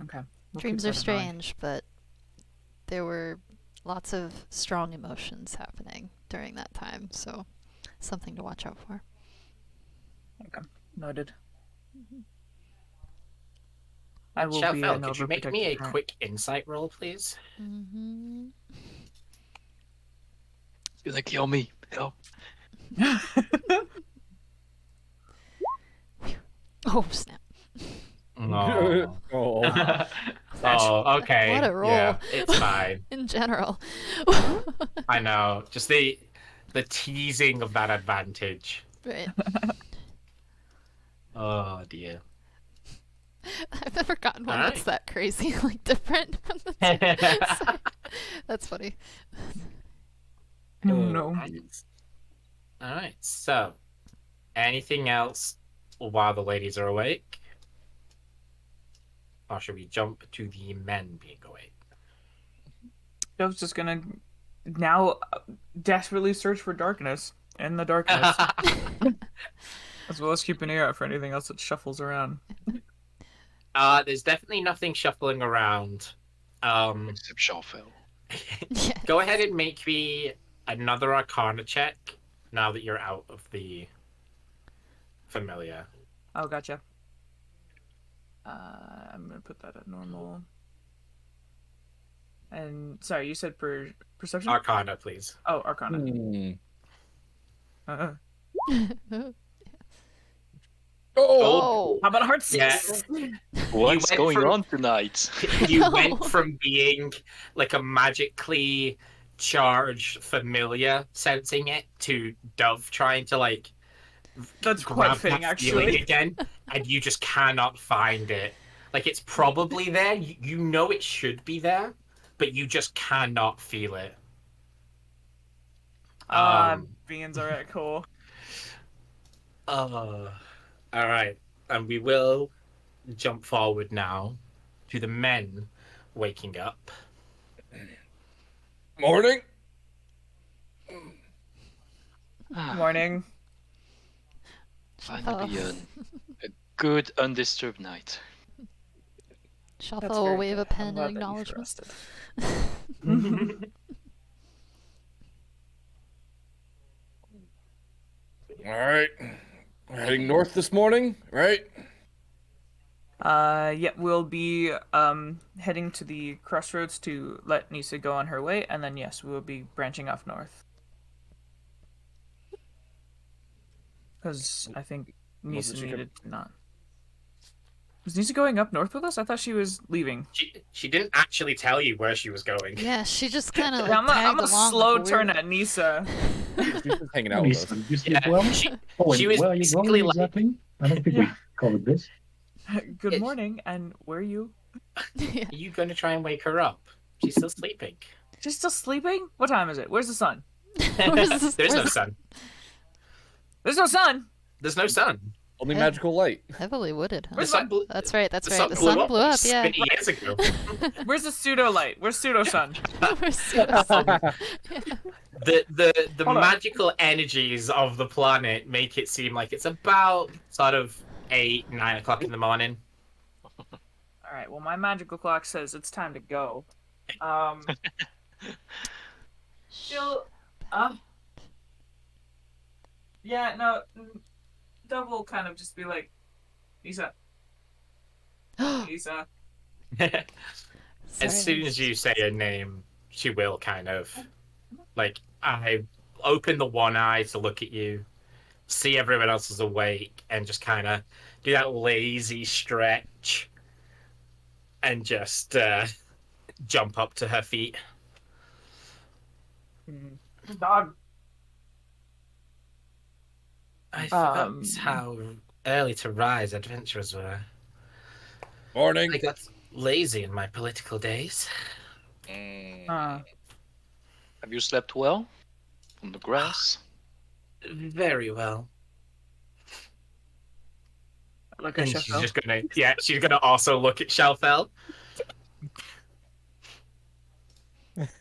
Okay. We'll keep Dreams are that in mind. strange, but there were lots of strong emotions happening during that time, so something to watch out for. Okay. Noted. I will be Shelfel, an could you make me overprotective a parent. quick insight roll, please? Mm-hmm. You're gonna kill me. Help. Oh, snap. No. Oh. Oh, okay. What a roll. Yeah, it's fine. In general. I know. Just the teasing of that advantage. Right. Oh dear. I've never gotten one All that's right. that crazy, like different. Sorry. That's funny. Oh no. All right. So, anything else while the ladies are awake? Or should we jump to the men being awake? Job's just gonna now desperately search for darkness in the darkness, as well as keep an ear out for anything else that shuffles around. There's definitely nothing shuffling around. Except Shelfel. Yeah. Go ahead and make me another Arcana check now that you're out of the familiar. Oh, gotcha. I'm gonna put that at normal. And sorry, you said perception? Arcana, please. Oh, Arcana. Hmm. Oh. How about a heart Yeah. six? What's went going from- on tonight? You No. went from being like a magically charged familiar sensing it to Dove trying to like That's quite grab fitting, that feeling actually. again, and you just cannot find it. Like it's probably there. You know it should be there, but you just cannot feel it. Beans, alright, cool. All right, and we will jump forward now to the men waking up. Morning. Morning. Finally, a good undisturbed night. Shuffle That's will very wave good. a pen I'm in glad that you acknowledgement. trusted. All right. We're heading north this morning, right? Yeah, we'll be heading to the crossroads to let Nisa go on her way, and then yes, we will be branching off north. Because I think Nisa Wasn't she needed to not. Was Nisa going up north with us? I thought she was leaving. She didn't actually tell you where she was going. Yeah, she just kind of Yeah, like, I'm tagged a along slow like a turn weirdo. at Nisa. She's just hanging out with us. You sleep Yeah, well? she Oh, and she was where are you basically going like- exactly? I don't think we covered this. Good It's- morning, and where are you? Yeah. Are you going to try and wake her up? She's still sleeping. She's still sleeping? What time is it? Where's the sun? Where's this- There's no where's sun. There's no sun! There's no sun. Only Yeah. magical light. Heavily wooded, huh? Where's The sun blew, That's right, that's the right. sun The sun blew up, yeah. 50 years ago. Where's the pseudo light? Where's pseudo sun? Where's the sun? The Hold on. magical energies of the planet make it seem like it's about sort of 8, 9 o'clock in the morning. Alright, well, my magical clock says it's time to go. She'll. Yeah, no. Dove will kind of just be like, Nisa, Nisa. As soon as you say her name, she will kind of like I open the one eye to look at you, see everyone else is awake, and just kind of do that lazy stretch, and just jump up to her feet. Dog. I forgot Um, how early to rise adventurers were. Morning. I got lazy in my political days. Uh, Have you slept well? On the grass? Very well. look And at she's just gonna, she's gonna also look at Shelfel.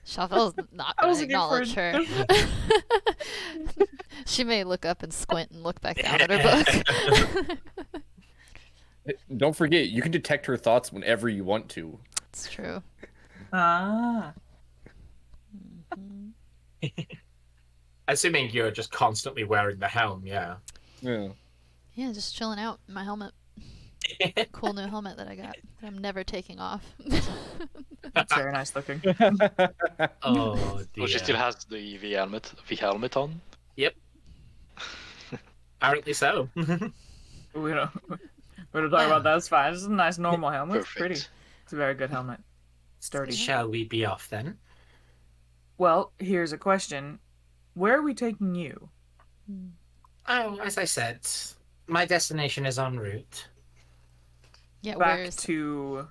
Shuffle's not I going was to looking for acknowledge her. She may look up and squint and look back down at her book. Don't forget, you can detect her thoughts whenever you want to. It's true. Ah. Mhm. Assuming you're just constantly wearing the helm, yeah. Yeah. Yeah, just chilling out in my helmet. Cool new helmet that I got that I'm never taking off. It's very nice looking. Oh Oh, she still dear. has the helmet on. Yep. Apparently so. We don't talk about that. It's fine. It's a nice normal helmet. It's pretty. Perfect. It's a very good helmet. Sturdy. Shall we be off then? Well, here's a question. Where are we taking you? Oh, as I said, my destination is en route. Yeah, where Back is to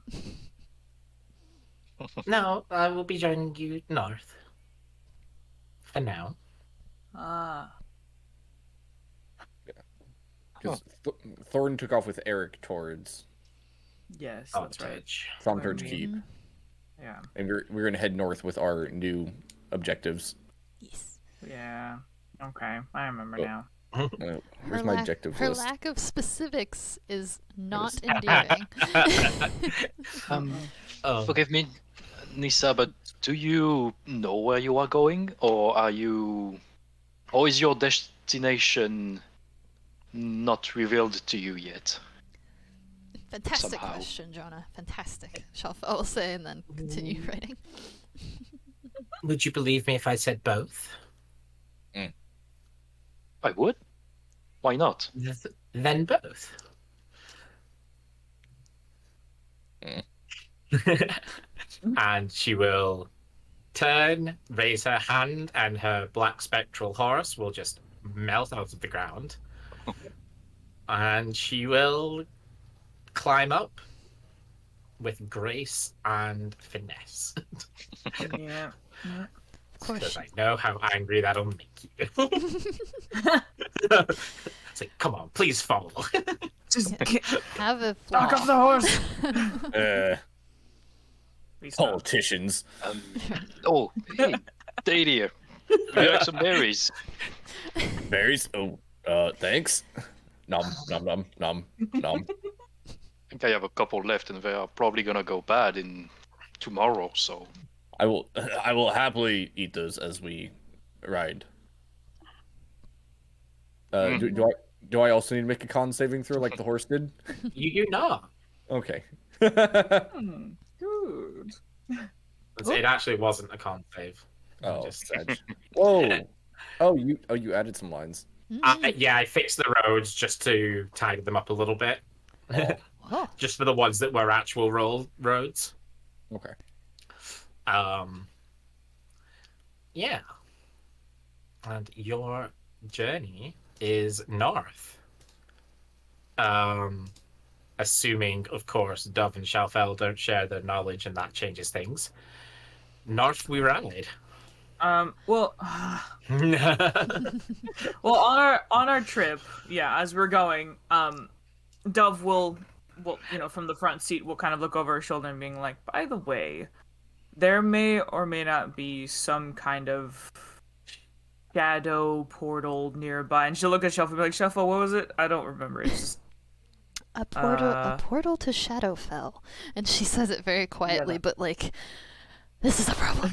No, I will be joining you north. For now. ah. Because Thornton took off with Eric towards Yes, that's right. Touch. Thorntorch Where Keep, Mhm. Yeah. and we're gonna head north with our new objectives. Yes. Yeah. Okay. I remember Oh. now. Where's my objective her list? lack of specifics is not endearing. Oh. Forgive me, Nisa, but do you know where you are going, or is your destination not revealed to you yet? Fantastic Somehow. question, Jonah. Fantastic. Shalfa will say and then continue writing. Would you believe me if I said both? I would. Why not? Then both. And she will turn, raise her hand, and her black spectral horse will just melt out of the ground. And she will climb up with grace and finesse. Yeah. Yeah. Of course. Because I know how angry that'll make you. It's like, come on, please follow. Just Yeah. Have a flaw. knock off the horse. Please stop. Politicians. Oh, hey, Dadia. Would you like some berries? Berries? Oh, thanks. Nom, nom, nom, nom, nom. I think I have a couple left, and they are probably gonna go bad in tomorrow. So I will happily eat those as we ride. Do I also need to make a con saving throw like the horse did? You do not. Okay. Good. It actually wasn't a con save. Oh, Just- Sag. Whoa. You added some lines. Yeah, I fixed the roads just to tidy them up a little bit. Oh. Just for the ones that were actual roads. Okay. Yeah. And your journey is north. Assuming, of course, Dove and Shalfel don't share their knowledge and that changes things. North we ride. Well, well, on our trip, yeah, as we're going, Dove will, from the front seat, will kind of look over her shoulder and being like, by the way, there may or may not be some kind of shadow portal nearby. And she'll look at Shelf and be like, Shelf, what was it? I don't remember. It's just A portal to Shadowfell. And she says it very quietly, but like, this is a problem.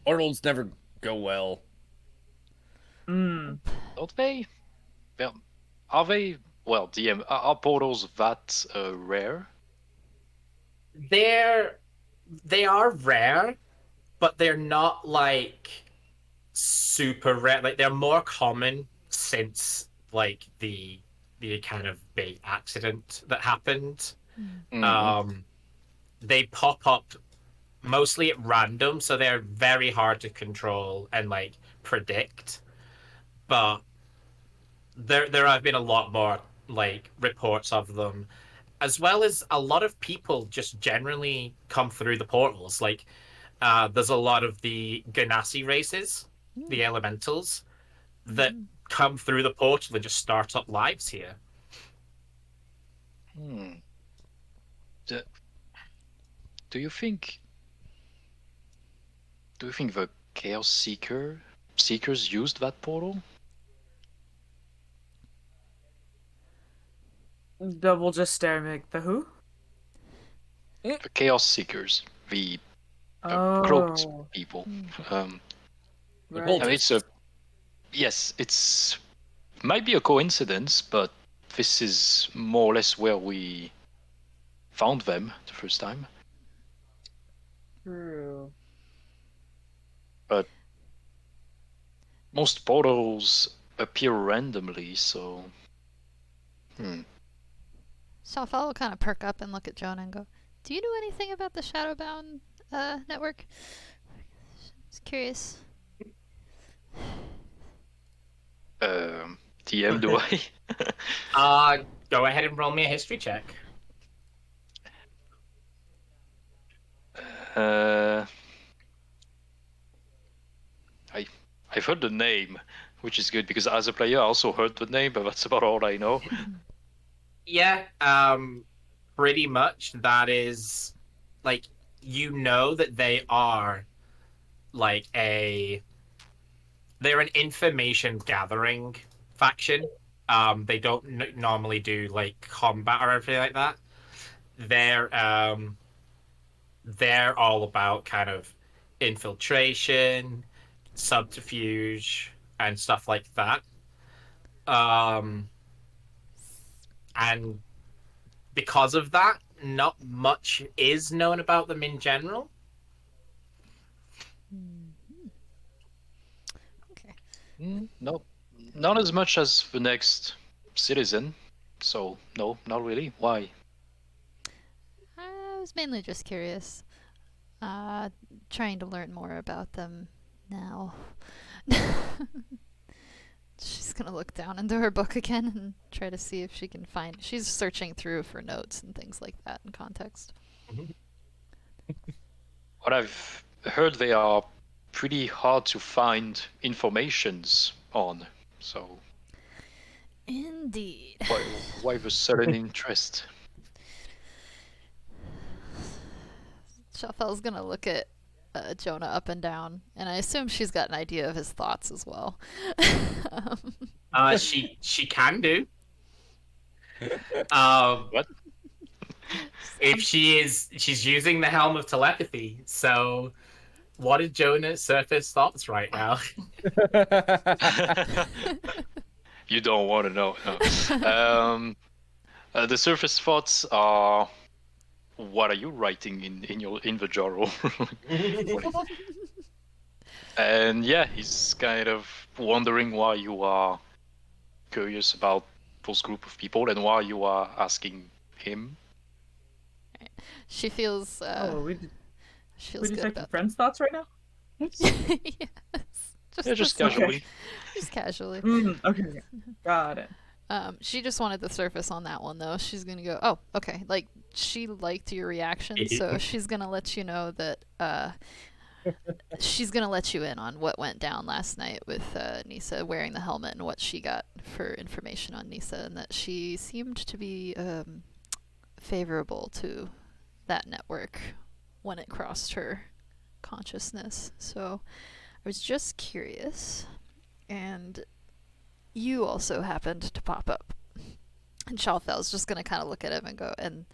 Portals never go well. don't they? Well, are they? Well, DM, are portals that rare? They are rare, but they're not like super rare. Like they're more common since like the kind of big accident that happened. They pop up mostly at random, so they're very hard to control and like predict. But there have been a lot more like reports of them, as well as a lot of people just generally come through the portals. Like there's a lot of the Ganassi races, the elementals, that come through the portal and just start up lives here. Do you think the Chaos Seekers used that portal? Dove will just stare and make the who? The Chaos Seekers, the cloaked Oh, people. Mm. The right. I mean, it's might be a coincidence, but this is more or less where we found them the first time. True. But most portals appear randomly, so Shafal will kind of perk up and look at Jonah and go, "Do you know anything about the Shadowbound network?" Just curious. TM, do I? Go ahead and roll me a history check. uh, I've heard the name, which is good because as a player I also heard the name, but that's about all I know. Yeah, pretty much that is like you know that they are like they're an information gathering faction. They don't normally do like combat or anything like that. They're um they're all about kind of infiltration, subterfuge, and stuff like that. Um, and because of that, not much is known about them in general. Okay. No, not as much as the next citizen. So no, not really. Why? I was mainly just curious. Trying to learn more about them now. She's gonna look down into her book again and try to see if she can find. She's searching through for notes and things like that in context. What I've heard, they are pretty hard to find informations on. So Indeed. why the sudden interest? Shafel's gonna look at Jonah up and down, and I assume she's got an idea of his thoughts as well. She can do. Um, What? if she's using the helm of telepathy. So, what is Jonah's surface thoughts right now? You don't want to know. No. The surface thoughts are. What are you writing in the journal? And yeah, he's kind of wondering why you are curious about those group of people and why you are asking him. She feels Oh, we feels good detecting about friends' thoughts right now? yes. Yeah, just okay. casually. Just casually. Okay, got it. She just wanted the surface on that one though. She's gonna go, oh, okay. Like she liked your reaction, so she's gonna let you know that she's gonna let you in on what went down last night with Nisa wearing the helmet and what she got for information on Nisa, and that she seemed to be favorable to that network when it crossed her consciousness. So I was just curious, and you also happened to pop up. And Shalfel's just gonna kind of look at him and go, and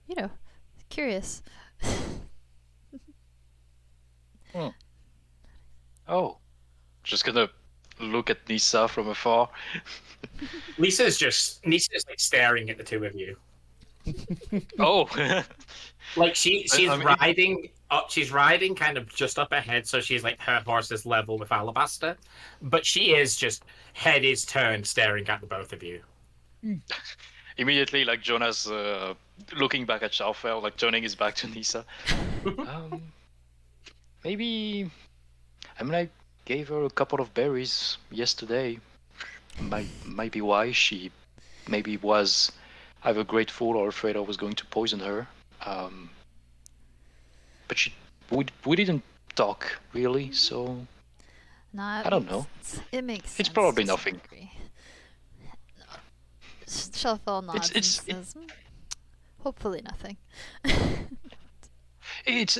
you know, curious. Oh, just gonna look at Nisa from afar. Lisa's like staring at the two of you. Oh, Like she's I mean- riding up, she's riding kind of just up ahead, so she's like her horse is level with Alabaster, but she is just head is turned, staring at the both of you. immediately, like Jonas looking back at Shalfel, like turning his back to Nisa. Maybe. I mean, I gave her a couple of berries yesterday. Might be why she maybe was either grateful or afraid I was going to poison her. But we didn't talk really, so Nah, I don't know. It makes sense. It's probably to some nothing. degree. Shalfel nods It's- and says, hopefully nothing. It's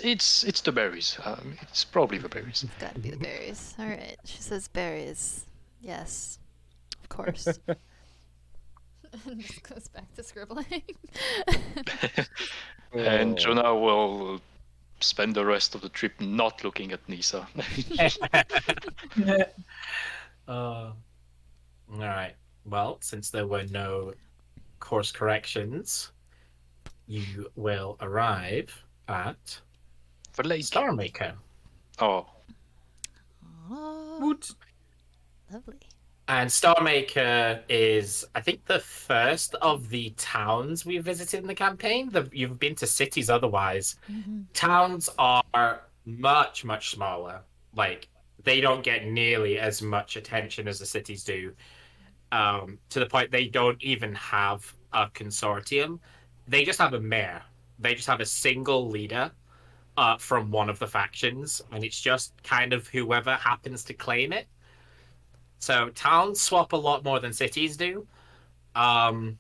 the berries. It's probably the berries. It's gotta be the berries. Alright, she says berries. Yes, of course. And just goes back to scribbling. And Oh. Jonah will spend the rest of the trip not looking at Nisa. All right. Well, since there were no course corrections, you will arrive at The lake. Starmaker. Oh, Oh, Woot. lovely. And Starmaker is, I think, the first of the towns we visited in the campaign. You've been to cities otherwise. Towns are much, much smaller. Like, they don't get nearly as much attention as the cities do. To the point they don't even have a consortium. They just have a mayor. They just have a single leader from one of the factions, and it's just kind of whoever happens to claim it. So towns swap a lot more than cities do. And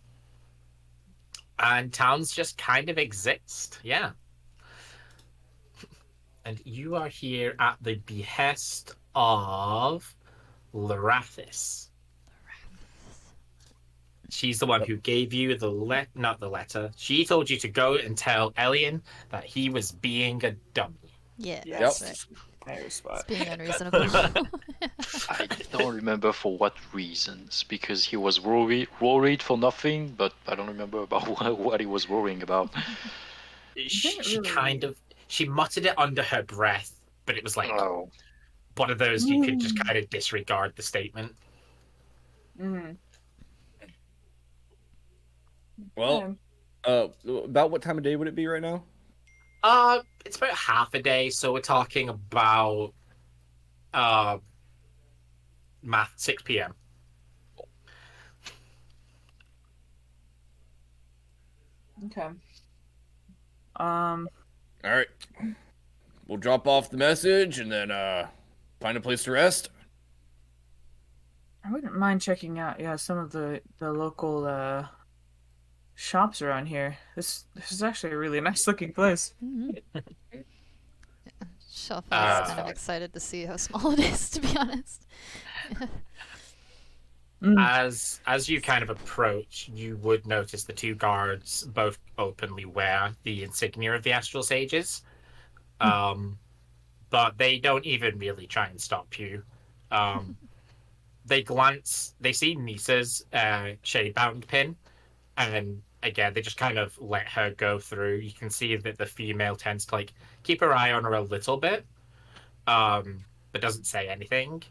towns just kind of exist. Yeah. And you are here at the behest of Larathis. She's the one who gave you not the letter. She told you to go and tell Elian that he was being a dummy. Yeah, Yes. that's right. Fair It's spot. being unreasonable. I don't remember for what reasons, because he was worried for nothing, but I don't remember about what he was worrying about. She kind of she muttered it under her breath, but it was like Oh, one of those you could just kind of disregard the statement. Mm. Well, about what time of day would it be right now? It's about half a day, so we're talking about math 6 p.m. Okay. All right. We'll drop off the message and then find a place to rest. I wouldn't mind checking out, some of the local shops around here. This is actually a really nice looking place. Shelfa is kind of excited to see how small it is, to be honest. As you kind of approach, you would notice the two guards both openly wear the insignia of the Astral Sages. But they don't even really try and stop you. They see Nisa's shadebound pin, and again, they just kind of let her go through. You can see that the female tends to like keep her eye on her a little bit, but doesn't say anything.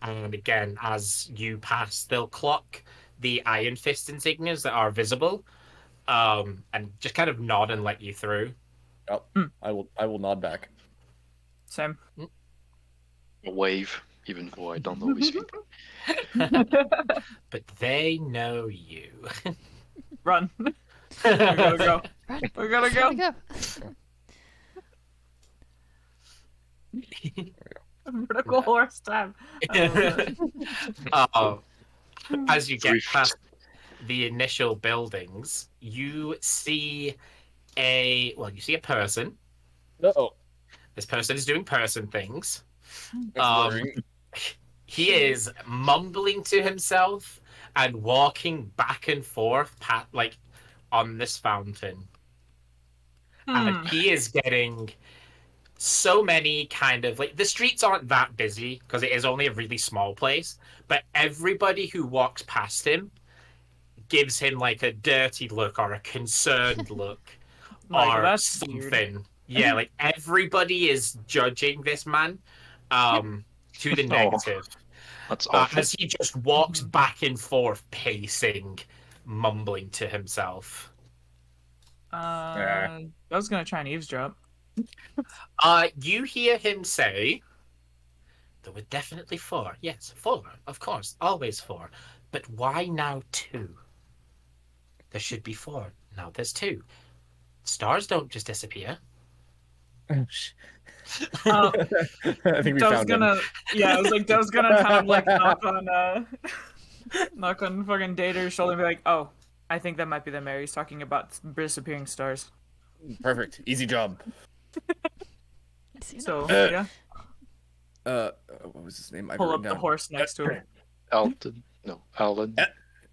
And again, as you pass, they'll clock the Iron Fist insignias that are visible, and just kind of nod and let you through. Oh, I will nod back. Same. a wave, even though I don't know his feet. But they know you. Run. We gotta go. Run. We gotta go. Gotta go. Vertical horse time. As you get Drift. past the initial buildings, you see a person. Uh-oh. This person is doing person things. That's worrying. He is mumbling to himself and walking back and forth, like on this fountain. And he is getting so many kind of like the streets aren't that busy because it is only a really small place, but everybody who walks past him gives him like a dirty look or a concerned look Like, or that's something. weird. Yeah, like everybody is judging this man to the negative. That's awful. As he just walks back and forth, pacing, mumbling to himself. I was gonna try and eavesdrop. You hear him say, there were definitely 4. Yes, 4, of course, always 4. But why now 2? There should be 4. Now there's 2. Stars don't just disappear. I think we Dove's found him. gonna, I was like, Dove's gonna kind of like knock on fucking Dater's shoulder and be like, oh, I think that might be the mayor. He's talking about disappearing stars. Perfect. Easy job. So, Uh, what was his name? I pull wrote up the down. horse next to him. Alton? No, Alan.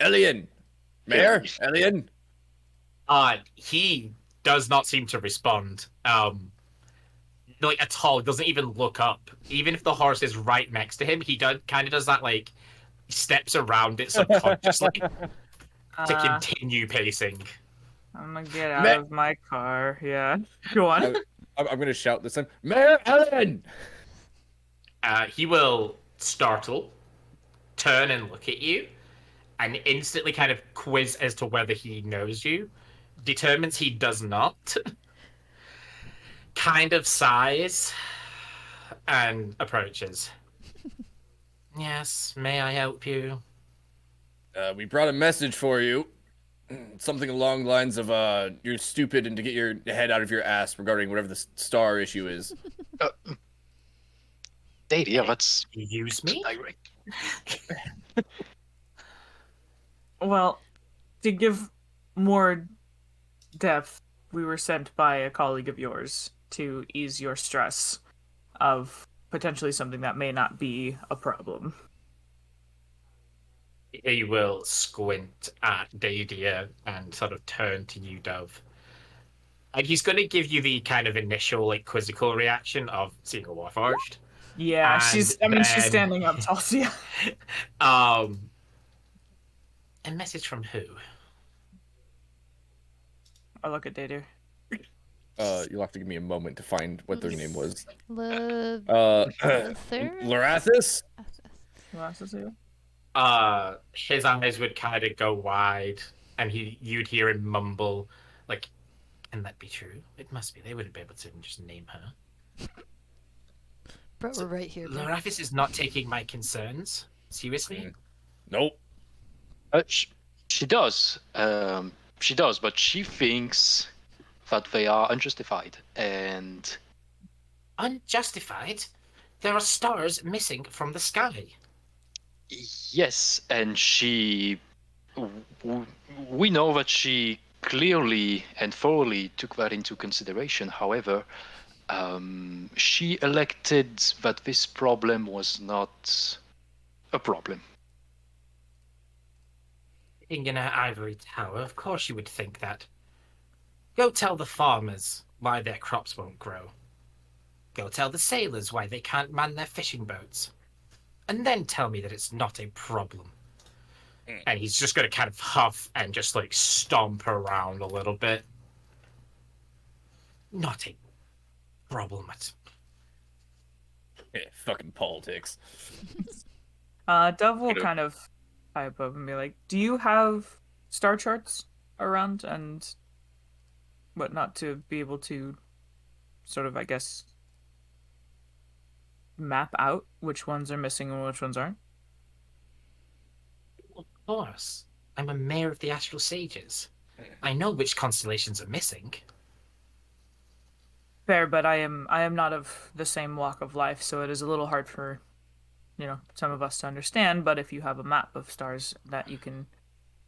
Elian, Mayor, Alien. He does not seem to respond. Like at all. He doesn't even look up. Even if the horse is right next to him, he kind of does that like steps around it subconsciously to continue pacing. I'm gonna get out of my car. Yeah. Go on. I'm gonna shout this time. Mayor Ellen! He will startle, turn and look at you, and instantly kind of quiz as to whether he knows you. Determines he does not. Kind of sighs and approaches. Yes, may I help you? We brought a message for you. Something along the lines of, you're stupid and to get your head out of your ass regarding whatever the star issue is. Yeah, let's use me? direct. Well, to give more depth, we were sent by a colleague of yours to ease your stress of potentially something that may not be a problem. He will squint at Dadia and sort of turn to you, Dove. And he's going to give you the kind of initial, like, quizzical reaction of seeing a Warforged. Yeah, And she's standing up tall. So yeah. A message from who? I look at Data. You'll have to give me a moment to find what their name was. Larathis? Glasses. His eyes would kind of go wide, and you'd hear him mumble, like, "Can that be true? It must be. They wouldn't be able to just name her." Bro, we're right here. Bro. Larathis is not taking my concerns seriously. Nope. She does. She does, but she thinks that they are unjustified. And Unjustified? There are stars missing from the sky. yes, and we know that she clearly and thoroughly took that into consideration. However, she elected that this problem was not a problem. In her ivory tower, of course you would think that. Go tell the farmers why their crops won't grow. Go tell the sailors why they can't man their fishing boats. And then tell me that it's not a problem. And he's just going to kind of huff and just like stomp around a little bit. Not a problem. Yeah, fucking politics. Dove will kind of pipe up and be like, "Do you have star charts around and whatnot to be able to sort of, I guess, map out which ones are missing and which ones aren't?" Of course. I'm a mayor of the Astral Sages. I know which constellations are missing. Fair, but I am not of the same walk of life, so it is a little hard for, some of us to understand. But if you have a map of stars that you can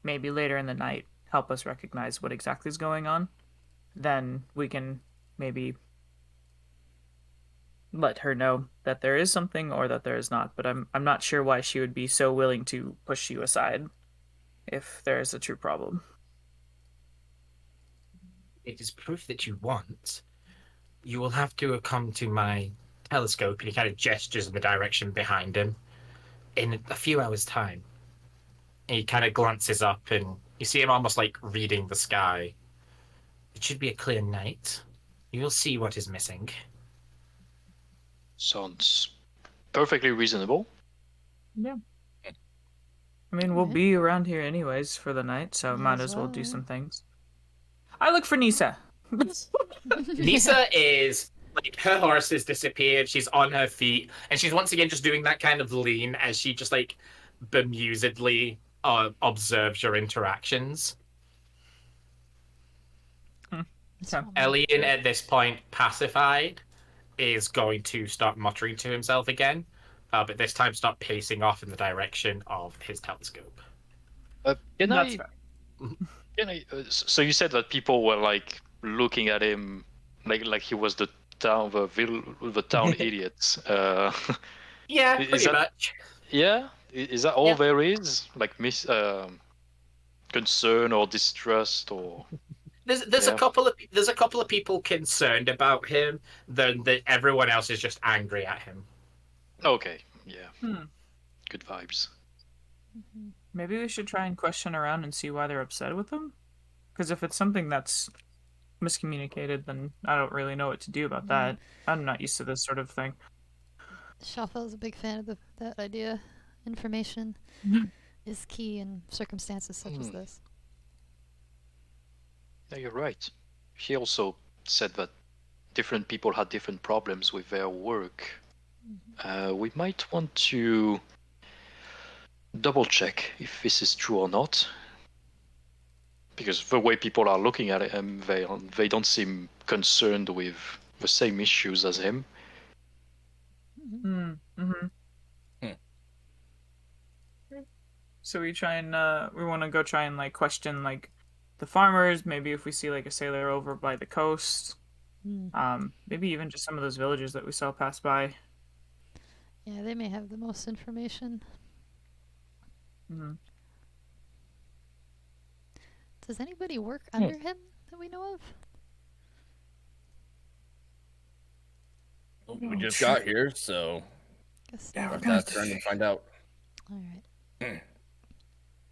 maybe later in the night help us recognize what exactly is going on, then we can maybe let her know that there is something or that there is not. But I'm not sure why she would be so willing to push you aside if there is a true problem. It is proof that you want. You will have to come to my telescope, and he kind of gestures in the direction behind him, in a few hours' time. And he kind of glances up, and you see him almost like reading the sky. It should be a clear night. You will see what is missing. Sounds perfectly reasonable. Yeah. I mean, we'll be around here anyways for the night, so might as well do well. some things. I look for Nisa. Nisa is like, her horse has disappeared. She's on her feet, and she's once again just doing that kind of lean as she just like bemusedly observes your interactions. Elian, at this point, pacified, is going to start muttering to himself again, but this time start pacing off in the direction of his telescope. That's fair. So you said that people were like looking at him like he was the town idiots. Yeah, is pretty that- much. Yeah, is that all Yeah. there is? Like concern or distrust or There's Yeah. a couple of people concerned about him. Then everyone else is just angry at him. okay, yeah, Hmm. good vibes. Maybe we should try and question around and see why they're upset with him. Because if it's something that's miscommunicated, then I don't really know what to do about that. I'm not used to this sort of thing. Shawfel's a big fan of that idea. Information is key in circumstances such as this. Yeah, you're right. He also said that different people had different problems with their work. We might want to double check if this is true or not. Because the way people are looking at him, they don't seem concerned with the same issues as him. Mm-hmm. So we try and we want to go try and like question like the farmers. Maybe if we see like a sailor over by the coast, maybe even just some of those villages that we saw pass by. Yeah, they may have the most information. Mm-hmm. Does anybody work under him that we know of? We just got here, so Guess Yeah, not. we're we'll gonna have to ask around and find out. All right.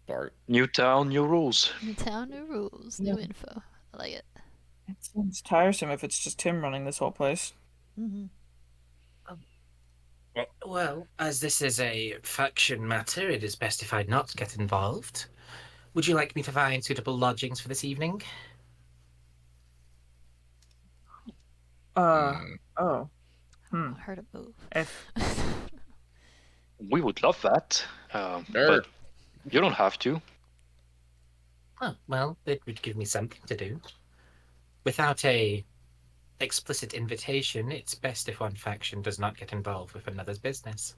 Sorry. New town, new rules. New town, new rules, new info. I like it. It seems tiresome if it's just him running this whole place. Mm-hmm. Well, as this is a faction matter, it is best if I not get involved. Would you like me to find suitable lodgings for this evening? Oh. I don't want her to move. If We would love that, Sure. but you don't have to. Oh, well, it would give me something to do. Without a explicit invitation, it's best if one faction does not get involved with another's business.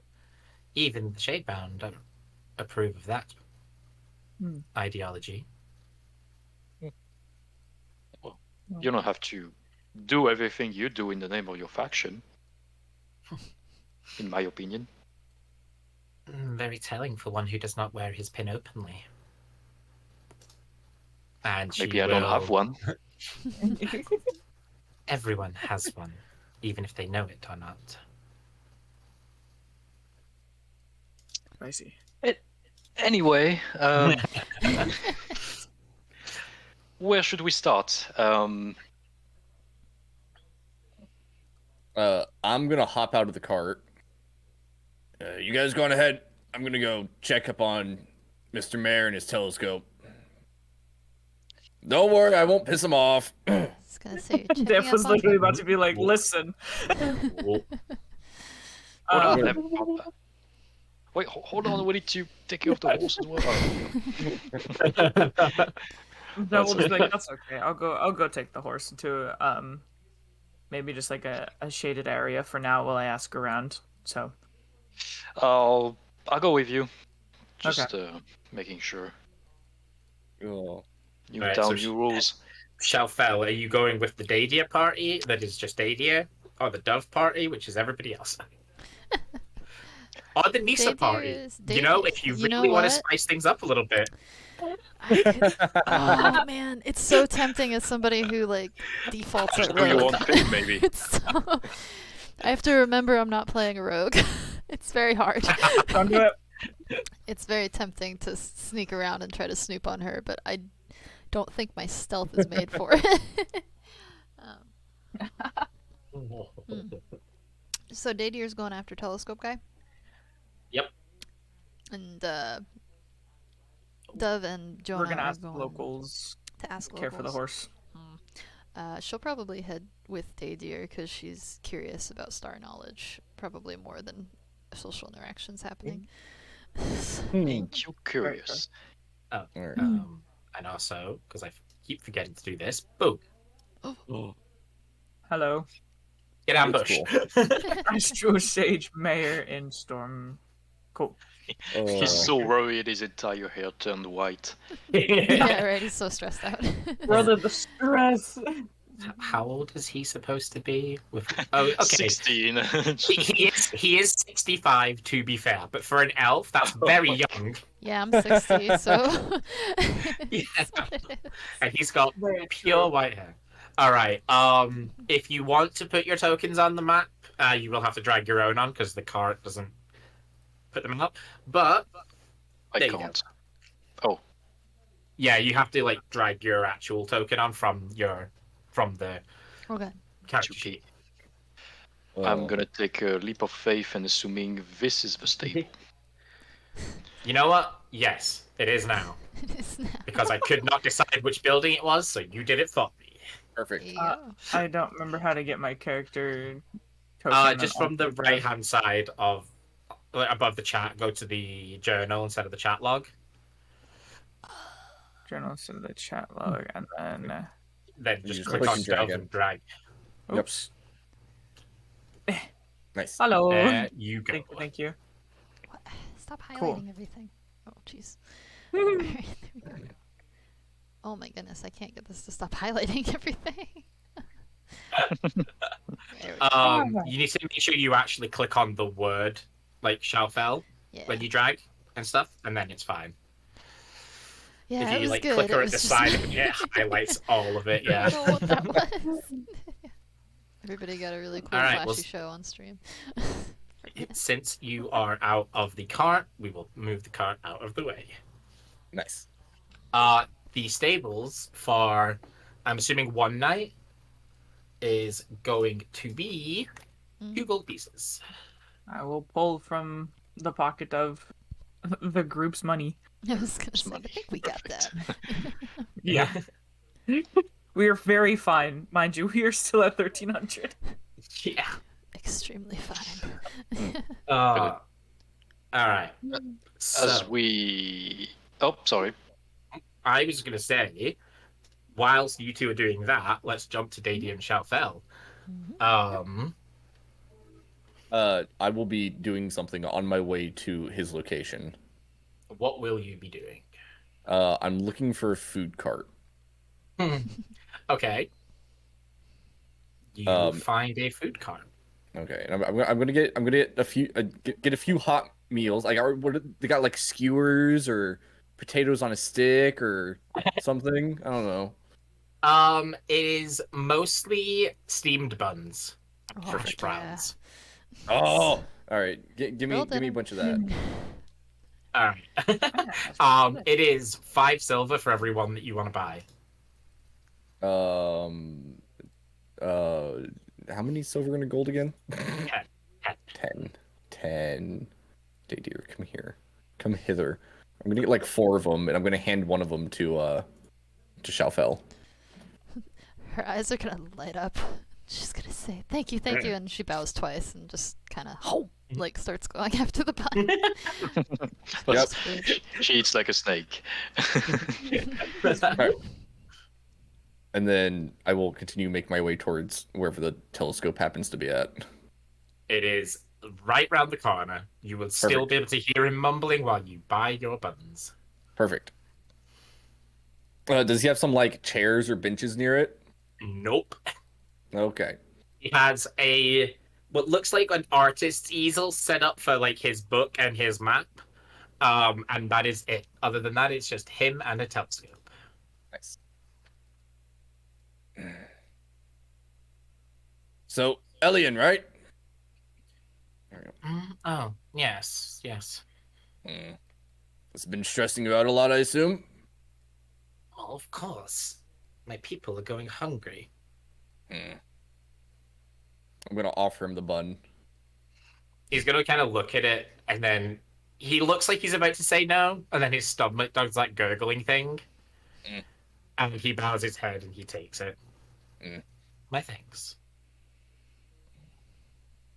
Even the Shadebound don't approve of that ideology. Well, you don't have to do everything you do in the name of your faction, in my opinion. Very telling for one who does not wear his pin openly. And Maybe I don't have one. Everyone has one, even if they know it or not. I see. Anyway, where should we start? I'm gonna hop out of the cart. You guys going ahead? I'm gonna go check up on Mr. Mayor and his telescope. Don't worry, I won't piss him off. I was gonna say, checking Def up was on literally about to be like, listen. Hold on, wait, hold on, we need to take care of the horse as well. No, we'll just be like, that's okay. I'll go take the horse to maybe just like a shaded area for now while I ask around. So I'll go with you. Just Okay. making sure. Oh. New Right, town, so new rules. Shalfel, are you going with the Dadia party, that is just Dadia, or the Dove party, which is everybody else? Or the Nisa Dadia party? is- You know, Dadia- if you you know really want to what? spice things up a little bit. Oh man, it's so tempting as somebody who like defaults Just at do your rogue. own thing, maybe. It's so... I have to remember I'm not playing a rogue. It's very hard. don't do it. It's very tempting to sneak around and try to snoop on her, but I don't think my stealth is made for it. So Dadier's going after Telescope Guy? Yep. And Dove and Jonah We're gonna are ask going locals to ask care for the locals. horse. She'll probably head with Dadier because she's curious about star knowledge, probably more than social interactions happening. Ain't you curious? Alright. And also, because I keep forgetting to do this, boom, Hello. get ambushed. Astro Sage Mayor in Storm. Cool. He's so worried his entire hair turned white. Yeah, right. He's so stressed out. Brother, the stress. How old is he supposed to be? Oh, okay. 16. He is 65 to be fair, but for an elf, that's very young. Yeah, I'm 60, so Yeah. it's what it is. And he's got Very pure true. white hair. All right. If you want to put your tokens on the map, you will have to drag your own on because the cart doesn't put them up. But I there you go. can't. Oh, Yeah, you have to like drag your actual token on from the Okay. character Too sheet. I'm gonna take a leap of faith and assuming this is the stable. You know what? Yes, it is now It is now. because I could not decide which building it was, so you did it for me. There Perfect. you go. I don't remember how to get my character token. Just from the right hand side of above the chat, go to the journal instead of the chat log. journalist in the chat log, and then Then You just just click click on and drag Dove it. and drag. Yep. oops. Nice. Hello. There you go. Thank you. What? Stop highlighting Cool. everything. Oh, jeez. Alright, there we go. Oh my goodness, I can't get this to stop highlighting everything. There we go. You need to make sure you actually click on the word like Shalfel Yeah. when you drag and stuff, and then it's fine. Yeah, If it you was like good. click It her at was the just... side, it highlights all of it. I Yeah. don't know what that was. Everybody got a really cool Alright, flashy well, show on stream. Since you are out of the cart, we will move the cart out of the way. Nice. The stables for, I'm assuming one night, is going to be 2 gold pieces. I will pull from the pocket of the group's money. I was gonna say, I money. think we got that. Yeah. We are very fine, mind you. We are still at 1300. Yeah. Extremely fine. All right. As So, we. Oh, sorry. I was going to say, whilst you two are doing that, let's jump to Dady and Shalfel. I will be doing something on my way to his location. What will you be doing? I'm looking for a food cart. Okay. You find a food cart. Okay, and I'm gonna get a few get a few hot meals. Like, they got like skewers or potatoes on a stick or something. I don't know. It is mostly steamed buns, Oh, fresh yeah. browns. Oh, all right. Give me a bunch of that. All right. It is 5 silver for every one that you want to buy. How many silver and a gold again? 10. 10. Day dear, come here. Come hither. I'm gonna get like 4 of them, and I'm gonna hand one of them to Shalfel. Her eyes are gonna light up. She's gonna say, thank you, and she bows twice and just kind of, like, starts going after the bun. Yep. She eats like a snake. Alright. And then I will continue make my way towards wherever the telescope happens to be at. It is right round the corner. You will still Perfect. be able to hear him mumbling while you buy your buns. Perfect. Does he have some like chairs or benches near it? Nope. Okay. He has what looks like an artist's easel set up for like his book and his map. And that is it. Other than that, it's just him and a telescope. Nice. So, Elian, right? There we go. Oh, yes. It's been stressing you out a lot, I assume? Well, of course. My people are going hungry. I'm gonna offer him the bun. He's gonna kind of look at it, and then he looks like he's about to say no, and then his stomach does that gurgling thing. And he bows his head and he takes it. My thanks.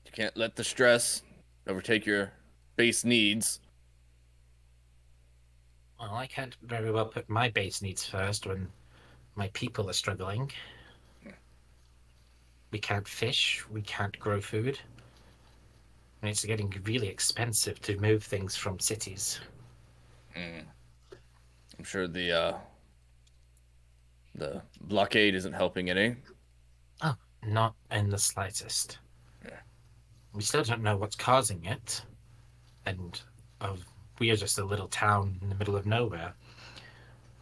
You can't let the stress overtake your base needs. Well, I can't very well put my base needs first when my people are struggling. We can't fish, we can't grow food. And it's getting really expensive to move things from cities. I'm sure the blockade isn't helping any. Not in the slightest. We still don't know what's causing it, and we are just a little town in the middle of nowhere.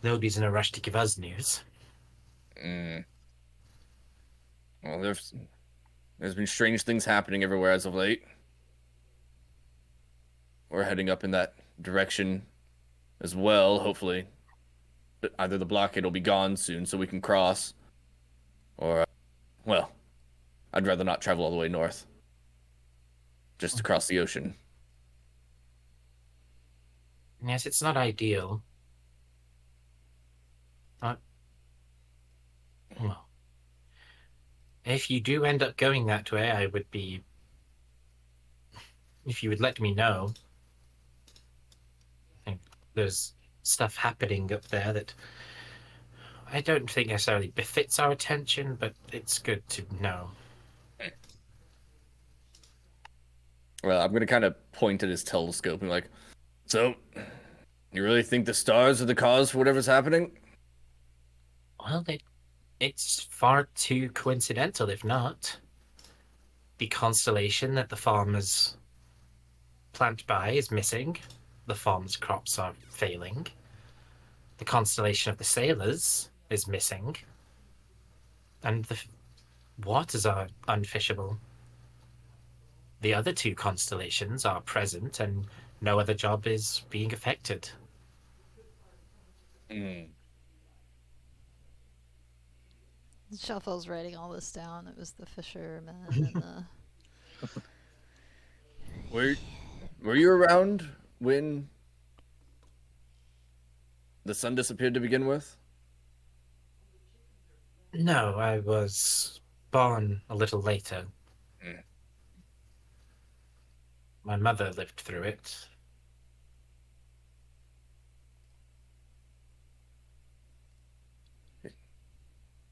Nobody's in a rush to give us news. Mm. Well, there's been strange things happening everywhere as of late. We're heading up in that direction as well, hopefully. Either the blockade will be gone soon so we can cross, or, well, I'd rather not travel all the way north. Just across the ocean. Yes, it's not ideal. Not well. If you do end up going that way, I would be. If you would let me know. I think there's stuff happening up there that I don't think necessarily befits our attention, but it's good to know. Well, I'm gonna kind of point at his telescope and like, so, you really think the stars are the cause for whatever's happening? Well, it's far too coincidental, if not. The constellation that the farmers plant by is missing. The farmers' crops are failing. The constellation of the sailors is missing. And the waters are unfishable. The other two constellations are present, and no other job is being affected. Mm. Shuffle's writing all this down. It was the fishermen and the. Were you around when the sun disappeared to begin with? No, I was born a little later. Mm. My mother lived through it.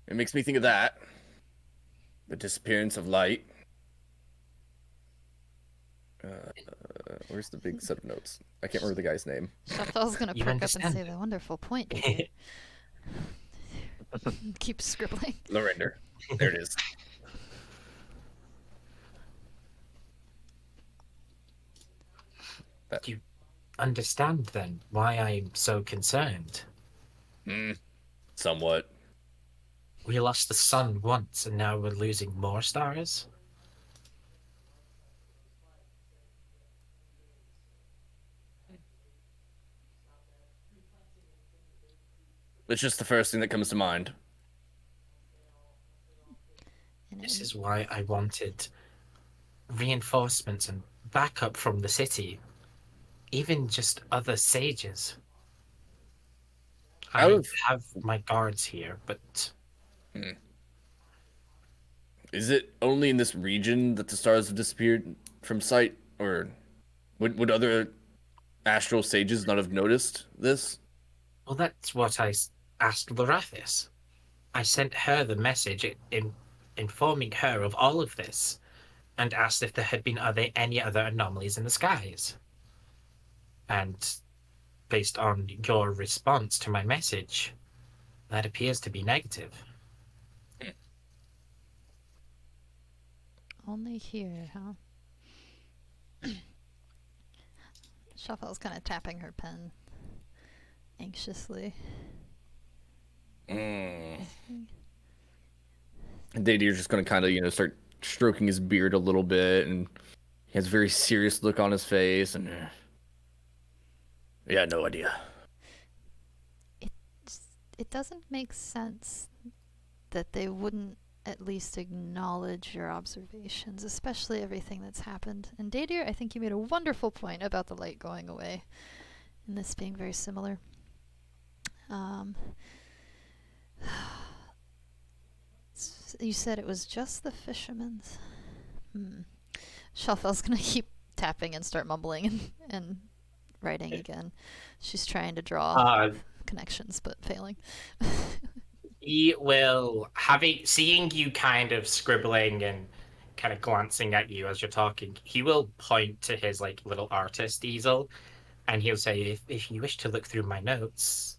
It makes me think of that. The disappearance of light. Where's the big set of notes? I can't remember the guy's name. Shuffle's gonna You perk up and understand? say the wonderful point. Dear. Keep scribbling. Lorender. There it is. Do you understand then why I'm so concerned? Somewhat. We lost the sun once, and now we're losing more stars? It's just the first thing that comes to mind. This is why I wanted reinforcements and backup from the city. Even just other sages. I have my guards here, but Is it only in this region that the stars have disappeared from sight, or would other astral sages not have noticed this? well, that's what I asked Lorathis. I sent her the message informing her of all of this, and asked if there had been any other anomalies in the skies. And based on your response to my message, that appears to be negative. Only here, huh? Shuffle's kind of tapping her pen anxiously. Dadier's just gonna kind of, start stroking his beard a little bit, and he has a very serious look on his face, and yeah, no idea. It doesn't make sense that they wouldn't at least acknowledge your observations, especially everything that's happened. And Dadier, I think you made a wonderful point about the light going away, and this being very similar. You said it was just the fishermen's. Shelfel's gonna keep tapping and start mumbling and writing again. She's trying to draw connections but failing. He will, seeing you kind of scribbling and kind of glancing at you as you're talking, he will point to his little artist easel, and he'll say, if you wish to look through my notes,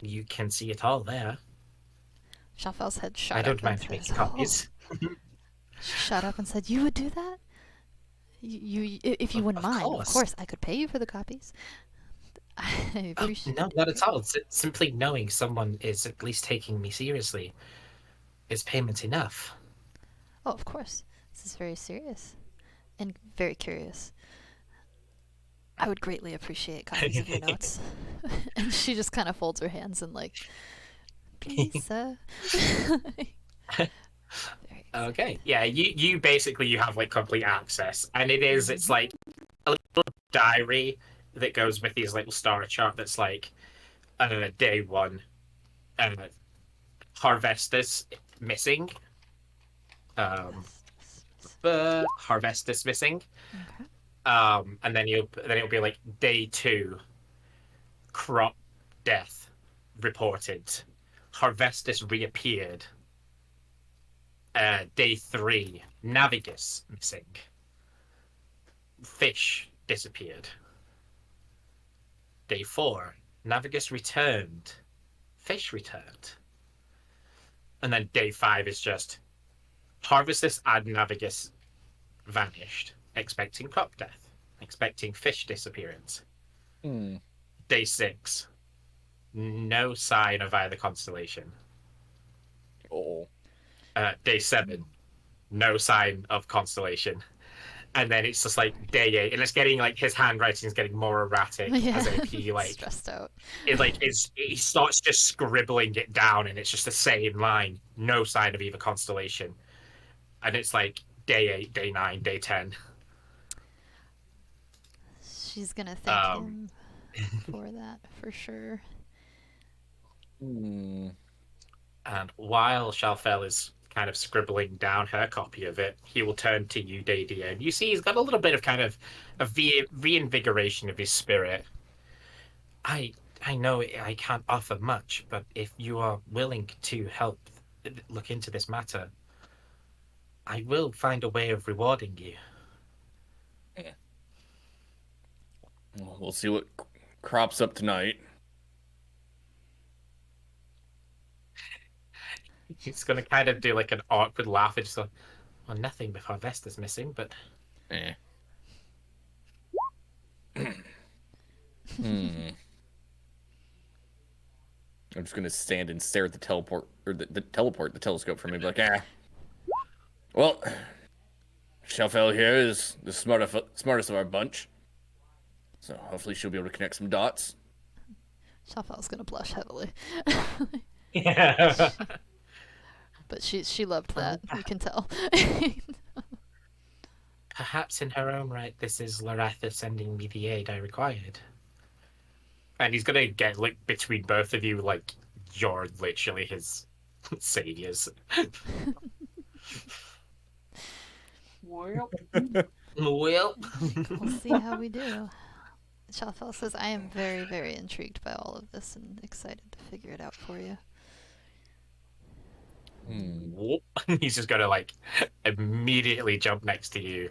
you can see it all there. Shafel's head shot I up. don't and mind making says, copies. She shot up and said, "You would do that? If you wouldn't Of mind, of course. course, I could pay you for the copies." I Oh, appreciate. no, not at all. Simply knowing someone is at least taking me seriously is payment enough. Oh, of course. This is very serious and very curious. I would greatly appreciate copies of your notes. And she just kind of folds her hands and like, please, sir. Very Okay, yeah, you basically you have like complete access, and it's like a little diary that goes with these little star chart that's like day one, uh, Harvestus missing, um, Harvestus missing, Okay. and then it'll be like day two, crop death reported, Harvestus reappeared. Day three, Navigus missing. Fish disappeared. Day four, Navigus returned. Fish returned. And then day five is just Harvestus and Navigus vanished, expecting crop death, expecting fish disappearance. Hmm. Day six, no sign of either constellation. Oh. Day seven, no sign of constellation. And then it's just like day eight, and it's getting like his handwriting is getting more erratic as if he like stressed out. he starts just scribbling it down, and it's just the same line, no sign of either constellation, and it's like day 8, day 9, day 10. She's gonna thank him for that for sure. Hmm. And while Shalfel is kind of scribbling down her copy of it, he will turn to you, Dady, and you see he's got a little bit of kind of a reinvigoration of his spirit. I know I can't offer much, but if you are willing to help look into this matter, I will find a way of rewarding you. Well, we'll see what crops up tonight. He's going to kind of do like an awkward laugh and just go, well, nothing before Vesta's missing, but Eh. Hmm. I'm just gonna stand and stare at the teleport or the telescope for me, like, well, Shelfel here is the smartest of our bunch, so hopefully she'll be able to connect some dots. Shafel's gonna blush heavily. yeah. But she loved that. You can tell. Perhaps in her own right, this is Loratha sending me the aid I required. And he's gonna get like between both of you, like you're literally his saviors. Well, Well, We'll see how we do. Shalfel says, "I am very, very intrigued by all of this and excited to figure it out for you." whoop. He's just gonna like immediately jump next to you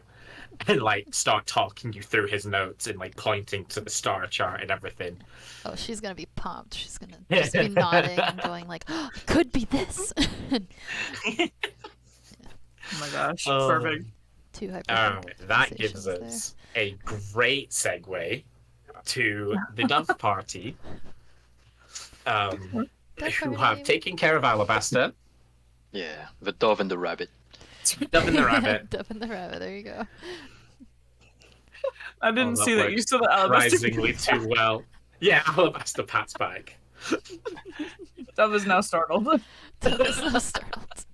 and like start talking you through his notes and like pointing to the star chart and everything. Oh, she's gonna be pumped. She's gonna just be nodding and going like, oh, "It could be this." oh my gosh, Oh. perfect. Two hyper. That gives us a great segue to the Dove Party, who have taken care of Alabaster. Yeah, the dove and the rabbit. Dove and the rabbit. Dove and the rabbit. There you go. I didn't see that. You works saw the alabaster. surprisingly too well. Yeah, Alabaster pats back. Dove is now startled. Dove is so startled.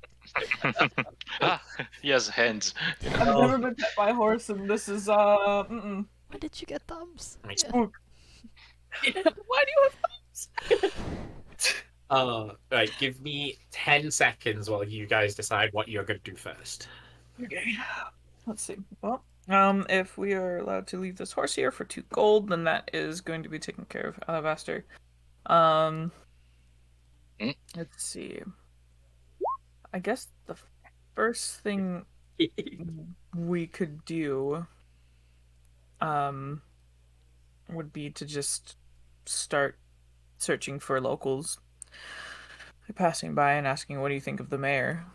He has hands. I've never been pet by a horse, and this is When did you get thumbs? Makes Yeah. Why do you have thumbs? Right, give me 10 seconds while you guys decide what you're going to do first. Okay, let's see. Well, if we are allowed to leave this horse here for 2 gold, then that is going to be taken care of Alabaster. Let's see. I guess the first thing we could do, would be to just start searching for locals passing by and asking, "What do you think of the mayor?"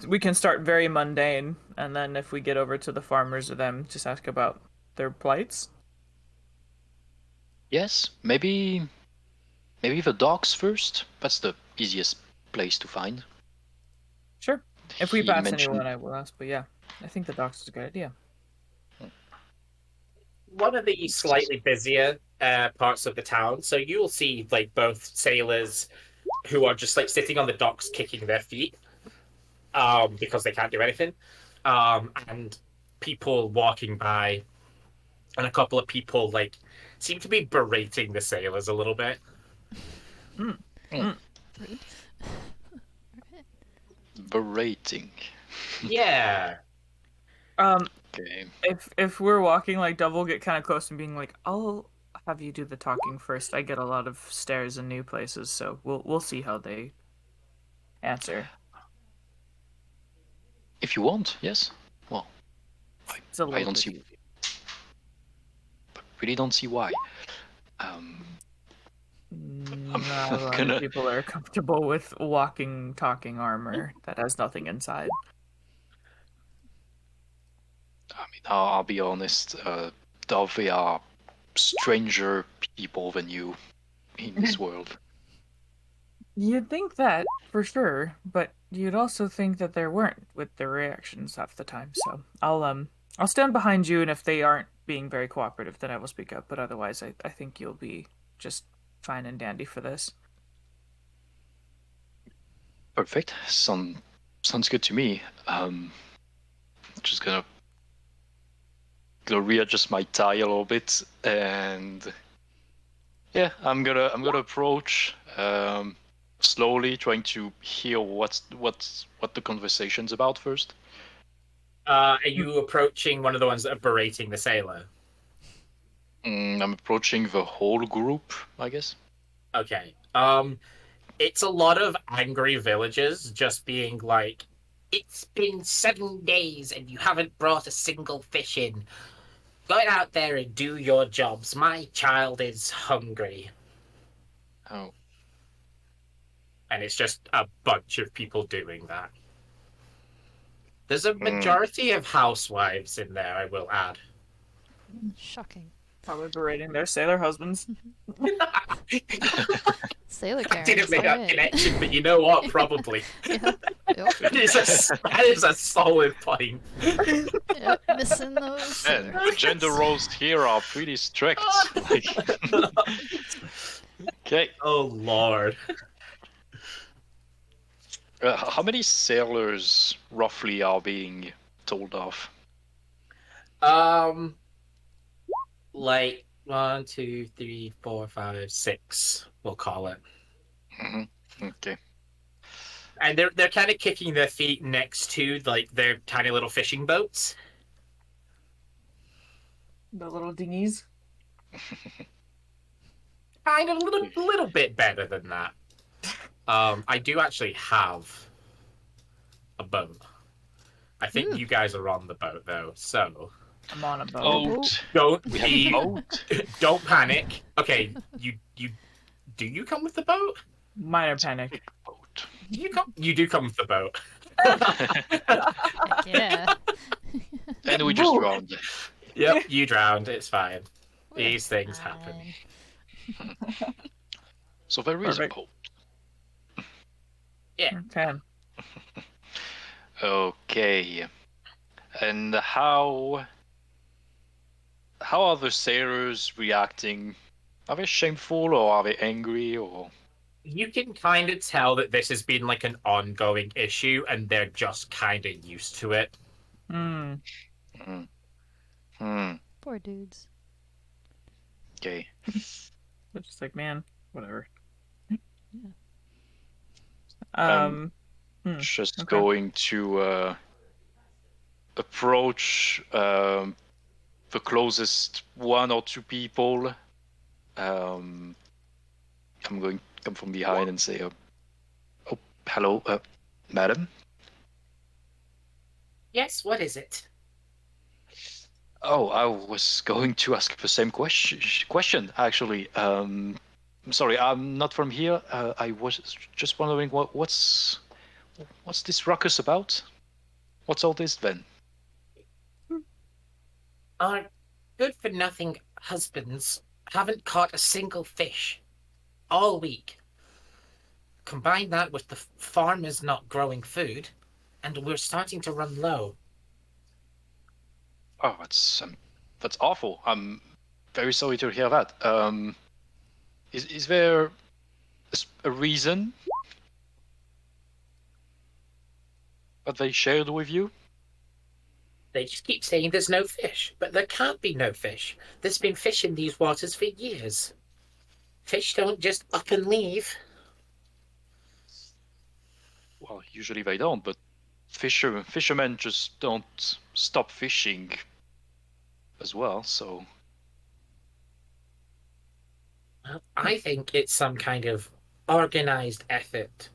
We can start very mundane, and then if we get over to the farmers or them, just ask about their plights. Yes, maybe the docks first. That's the easiest place to find. Sure. If we He pass mentioned anyone, I will ask. But yeah, I think the docks is a good idea. One of the slightly busier parts of the town, so you'll see like both sailors who are just like sitting on the docks kicking their feet because they can't do anything, and people walking by, and a couple of people like seem to be berating the sailors a little bit. Mm. Mm. Rude. berating. Yeah. Okay. If we're walking, like Dove will get kind of close and being like, "I'll have you do the talking first. I get a lot of stares in new places, so we'll see how they answer." If you want, yes. Well, It's a I little don't bit see, easy. really don't see why. Not a I'm lot of gonna. people are comfortable with walking, talking armor that has nothing inside. I mean, I'll be honest. They are stranger people than you in this world. You'd think that for sure, but you'd also think that there weren't with their reactions half the time. So I'll stand behind you, and if they aren't being very cooperative, then I will speak up. But otherwise, I think you'll be just fine and dandy for this. Perfect. Sounds good to me. Just gonna readjust my tie a little bit, and yeah, I'm gonna approach slowly, trying to hear what the conversation's about first. Are you approaching one of the ones that are berating the sailor? I'm approaching the whole group, I guess. Okay. It's a lot of angry villagers just being like, "It's been 7 days and you haven't brought a single fish in. Go out there and do your jobs. My child is hungry." Oh, And it's just a bunch of people doing that. There's a mm. majority of housewives in there, I will add. Shocking. Probably berating their sailor husbands. Sailor I Karens. didn't make that alright. connection, but you know what? Probably. Yeah. Yep. That is a solid point. Yep. Missing those Man, sailor the gender husbands. roles here are pretty strict. Like, okay. Oh lord. How many sailors roughly are being told off? Like 1, 2, 3, 4, 5, 6. We'll call it. Okay. And they're kind of kicking their feet next to like their tiny little fishing boats. The little dinghies. Kind of a little bit better than that. I do actually have a boat. I think you guys are on the boat though, so I'm on a boat. Boat. don't We have a be, boat. don't panic. Okay, you do you come with the boat? Minor panic. Boat. You do come with the boat. Heck yeah. And we just Woo. drowned. Yep, you drowned. It's fine. We're These things happen. fine. So there is a Perfect. boat. Okay. Okay. And how are the sailors reacting? Are they shameful or are they angry or? You can kind of tell that this has been like an ongoing issue, and they're just kind of used to it. Hmm. Hmm. Hmm. Poor dudes. Okay. They're just like, man, whatever. Um, hmm, Just okay. going to approach the closest one or two people. I'm going to come from behind and say, "Oh, hello, madam. Yes, what is it? Oh, I was going to ask the same question actually. I'm sorry, I'm not from here. I was just wondering what's this ruckus about? What's all this then? Our good-for-nothing husbands haven't caught a single fish all week. Combine that with the farmers not growing food, and we're starting to run low. Oh, that's awful. I'm very sorry to hear that. Is there a reason that they shared with you? They just keep saying there's no fish, but there can't be no fish. There's been fish in these waters for years. Fish don't just up and leave. Well, usually they don't, but fishermen just don't stop fishing as well, so I think it's some kind of organized effort.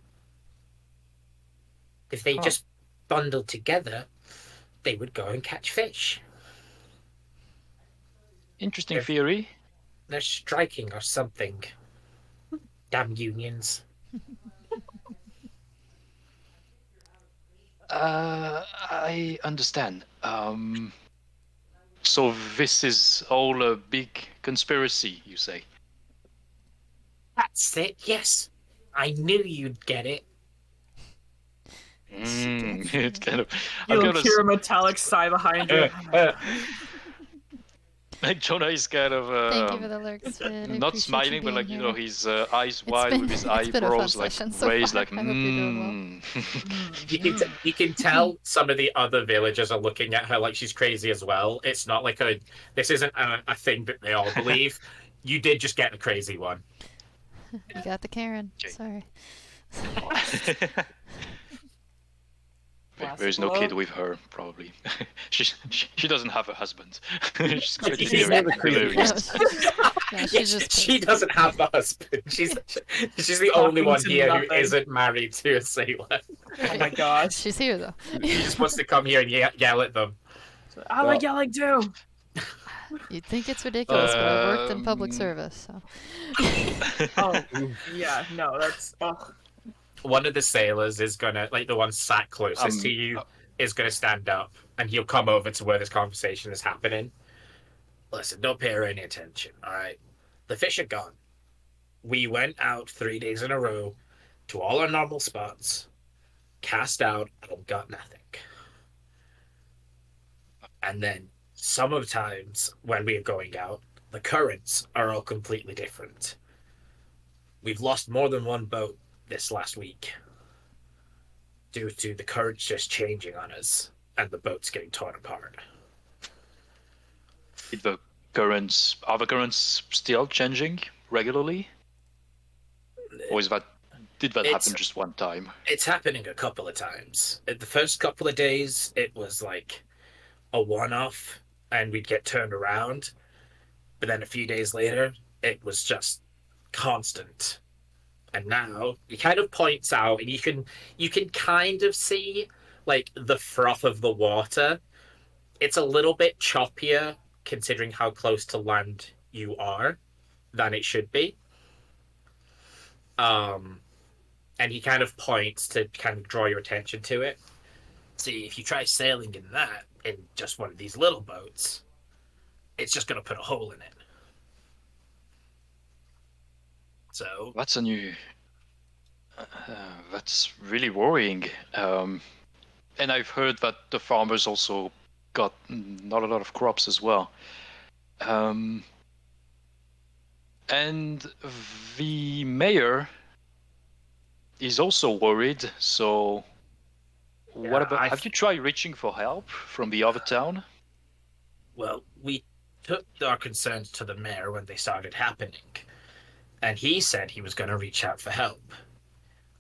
If they just bundled together, they would go and catch fish. interesting theory. They're striking or something. Damn unions. I understand. So this is all a big conspiracy, you say? That's it, yes. I knew you'd get it. It's kind of. I'm You'll gonna hear a metallic sigh behind you. like Jonah is kind of Thank you for the lurks, Fid. I not appreciate smiling, you but like being you know, here. his eyes wide been- with his it's been a fun eyebrows like session so raised, far. like I hope you're doing well. You can tell some of the other villagers are looking at her like she's crazy as well. It's not like this isn't a thing that they all believe. You did just get the crazy one. You got the Karen. Okay. Sorry. There's no kid with her, probably. she doesn't have a husband. She's completely She's hilarious. No, she's just She doesn't have a husband. She's the only Talking one to here who nothing. isn't married to a sailor. Oh my gosh. She's here though. He just wants to come here and yell at them. I like yelling too. You'd think it's ridiculous, but I've worked in public Um, service, so. Oh, yeah, no, that's. Oh. One of the sailors is gonna, like the one sat closest to you, is gonna stand up and he'll come over to where this conversation is happening. Listen, don't pay her any attention, all right? The fish are gone. We went out 3 days in a row to all our normal spots, cast out, and got nothing. And then sometimes when we are going out, the currents are all completely different. We've lost more than one boat this last week due to the currents just changing on us and the boats getting torn apart. Are the currents still changing regularly? Or did that happen just one time? It's happening a couple of times. The first couple of days, it was like a one-off and we'd get turned around. But then a few days later, it was just constant. And now he kind of points out, and you can kind of see like the froth of the water. It's a little bit choppier considering how close to land you are than it should be. And he kind of points to kind of draw your attention to it. See, if you try sailing in that in just one of these little boats, it's just going to put a hole in it. So That's a new. That's really worrying. And I've heard that the farmers also got not a lot of crops as well. And the mayor is also worried. So, what about? Have you tried reaching for help from the other town? well, we took our concerns to the mayor when they started happening, and he said he was going to reach out for help.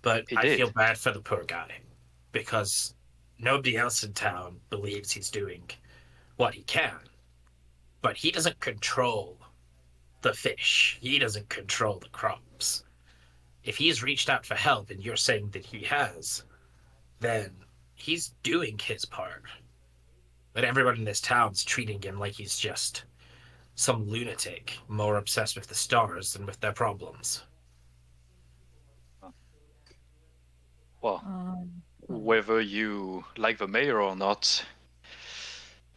But He I did. feel bad for the poor guy because nobody else in town believes he's doing what he can. But he doesn't control the fish. He doesn't control the crops. If he's reached out for help and you're saying that he has, then he's doing his part. But everyone in this town's treating him like he's just some lunatic more obsessed with the stars than with their problems. Well, Um, whether you like the mayor or not,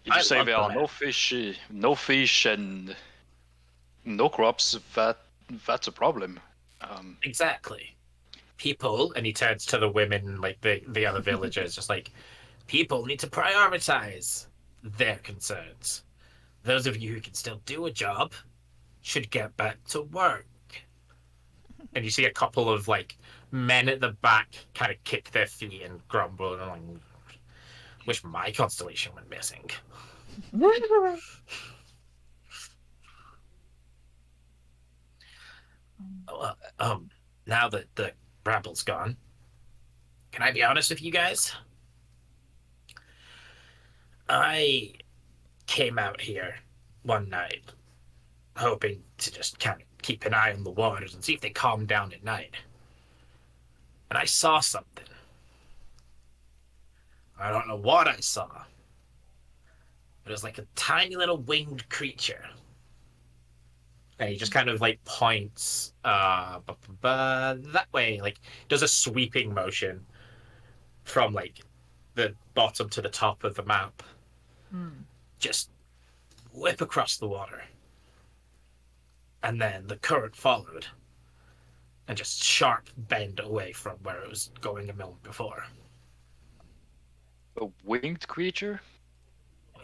if I you say love there the are mayor. no fish and no crops, that's a problem. Exactly. People, and he turns to the women, like the other villagers, just like, people need to prioritize their concerns. Those of you who can still do a job should get back to work. And you see a couple of like men at the back kind of kick their feet and grumble and like, wish my constellation went missing. Well, now that the rabble's gone, can I be honest with you guys? I came out here one night hoping to just kind of keep an eye on the waters and see if they calm down at night. And I saw something. I don't know what I saw. It was like a tiny little winged creature. And he just kind of like points that way, like does a sweeping motion from like the bottom to the top of the map. Just whip across the water. And then the current followed and just sharp bend away from where it was going a moment before. A winged creature?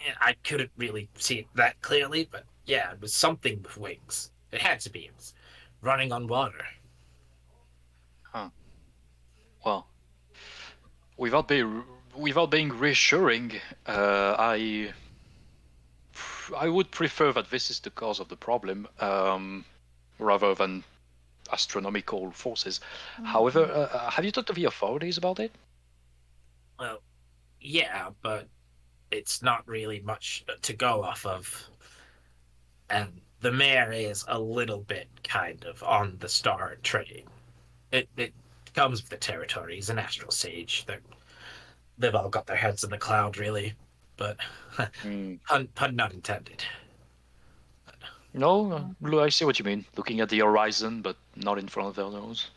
Yeah, I couldn't really see it that clearly, but yeah, it was something with wings. It had to be. It was running on water. Huh. Well, without being reassuring, I would prefer that this is the cause of the problem, rather than astronomical forces. However, have you talked to the authorities about it? Well, yeah, but it's not really much to go off of. And the mayor is a little bit kind of on the star train. It comes with the territory. He's an astral sage. They've all got their heads in the cloud, really. But pun not intended. No, I see what you mean. Looking at the horizon, but not in front of their nose.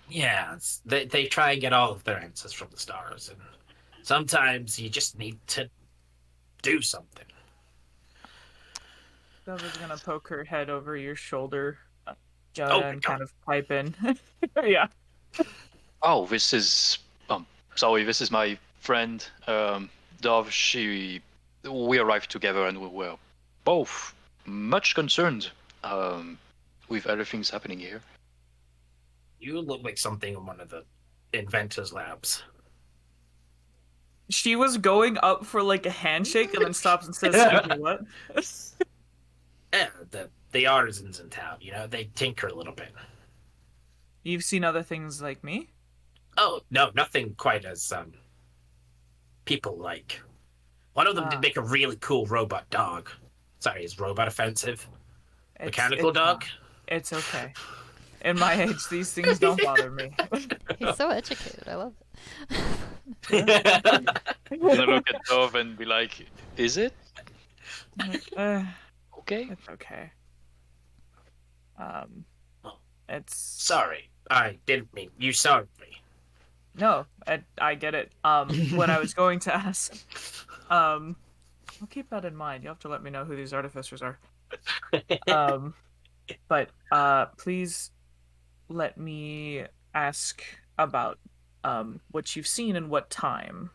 Yeah, they try and get all of their answers from the stars, and sometimes you just need to do something. Dove is gonna poke her head over your shoulder, Oh Jonah, my and God. kind of pipe in. Yeah. Oh, this is sorry, this is my friend Dove. We arrived together and we were both much concerned with everything's happening here. You look like something in one of the inventors' labs. She was going up for like a handshake and then stops and says, "Excuse me, what?" Yeah, the artisans in town, they tinker a little bit. You've seen other things like me? Oh, no, nothing quite as people like. One of them did make a really cool robot dog. Sorry, is robot offensive? Mechanical It's dog? not. It's okay. In my age, these things don't bother me. He's so educated. I love it. And I look at Dove and be like, "Is it Uh, okay?" it's okay. It's Sorry, I didn't mean you sorry. no, I get it. What I was going to ask, I'll keep that in mind. You'll have to let me know who these artificers are. But please let me ask about what you've seen and what time.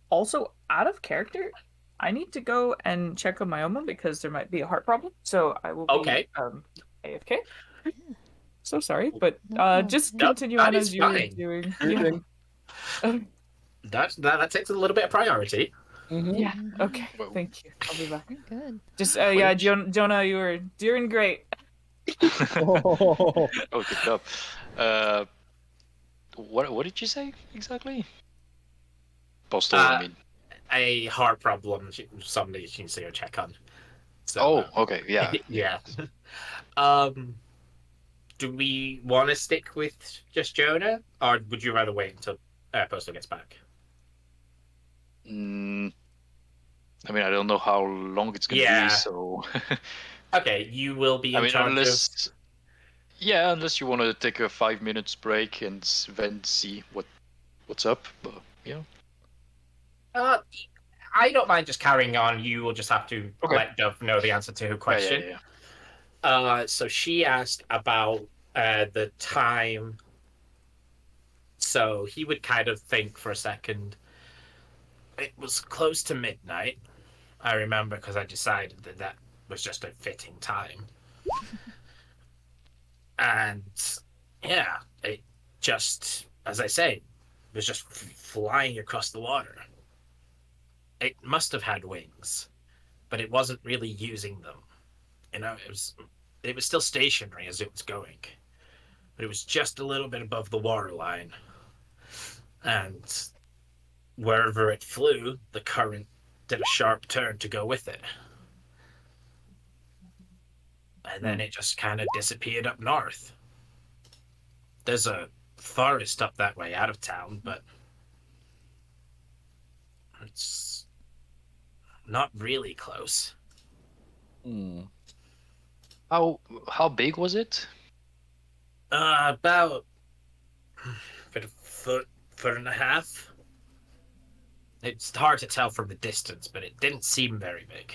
Also, out of character, I need to go and check on my own one because there might be a heart problem. So I will be Okay. AFK. So sorry, but No, just yeah. continue That on is as you were fine. doing. Sure Yeah. thing. That takes a little bit of priority. Yeah. Okay. Well, Thank you. I'll be back. You're good. Just yeah, Jonah, you were doing great. Oh, Oh, good job. What did you say exactly? Postal, I mean. A heart problem. Somebody needs to go check on. So, Oh, okay, yeah. yeah. Um, do we want to stick with just Jonah, or would you rather wait until Postal gets back? Mm, I mean, I don't know how long it's gonna Yeah. be, so Okay, you will be I in mean, charge of. unless you want to take a 5 minutes break and then see what's up. But yeah, Uh, I don't mind just carrying on. You will just have to okay. let Dove know the answer to her question. Yeah. So she asked about the time. So he would kind of think for a second. It was close to midnight. I remember because I decided that that was just a fitting time. And yeah, it just, as I say, was just flying across the water. It must have had wings, but it wasn't really using them. It was still stationary as it was going, but it was just a little bit above the waterline. And wherever it flew, the current did a sharp turn to go with it. And then it just kind of disappeared up north. There's a forest up that way out of town, but it's not really close. Hmm. How big was it? About a foot and a half. It's hard to tell from the distance, but it didn't seem very big.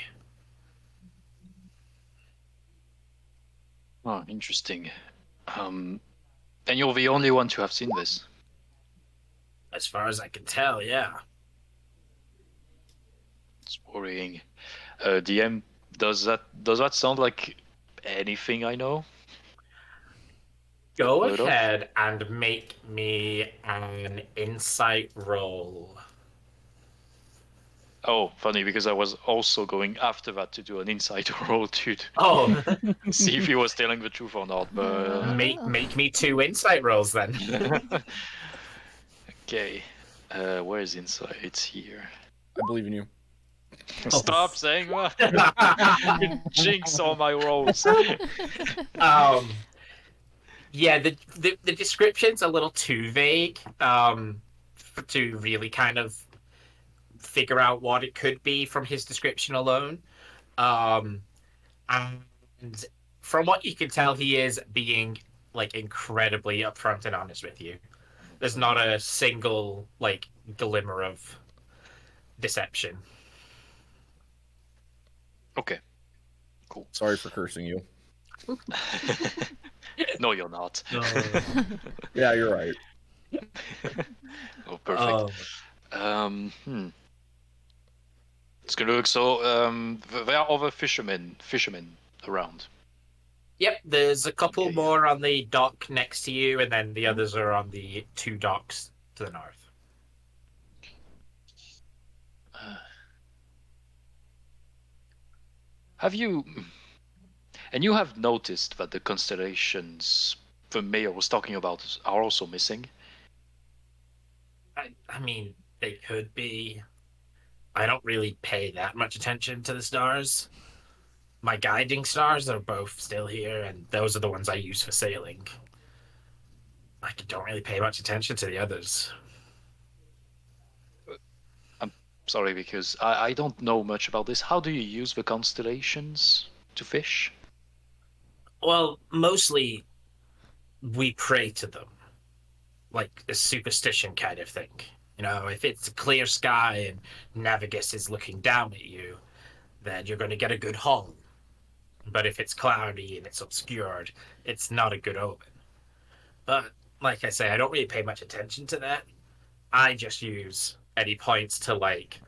Oh, interesting. And you're the only one to have seen this. As far as I can tell, yeah. It's worrying. DM, does that sound like anything I know? Go Heard of? ahead and make me an insight roll. Oh, funny, because I was also going after that to do an insight roll to Oh, see if he was telling the truth or not. But make me 2 insight rolls then. okay, where is insight? It's here. I believe in you. Stop saying that. Jinx all my rolls. Yeah, the description's a little too vague to really kind of figure out what it could be from his description alone. Um, and from what you can tell, he is being like incredibly upfront and honest with you. There's not a single like glimmer of deception. Okay, cool. Sorry for cursing you. No, you're not. Yeah, you're right. Oh, perfect. It's gonna look so. There are other fishermen around. Yep, there's a couple Okay, more on the dock next to you, and then the others are on the 2 docks to the north. Have you? And you have noticed that the constellations the mayor was talking about are also missing. I mean, they could be. I don't really pay that much attention to the stars. My guiding stars are both still here, and those are the ones I use for sailing. I don't really pay much attention to the others. I'm sorry because I don't know much about this. How do you use the constellations to fish? Well, mostly we pray to them, like a superstition kind of thing. If it's a clear sky and Navigus is looking down at you, then you're going to get a good haul. But if it's cloudy and it's obscured, it's not a good omen. But like I say, I don't really pay much attention to that. I just use any points to like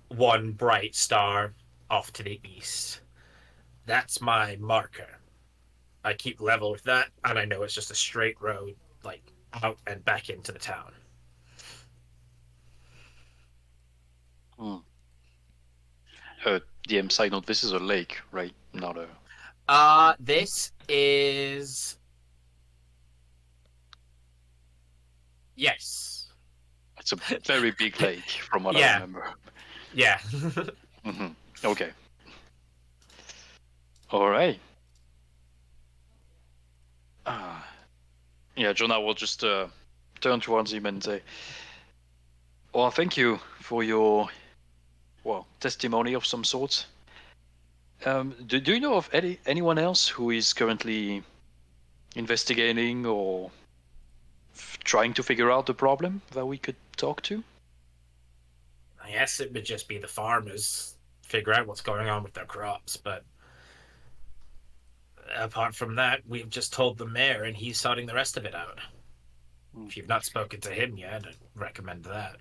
one bright star off to the east. That's my marker. I keep level with that, and I know it's just a straight road, like out and back into the town. DM side note: this is a lake, right? Not a. This is yes. It's a very big lake, from what I Yeah. remember. Yeah. Okay. All right. Yeah, Jonah will just turn towards him and say, "Well, thank you for your testimony of some sort. Do you know of anyone else who is currently investigating or trying to figure out the problem that we could talk to? I guess it would just be the farmers figure out what's going on with their crops, but apart from that, we've just told the mayor and he's sorting the rest of it out. If you've not spoken to him yet, I'd recommend that.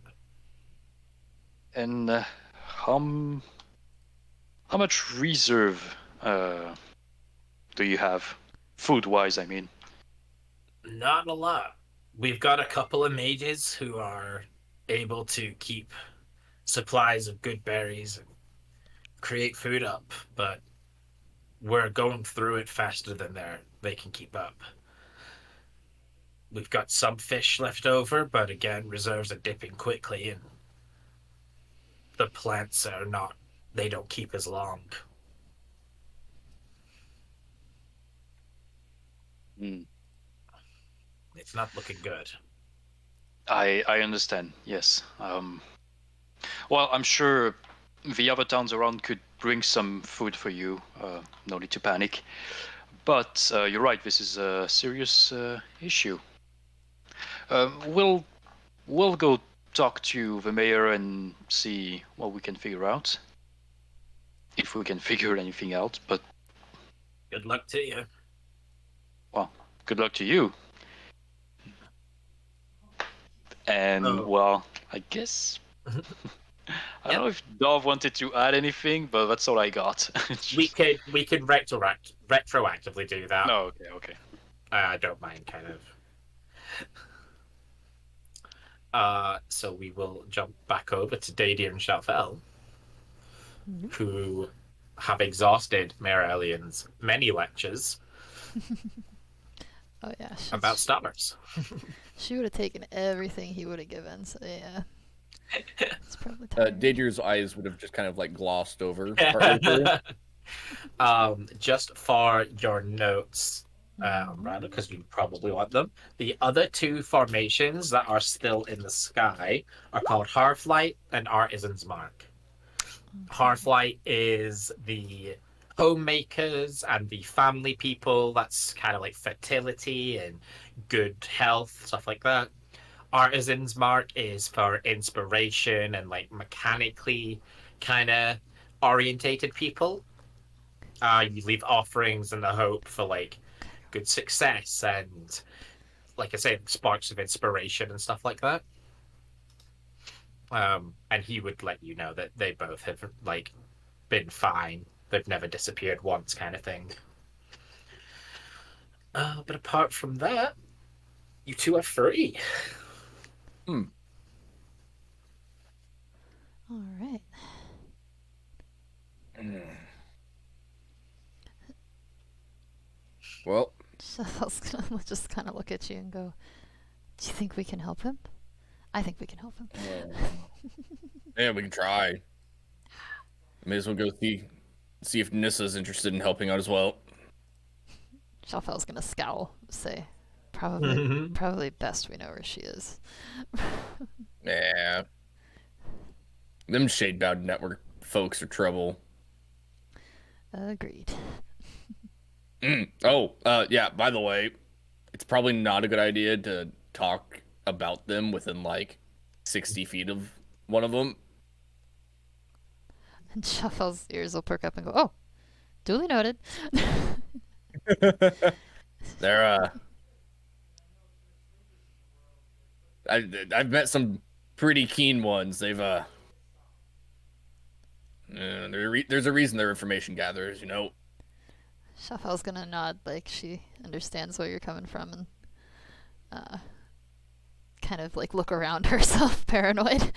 And how much reserve do you have? Food-wise, I mean. Not a lot. We've got a couple of mages who are able to keep supplies of good berries and create food up, but we're going through it faster than they can keep up. We've got some fish left over, but again, reserves are dipping quickly, and the plants are not, they don't keep as long. It's not looking good. I understand, yes. Well, I'm sure the other towns around could bring some food for you. No need to panic. But you're right, this is a serious issue. We'll go talk to the mayor and see what we can figure out. If we can figure anything out, but Good luck to you. well, good luck to you. And well, I guess I don't know if Dov wanted to add anything, but that's all I got. We could retroactively do that. No, okay. I don't mind, kind of. So we will jump back over to Dadia and Shafel, who have exhausted Mayor Elian's many lectures Oh yeah. about stammers. She would have taken everything he would have given. So yeah. It's probably tired. Dadier's eyes would have just kind of like glossed over partway through. Just for your notes, rather, because you probably want them. The other two formations that are still in the sky are called Hearthlight and Artisan's Mark. Hearthlight is the homemakers and the family people. That's kind of like fertility and good health, stuff like that. Artisan's Mark is for inspiration and like mechanically kind of orientated people. You leave offerings in the hope for like good success and, like I said, sparks of inspiration and stuff like that. And he would let you know that they both have like been fine. They've never disappeared once, kind of thing. But apart from that, you two are free. All right. Well, Shuffle's gonna just kind of look at you and go, "Do you think we can help him? I think we can help him." yeah, we can try. May as well go see if Nissa's interested in helping out as well. Shuffle's gonna scowl, say, "Probably best we know where she is." Yeah. Them Shadebound Network folks are trouble. Agreed. Yeah, by the way, it's probably not a good idea to talk about them within like 60 feet of one of them. And Shuffle's ears will perk up and go, "Oh, duly noted." They're I've met some pretty keen ones. They've there's a reason they're information gatherers, you know. Shuffle's gonna nod like she understands where you're coming from and kind of like look around herself, paranoid.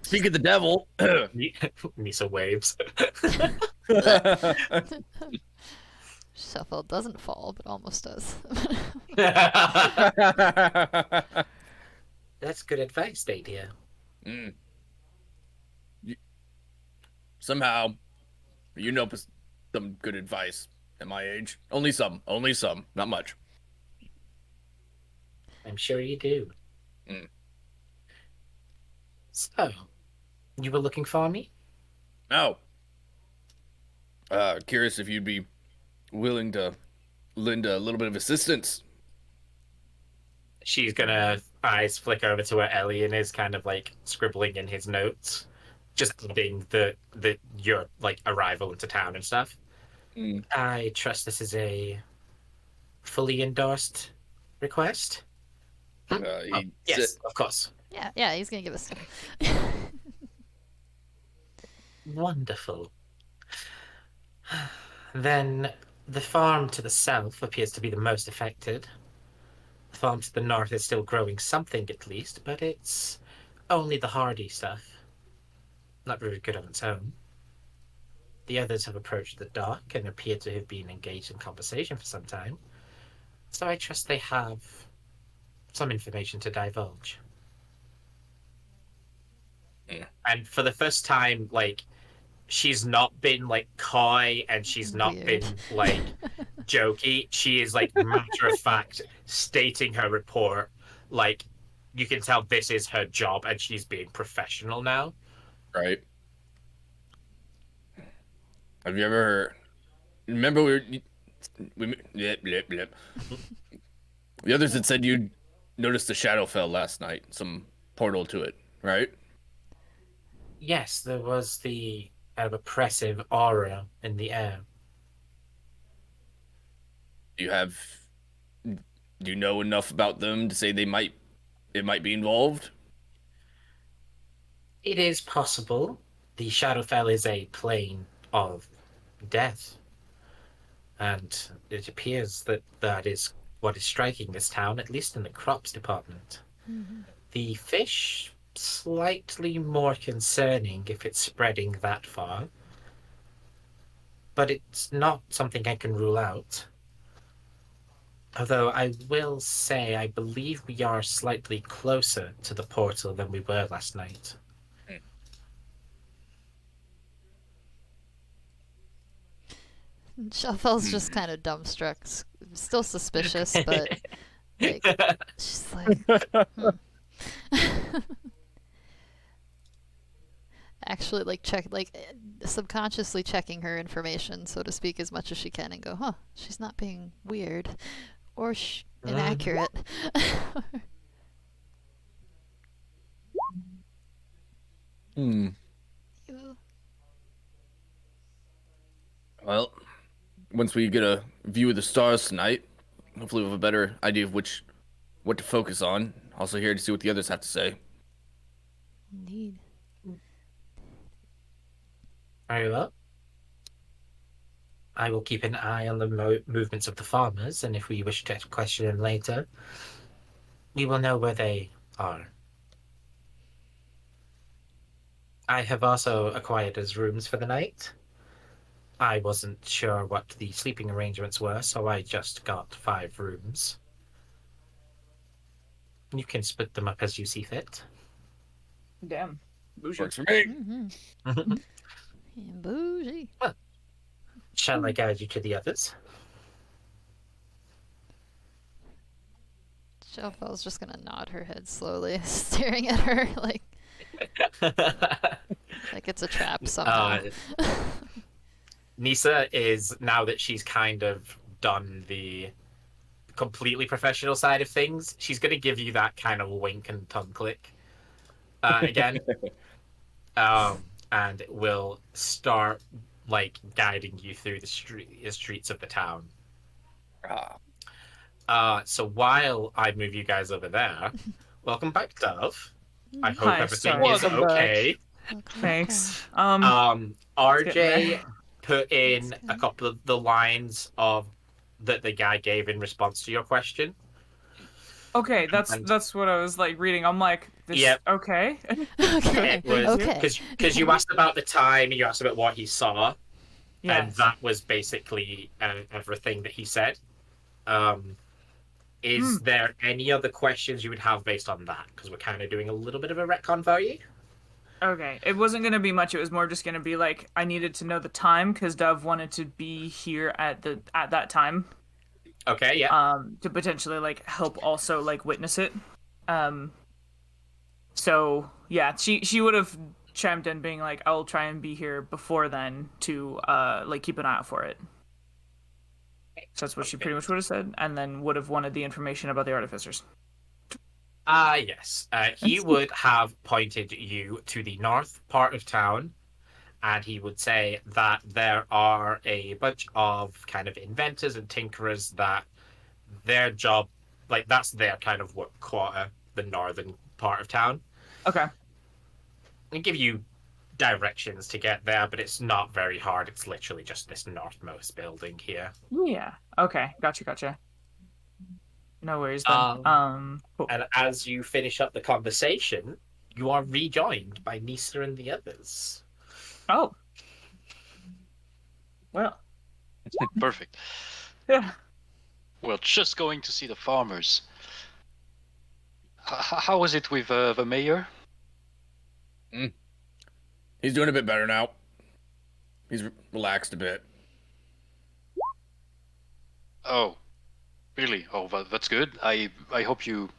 Speak of the devil. Misa waves. Shuffle doesn't fall, but almost does. That's good advice, Dadia. Somehow, you know some good advice at my age. Only some, not much. I'm sure you do. So, You were looking for me? Oh, curious if you'd be willing to lend a little bit of assistance. She's gonna eyes flick over to where Elian is, kind of like scribbling in his notes, just adding the your like arrival into town and stuff. Mm. I trust this is a fully endorsed request. He Yes, said, of course. Yeah, he's gonna give us stuff. Wonderful. Then the farm to the south appears to be the most affected. The farm to the north is still growing something at least, but it's only the hardy stuff. Not very good on its own. The others have approached the dock and appear to have been engaged in conversation for some time, so I trust they have some information to divulge. Yeah. And for the first time, like, she's not been like coy and she's not Weird. been like jokey. She is like matter of fact stating her report. Like, you can tell this is her job and she's being professional now. right. Have you ever remember blip, blip, blip. The others had said you noticed the shadow fell last night, some portal to it, right? Yes, there was the kind of oppressive aura in the air. Do you have do you know enough about them to say it might be involved? It is possible. The Shadowfell is a plane of death, and it appears that that is what is striking this town, at least in the crops department. Mhm. The fish, slightly more concerning if it's spreading that far, but it's not something I can rule out. Although I will say, I believe we are slightly closer to the portal than we were last night. Shelfel's just kind of dumbstruck, still suspicious, but like she's like, actually like subconsciously checking her information, so to speak, as much as she can, and go, huh, she's not being weird or inaccurate. Hmm. Ew. Well, once we get a view of the stars tonight, hopefully we'll have a better idea of what to focus on. Also here to see what the others have to say. Indeed. Very well. I will keep an eye on the movements of the farmers, and if we wish to question them later, we will know where they are. I have also acquired as rooms for the night. I wasn't sure what the sleeping arrangements were, so I just got 5 rooms. You can split them up as you see fit. Damn. Bougie. Works for me. Mm-hmm. Yeah, bougie. Shall I guide you to the others? Shelfel's just gonna nod her head slowly, staring at her like it's a trap somehow. Nisa is, now that she's kind of done the completely professional side of things, she's going to give you that kind of wink and tongue click again. And it will start like guiding you through the streets of the town. So while I move you guys over there, welcome back, Dove. I hope Hi, everything sorry. is Welcome back. okay. Welcome Thanks. RJ there. put in That's a good. couple of the lines of that the guy gave in response to your question. Okay, and- that's what I was like reading. I'm like, this, Yep. okay. Okay. It was Okay. because you asked about the time, you asked about what he saw, and Yes. that was basically everything that he said. Is there any other questions you would have based on that? Because we're kind of doing a little bit of a retcon for you. Okay, it wasn't gonna be much. It was more just gonna be like I needed to know the time because Dove wanted to be here at that time. Okay, yeah. To potentially like help also like witness it. So yeah, she would have chimed in, being like, "I'll try and be here before then to like keep an eye out for it." So that's what she pretty much would have said, and then would have wanted the information about the artificers. Yes. He would have pointed you to the north part of town, and he would say that there are a bunch of kind of inventors and tinkerers that their job, like, that's their kind of work quarter, the northern part of town. Okay. And give you directions to get there, but it's not very hard. It's literally just this northmost building here. Yeah. Okay. Gotcha. No worries then. Cool. And as you finish up the conversation, you are rejoined by Nisa and the others. Oh. Well. Perfect. Yeah. We're just going to see the farmers. How was it with the mayor? He's doing a bit better now. He's relaxed a bit. Oh, really? Oh, that's good. I hope you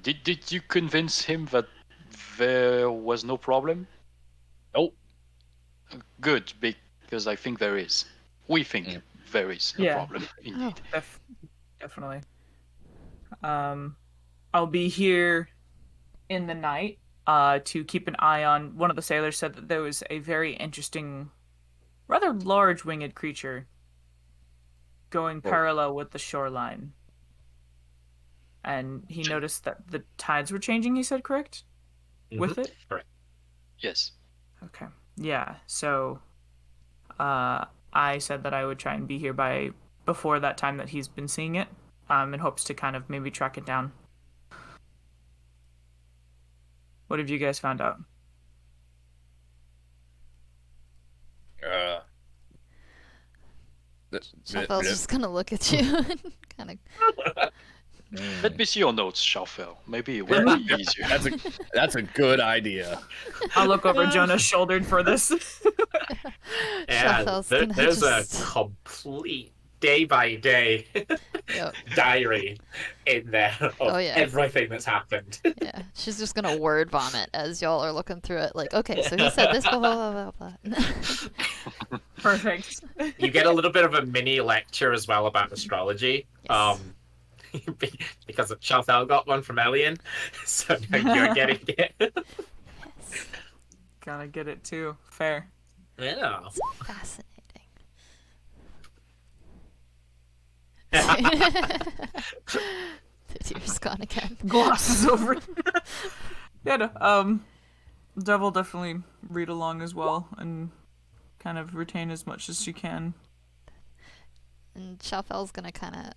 did you convince him that there was no problem? Nope. Good, because I think there is. We think there is a problem indeed. Definitely. I'll be here in the night to keep an eye on. One of the sailors said that there was a very interesting, rather large winged creature going parallel with the shoreline. And he noticed that the tides were changing, he said, correct? With it? Correct. Yes. Okay. Yeah, so I said that I would try and be here by before that time that he's been seeing it, in hopes to kind of maybe track it down. What have you guys found out? Shaffel's just gonna look at you and kind of. Let me see your notes, Schaufel. Maybe it will be easier. That's a good idea. I'll look over Jonah's shouldered for this. Yeah, Shaffel's gonna there's just... a complete day-by-day Yep. diary in there of Oh, yeah. everything that's happened. Yeah, she's just gonna word vomit as y'all are looking through it. Like, okay, so he said this, blah blah blah blah blah. Perfect. You get a little bit of a mini lecture as well about astrology. Yes. Because Chantal got one from Elian, so now you're getting it. Yes. Gotta get it too. Fair. Yeah. It's fascinating. The tear's gone again. Glosses over. Yeah, no, Dev will definitely read along as well and kind of retain as much as she can. And Shaffel's gonna kind of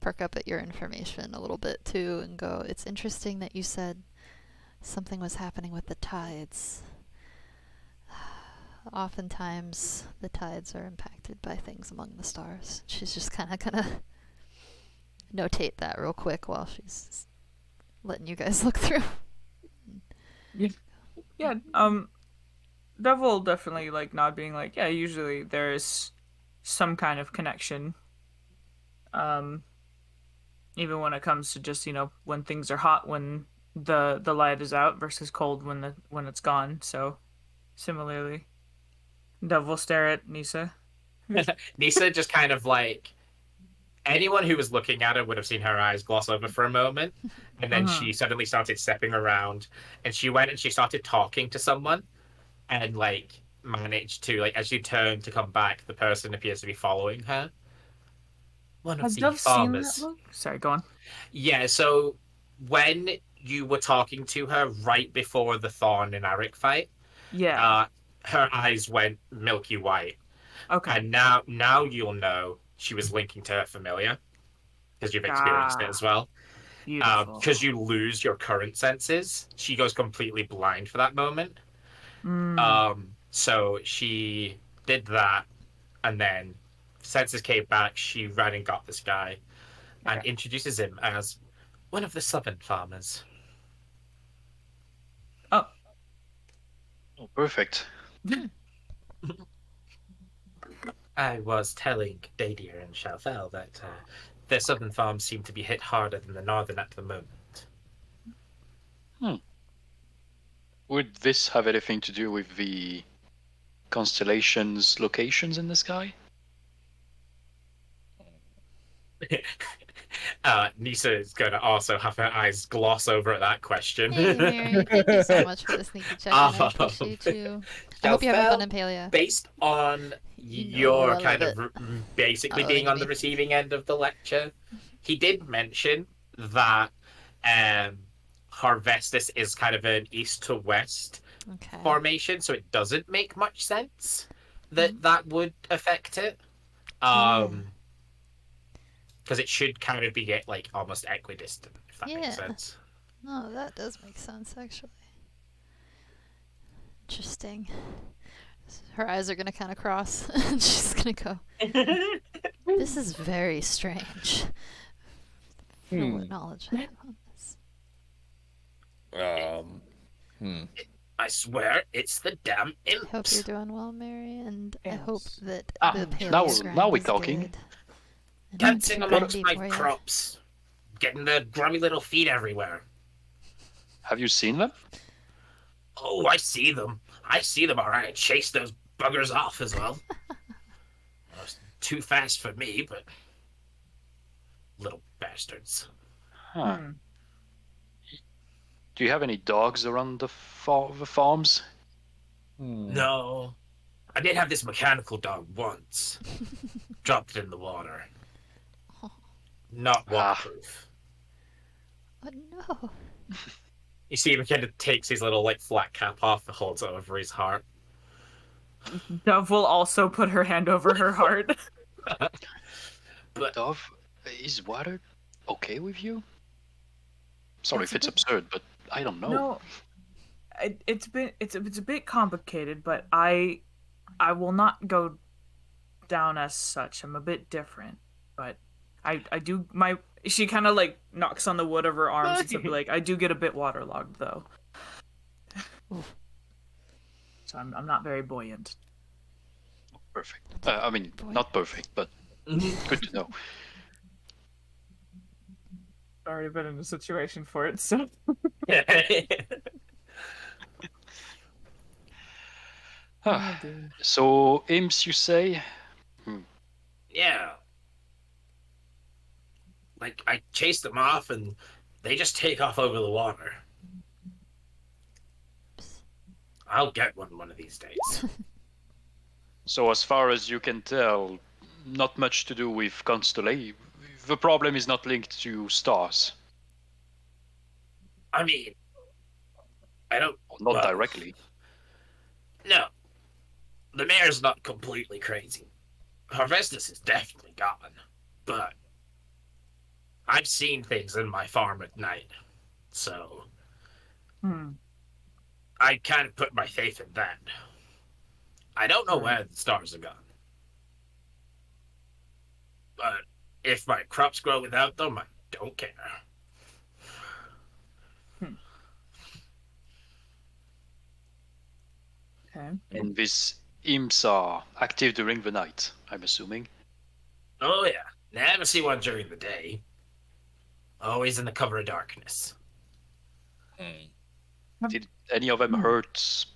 perk up at your information a little bit too and go, it's interesting that you said something was happening with the tides. Oftentimes the tides are impacted by things among the stars. She's just kind of gonna notate that real quick while she's letting you guys look through. Yeah, Dev will definitely like nod, being like, yeah, usually there's some kind of connection. Even when it comes to just, when things are hot, when the light is out versus cold when it's gone. So similarly, Dev will stare at Nisa. Nisa just kind of like, anyone who was looking at her would have seen her eyes gloss over for a moment, and then she suddenly started stepping around, and she went and she started talking to someone, and like managed to, like, as she turned to come back, the person appears to be following her. One of Has the Dev seen farmers. that look? Sorry, go on. Yeah, so when you were talking to her right before the Thorn and Arik fight, Yeah. her eyes went milky white. Okay. And now you'll know she was linking to her familiar, because you've experienced it as well. Beautiful. Because you lose your current senses. She goes completely blind for that moment. So she did that, and then senses came back. She ran and got this guy, and introduces him as one of the southern farmers. Oh, Perfect. I was telling Dadier and Chalfel that the southern farms seem to be hit harder than the northern at the moment. Would this have anything to do with the constellations' locations in the sky? Nisa is going to also have her eyes gloss over at that question. Hey, Mary. Thank you so much for the sneaky check-in. I appreciate you. I hope you having fun in Palia. Based on You know your I kind love of it. basically Oh, being look at on the me. receiving end of the lecture, he did mention that Harvestus is kind of an east to west Okay. formation, so it doesn't make much sense that that would affect it. Yeah. Because it should kind of be like almost equidistant, if that makes Yeah. sense. No, that does make sense, actually. Interesting. Her eyes are gonna kind of cross, and she's gonna go, "This is very strange." For what knowledge I have on this. I swear it's the damn I hope you're imps. doing well, Mary, and I hope Imps. that Ah, the now paleo grind now we're is talking. good. And Dancing super amongst trendy my for ya. crops, getting the grubby little feet everywhere. Have you seen them? Oh, I see them. I see them all right. I chase those buggers off as well. Too fast for me, but little bastards. Huh. Do you have any dogs around the farms? No, I did have this mechanical dog once. Dropped it in the water. Not waterproof. Oh no. You see him kind of takes his little like flat cap off and holds it over his heart. Dove will also put her hand over her heart. But Dove, is water okay with you? Sorry It's if a it's bit- absurd, but I don't know. No, it's a bit complicated, but I will not go down as such. I'm a bit different, but I do my. She kind of like knocks on the wood of her arms and stuff. Like I do get a bit waterlogged though, so I'm not very buoyant. Perfect. I mean, not perfect, but good to know. Already been in a situation for it, so. Ah, Oh, dear. so, imps, you say? yeah, like I chase them off and they just take off over the water. I'll get one of these days. So, as far as you can tell, not much to do with constellation. The problem is not linked to stars. I mean, I don't. Not well, directly. No, the mayor's not completely crazy. Harvestus is definitely gone, but I've seen things in my farm at night, so I kind of put my faith in that. I don't know where the stars are gone, but if my crops grow without them, I don't care. Okay. And these imps are active during the night, I'm assuming. Oh yeah, never see one during the day. Always in the cover of darkness. Did any of them hurt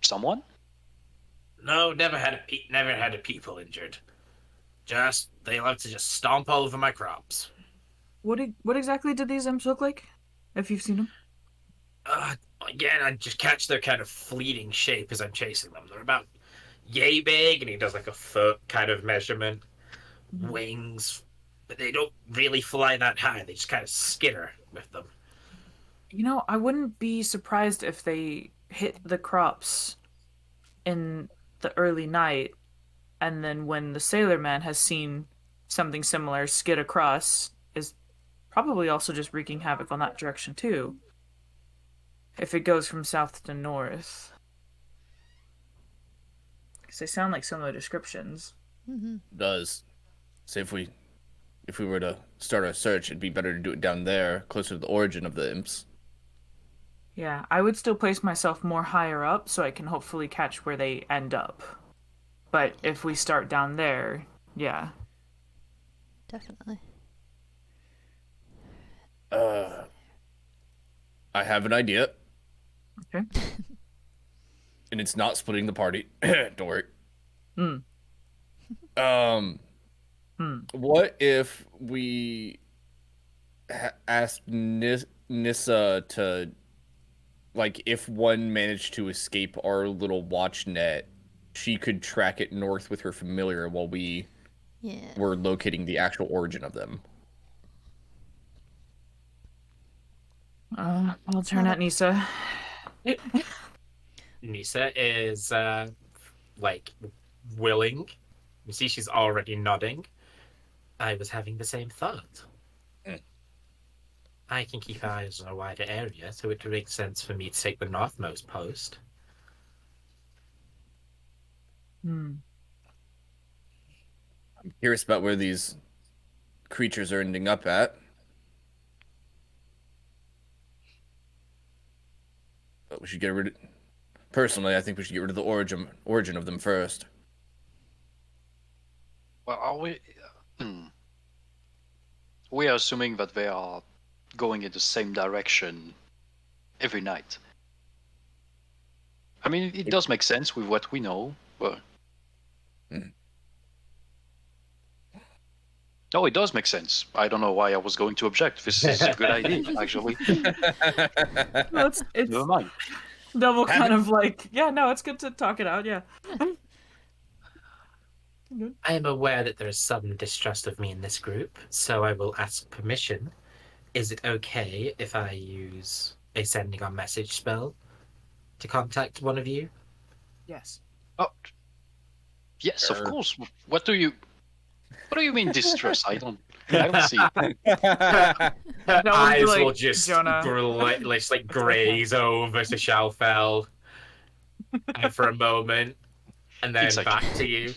someone? No, never had a people injured. Just they love to just stomp all over my crops. What exactly did these imps look like? If you've seen them. Again, I just catch their kind of fleeting shape as I'm chasing them. They're about yay big, and he does like a foot kind of measurement. Wings, but they don't really fly that high. They just kind of skitter with them. You know, I wouldn't be surprised if they hit the crops in the early night, and then when the sailor man has seen something similar skid across, is probably also just wreaking havoc on that direction too. If it goes from south to north. Because they sound like similar descriptions. Does. So if we were to start our search, it'd be better to do it down there, closer to the origin of the imps. Yeah, I would still place myself more higher up so I can hopefully catch where they end up. But if we start down there, yeah. Definitely. I have an idea. Okay. And it's not splitting the party. Don't worry. Hmm. What if we asked Nissa to, like, if one managed to escape our little watch net, she could track it north with her familiar while we Yeah. were locating the actual origin of them. I'll turn at Nisa. Nisa is like willing. You see, she's already nodding. I was having the same thought. I can keep eyes on a wider area, so it would make sense for me to take the northmost post. Hmm. I'm curious about where these creatures are ending up at. But we should get rid of... Personally, I think we should get rid of the origin of them first. Well, are we? We are assuming that they are going in the same direction every night. I mean, it does make sense with what we know, but. No, it does make sense. I don't know why I was going to object. This is a good idea, actually. Well, it's Never mind. double kind of like, yeah, no, it's good to talk it out, yeah. I am aware that there is some distrust of me in this group, so I will ask permission. Is it okay if I use a sending on message spell to contact one of you? Yes. Oh, yes, of course. What do you mean distrust? I don't see it. Her That would be eyes like will just Jonah. like graze over to Shalfel and for a moment, and then It's like- back to you.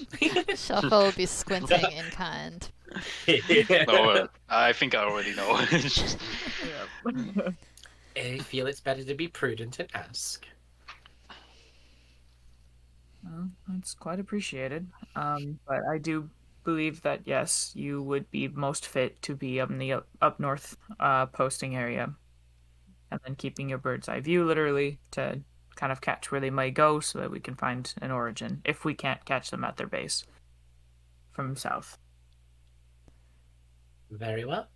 Shuffle will be squinting in kind. No, I think I already know. It's just- Yeah. I feel it's better to be prudent and ask. Well, that's quite appreciated. But I do believe that yes, you would be most fit to be up in the up north posting area, and then keeping your bird's eye view literally to kind of catch where they might go, so that we can find an origin if we can't catch them at their base from south. Very well.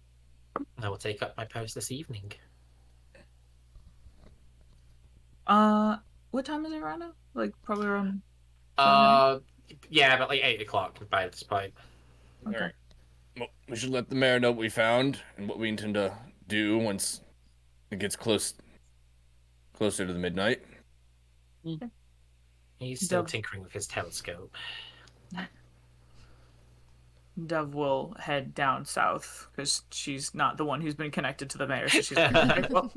I will take up my post this evening. What time is it right now? Like probably around. Yeah, about like 8 o'clock by this point. Okay. All right. Well, we should let the mayor know what we found and what we intend to do once it gets closer to the midnight. He's still Dub. tinkering with his telescope. Dove will head down south because she's not the one who's been connected to the mayor, so she's like, okay, well,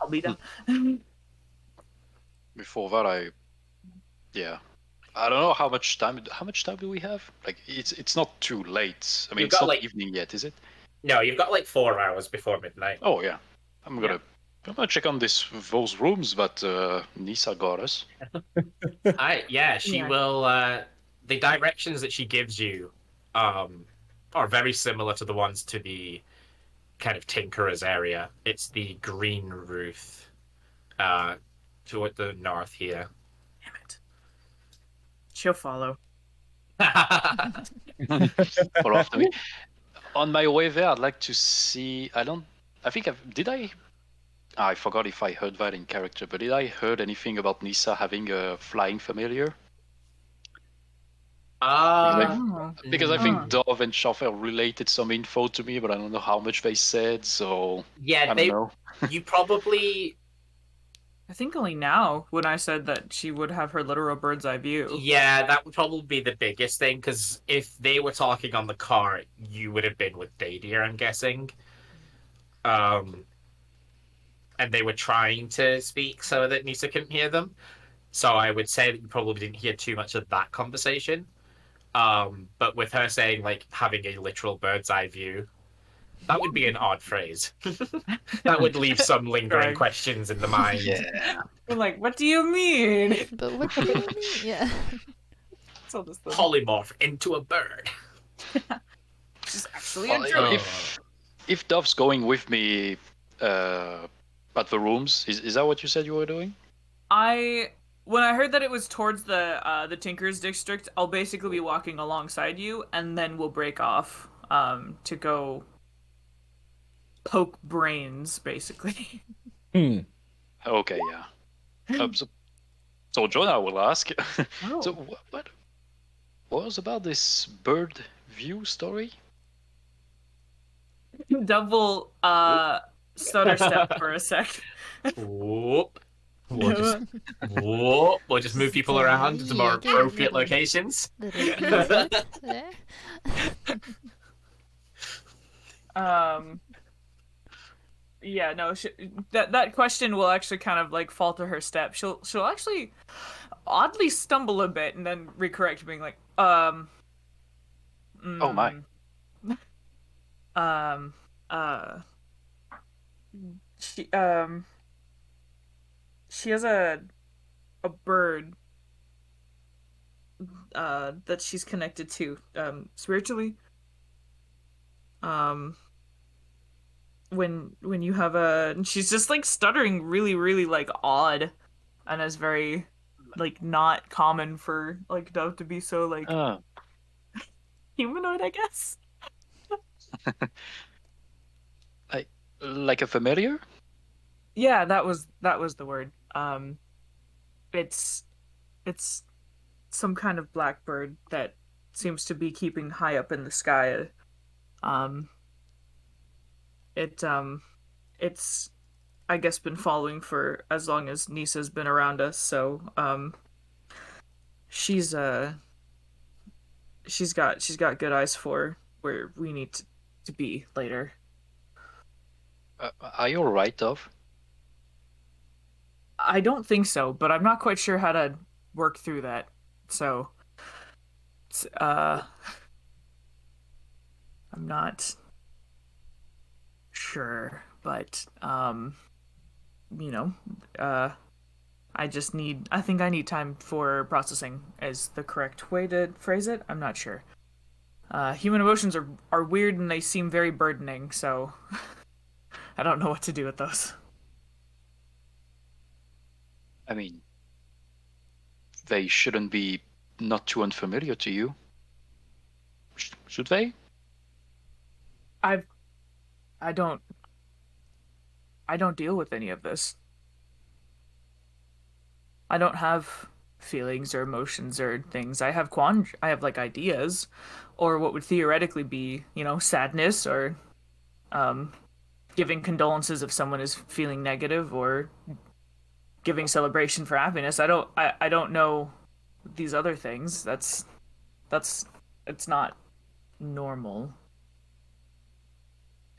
I'll be done. Before that, I don't know how much time. How much time do we have? Like, it's not too late. I mean, You've it's got, not like- evening yet, is it? No, you've got like 4 hours before midnight. Oh yeah, I'm gonna check on those rooms that Nisa got us. She Yeah. will. The directions that she gives you, are very similar to the ones to the kind of tinkerer's area. It's the green roof, toward the north here. Damn it. She'll follow. Follow after me. On my way there, I'd like to see. I forgot if I heard that in character, but did I heard anything about Nisa having a flying familiar? Because I think Dove and Shaffer related some info to me, but I don't know how much they said, so Yeah, I don't know. You probably. I think only now when I said that she would have her literal bird's eye view. Yeah, that would probably be the biggest thing, because if they were talking on the car, you would have been with Dadier, I'm guessing. And they were trying to speak so that Nisa couldn't hear them. So I would say that you probably didn't hear too much of that conversation. But with her saying, like, having a literal bird's eye view, that would be an odd phrase. That would leave some lingering Right. questions in the mind. Yeah. We're like, what do you mean? But what do you mean? Yeah. So this thing. Polymorph into a bird. She's actually Well, a drone. if Dove's going with me at the rooms, is that what you said you were doing? When I heard that it was towards the Tinker's district, I'll basically be walking alongside you, and then we'll break off to go poke brains, basically. Okay, yeah. So Jonah will ask. Oh. So what was about this bird view story? Double stutter step for a sec. Whoop. We'll just move people around to more Yeah, appropriate little- locations. Little music there. Yeah, no, that question will actually kind of like falter her step. She'll actually oddly stumble a bit and then recorrect, being like, Oh my. um, uh, she she has a bird that she's connected to spiritually. Um, when you have she's just like stuttering really like odd, and is very like not common for like Dove to be so like Oh. humanoid, I guess. Like a familiar? Yeah, that was the word. It's it's some kind of blackbird that seems to be keeping high up in the sky. Um, it it's I guess been following for as long as Nisa's been around us, so she's she's got good eyes for where we need to be later. Are you alright, Dove? I don't think so, but I'm not quite sure how to work through that. So, I'm not sure, but you know, I think I need time for processing is the correct way to phrase it. I'm not sure. Human emotions are weird and they seem very burdening, so I don't know what to do with those. I mean, they shouldn't be not too unfamiliar to you. Should they? I I don't deal with any of this. I don't have feelings or emotions or things. I have like ideas or what would theoretically be, sadness or um giving condolences if someone is feeling negative or giving celebration for happiness. I don't know these other things. That's it's not normal.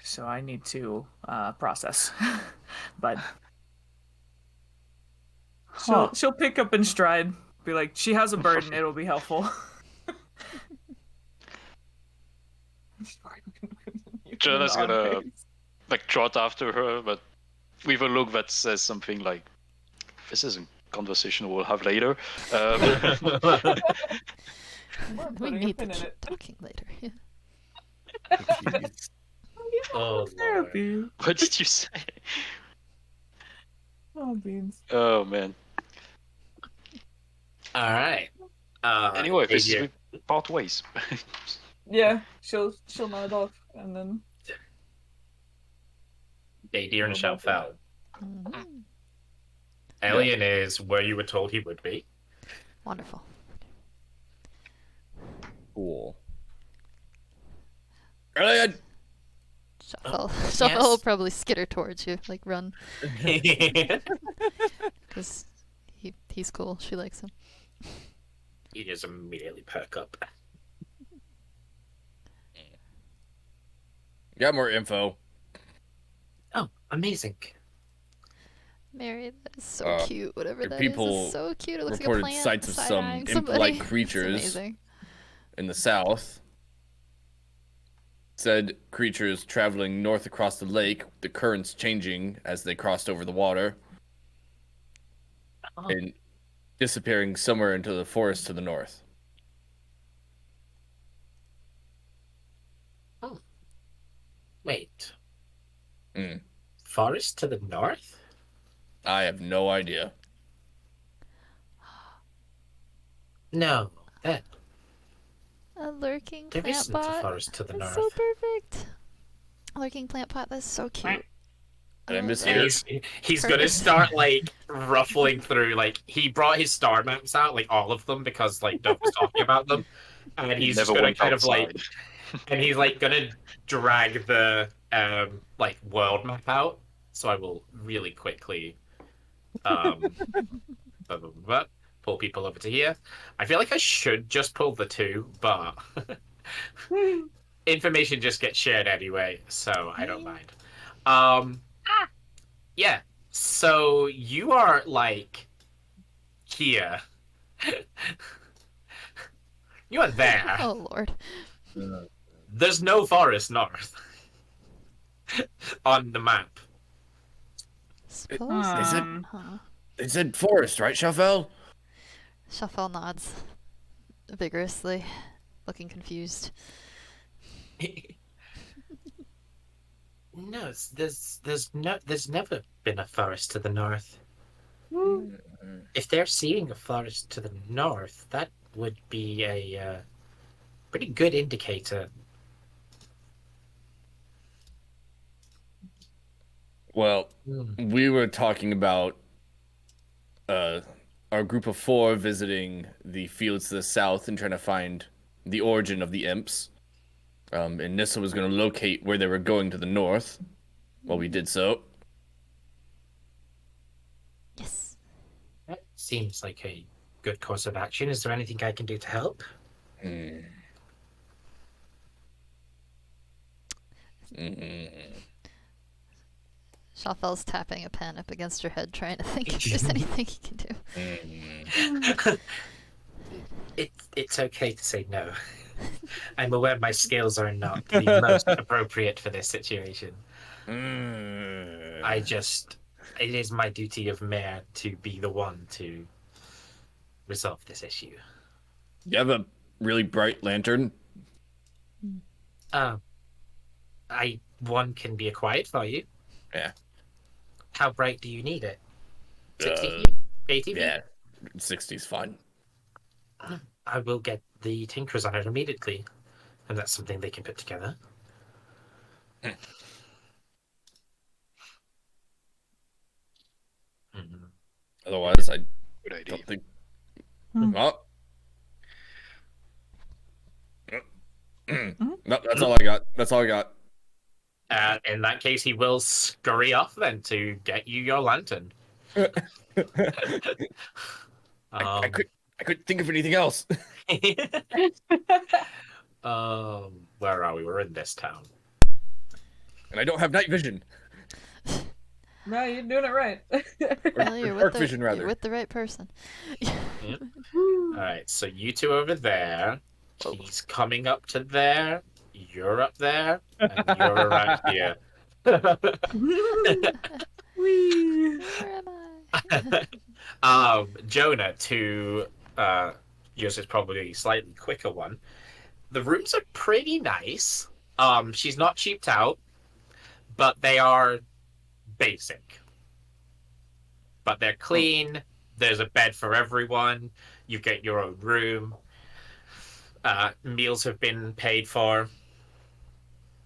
So I need to process. But she'll pick up in stride. Be like, she has a burden. It'll be helpful. Jonah's gonna like trot after her, but with a look that says something like, "This is a conversation we'll have later." We need to keep talking later. Yeah. Jeez. Oh, Therapy. What did you say? Oh, beans. Oh man. all right. Anyway, this is Xavier, we part ways. Yeah, she'll nod off and then. Xavier and Shalfel. Mhm. Alien is where you were told he would be. Wonderful. Cool. Alien! Shuffle will probably skitter towards you, like run, because he's cool. She likes him. You just immediately perk up. Got more info. Oh, amazing. Mary, that is so cute. Whatever that is people so cute. It looks like a reported plant. sights of some side-eyeing somebody. imp-like It's creatures amazing. in the south. Said creatures traveling north across the lake, the currents changing as they crossed over the water, and disappearing somewhere into the forest to the north. Oh. Wait. Mm. Forest to the north? I have no idea. No, that A lurking there plant isn't a pot. forest to the That's north. so perfect. A lurking plant pot. That's so cute. Did I love miss it. And here? he's gonna Perfect. start like ruffling through. Like he brought his star maps out, like all of them, because like Doug was talking about them, and He he's just never gonna went kind of like, outside. and he's like gonna drag the like world map out. So I will really quickly um blah, blah, blah, blah, pull people over to here. I feel like I should just pull the two, but information just gets shared anyway, so I don't mind. Um, yeah. So you are like here. You are there. Oh lord. There's no forest north on the map. Suppose Is it? not. Huh. It said forest, right, Shafel? Shuffle nods vigorously, looking confused. No, there's never been a forest to the north. If they're seeing a forest to the north, that would be a pretty good indicator. Well, Hmm. we were talking about uh, our group of 4 visiting the fields to the south and trying to find the origin of the imps. And Nissa was going to locate where they were going to the north. While we did so. Yes. That seems like a good course of action. Is there anything I can do to help? Mm. Mm. Shaffel's tapping a pen up against her head, trying to think if there's anything he can do. Mm. It's okay to say no. I'm aware my skills are not the most appropriate for this situation. Mm. It is my duty of mayor to be the one to resolve this issue. You have a really bright lantern? One can be acquired for you. Yeah. How bright do you need it? 60 Uh, feet? 80 feet? Yeah, 60's fine. I will get the tinkers on it immediately, and that's something they can put together. Mhm. Otherwise, I Good idea. don't think. Hmm. Oh. No, that's all I got. That's all I got. In that case, he will scurry off then to get you your lantern. I couldn't think of anything else. Where are we? We're in this town. And I don't have night vision. No, you're doing it right. Well, you're Dark with vision, you're rather. with the right person. All right, so you two over there. Oh. He's coming up to there. You're up there, and you're around here. Whee! Where am I? Jonah, to yours is probably a slightly quicker one. The rooms are pretty nice. She's not cheaped out, but they are basic. But they're clean. There's a bed for everyone. You get your own room. Meals have been paid for.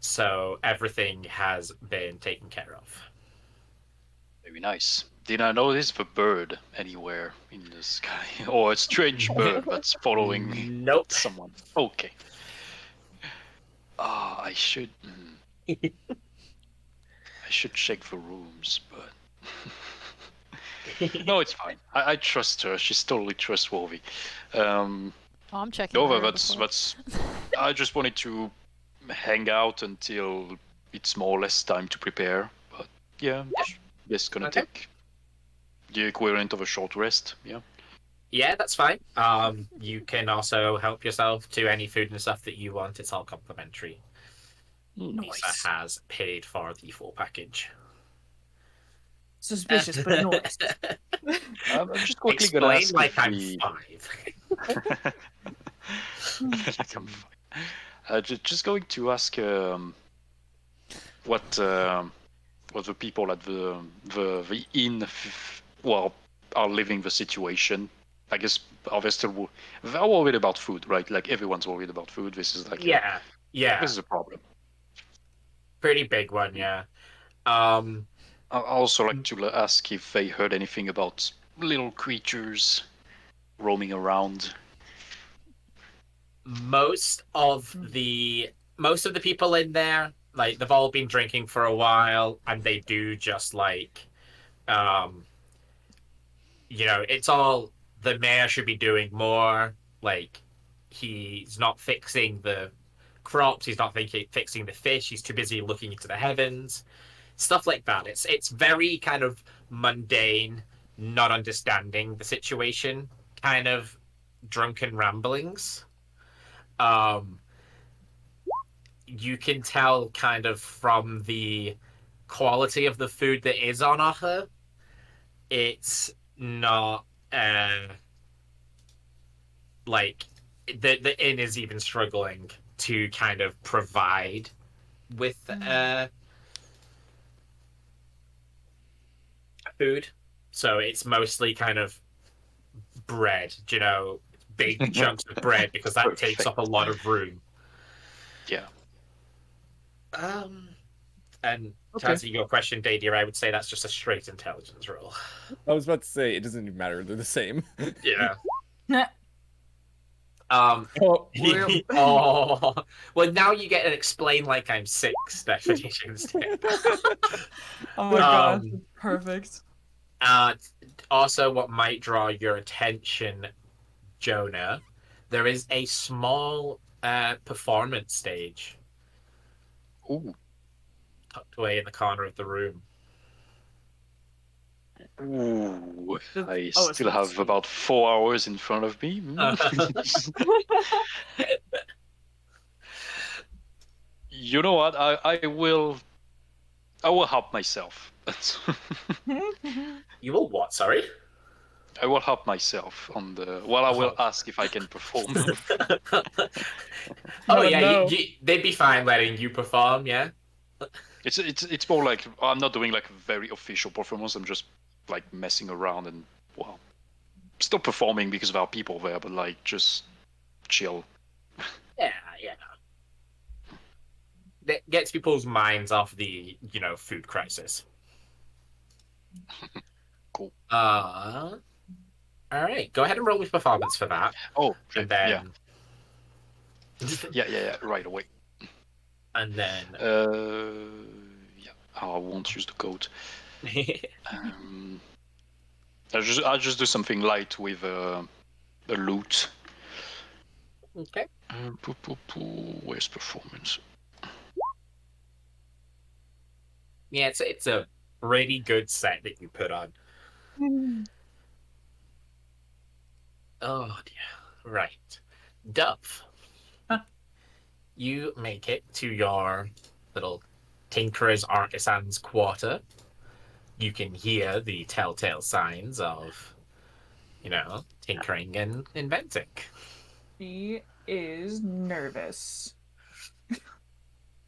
So everything has been taken care of. Very nice. Did I notice the bird anywhere in the sky? Or a strange bird that's following Nope. someone? Okay. Ah, I should. I should check the rooms, but. No, it's fine. I trust her. She's totally trustworthy. Oh, I'm checking. No, her that's before. I just wanted to hang out until it's more or less time to prepare. But yeah, just gonna Okay. take the equivalent of a short rest. Yeah. Yeah, that's fine. You can also help yourself to any food and stuff that you want. It's all complimentary. Lisa has paid for the full package. Suspicious, but noise. I'm just quickly gonna Explain ask like if I'm we. 5. Like I'm fine. Just going to ask what the people at the inn well are living the situation. I guess are they still they're worried about food, right? Like everyone's worried about food. This is like Yeah, this yeah, is a problem. pretty big one. Yeah. Um, I also like to ask if they heard anything about little creatures roaming around. most of the most of the people in there, like they've all been drinking for a while, and they do just like, um, it's all the mayor should be doing more. Like, he's not fixing the crops, he's not fixing the fish, he's too busy looking into the heavens, stuff like that. It's very kind of mundane, not understanding the situation, kind of drunken ramblings. Um, you can tell kind of from the quality of the food that is on offer, it's not like the inn is even struggling to kind of provide with food. So it's mostly kind of bread, big chunks of bread because that takes up a Perfect. lot of room. Yeah. Um, and to Okay. answer your question, Dadia, I would say that's just a straight intelligence roll. I was about to say it doesn't even matter. They're the same. Yeah. Nah. Oh, Oh, well, now you get an explain like I'm six definition instead. Oh my god, Um, perfect. uh, Also, what might draw your attention, Jonah, there is a small performance stage Ooh. tucked away in the corner of the room. Ooh. I A still have stage. about 4 hours in front of me. You know what? I will help myself. You will what? Sorry. I will help myself on the. Well, I will Oh. ask if I can perform. Oh No, yeah, no. they'd be fine letting you perform. Yeah. It's more like I'm not doing like a very official performance. I'm just like messing around and well, still performing because there are people there, but like just chill. Yeah, yeah. That gets people's minds off the food crisis. Cool. All right. Go ahead and roll with performance for that, Oh, and shit. Yeah. then Yeah. Right away. and then Yeah. I won't use the code. I'll just do something light with the loot. okay. Where's performance? Yeah, it's a pretty good set that you put on. Oh dear. Right. Dove. Huh. You make it to your little tinkerer's artisan's quarter. You can hear the telltale signs of, tinkering and inventing. She is nervous.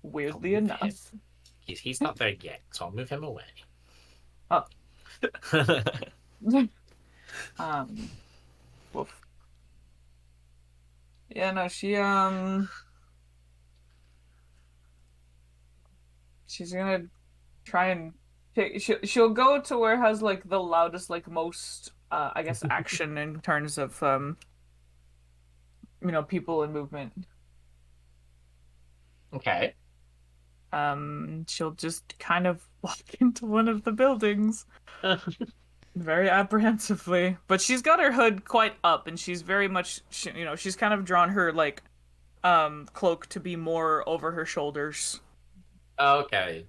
Weirdly I'll move him. enough. He's not there yet, so I'll move him away. Oh. Woof. Yeah, no, she's gonna try and take. She'll go to where it has like the loudest, like most, I guess, action in terms of people and movement. Okay. She'll just kind of walk into one of the buildings very apprehensively, but she's got her hood quite up, and she's very much, she's kind of drawn her like cloak to be more over her shoulders. Okay.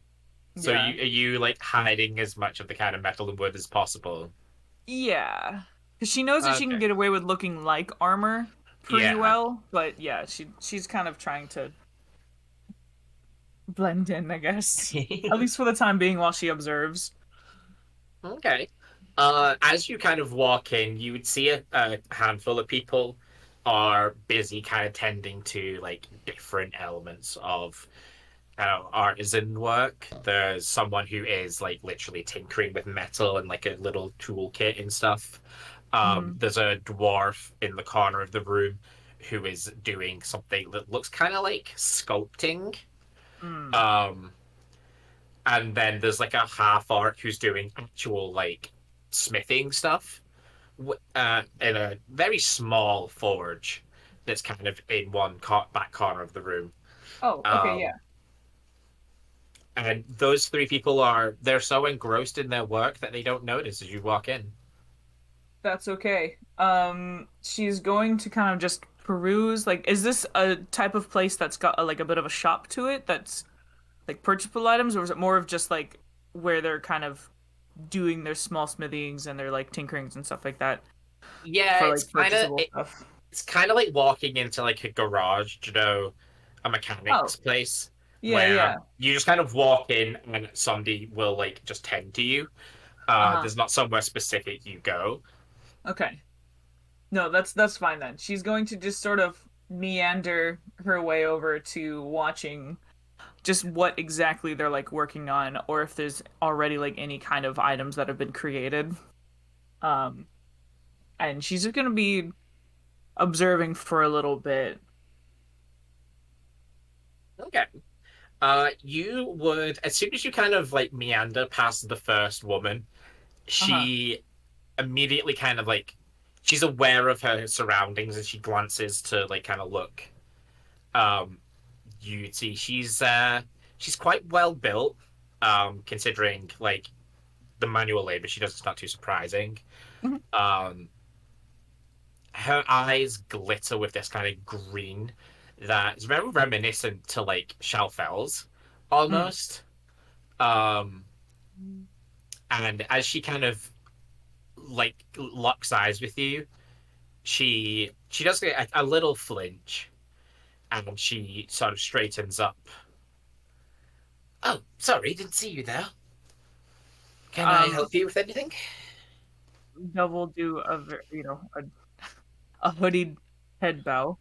So Yeah. are you like hiding as much of the kind of metal and wood as possible? Yeah. Because she knows that she can Okay. get away with looking like armor pretty Yeah. well, but yeah, she's kind of trying to blend in, I guess. At least for the time being while she observes. Okay. As you kind of walk in, you would see a handful of people are busy kind of tending to like different elements of artisan work. There's someone who is like literally tinkering with metal and like a little toolkit and stuff. There's a dwarf in the corner of the room who is doing something that looks kind of like sculpting. Mm. Um, and then there's like a half orc who's doing actual like smithing stuff in a very small forge that's kind of in one back corner of the room. Oh, okay, yeah. Um, and those three people they're so engrossed in their work that they don't notice as you walk in. That's okay. She's going to kind of just peruse. Like, is this a type of place that's got like a bit of a shop to it that's like purchasable items, or is it more of just like where they're kind of doing their small smithings and their like tinkerings and stuff like that Yeah, for like purchasable stuff? it's kind of like walking into like a garage, a Oh, mechanic's place yeah, where yeah. you just kind of walk in and somebody will like just tend to you. Uh-huh. There's not somewhere specific you go. Okay. No, that's fine then. She's going to just sort of meander her way over to watching just what exactly they're like working on, or if there's already like any kind of items that have been created. Um, and she's just gonna be observing for a little bit. Okay. You would, as soon as you kind of like meander past the first woman, Uh-huh. she immediately kind of like, she's aware of her surroundings and she glances to like kind of look. Um, you'd see she's quite well built, considering like the manual labor she does. It's not too surprising. Mhm. Um, her eyes glitter with this kind of green that is very reminiscent to like Shalfel's Mm. almost. Um, and as she kind of like locks eyes with you, she does get a little flinch, and she sort of straightens up. Oh, sorry, didn't see you there. Can I Um, help you with anything? Double do a hoodied head bow.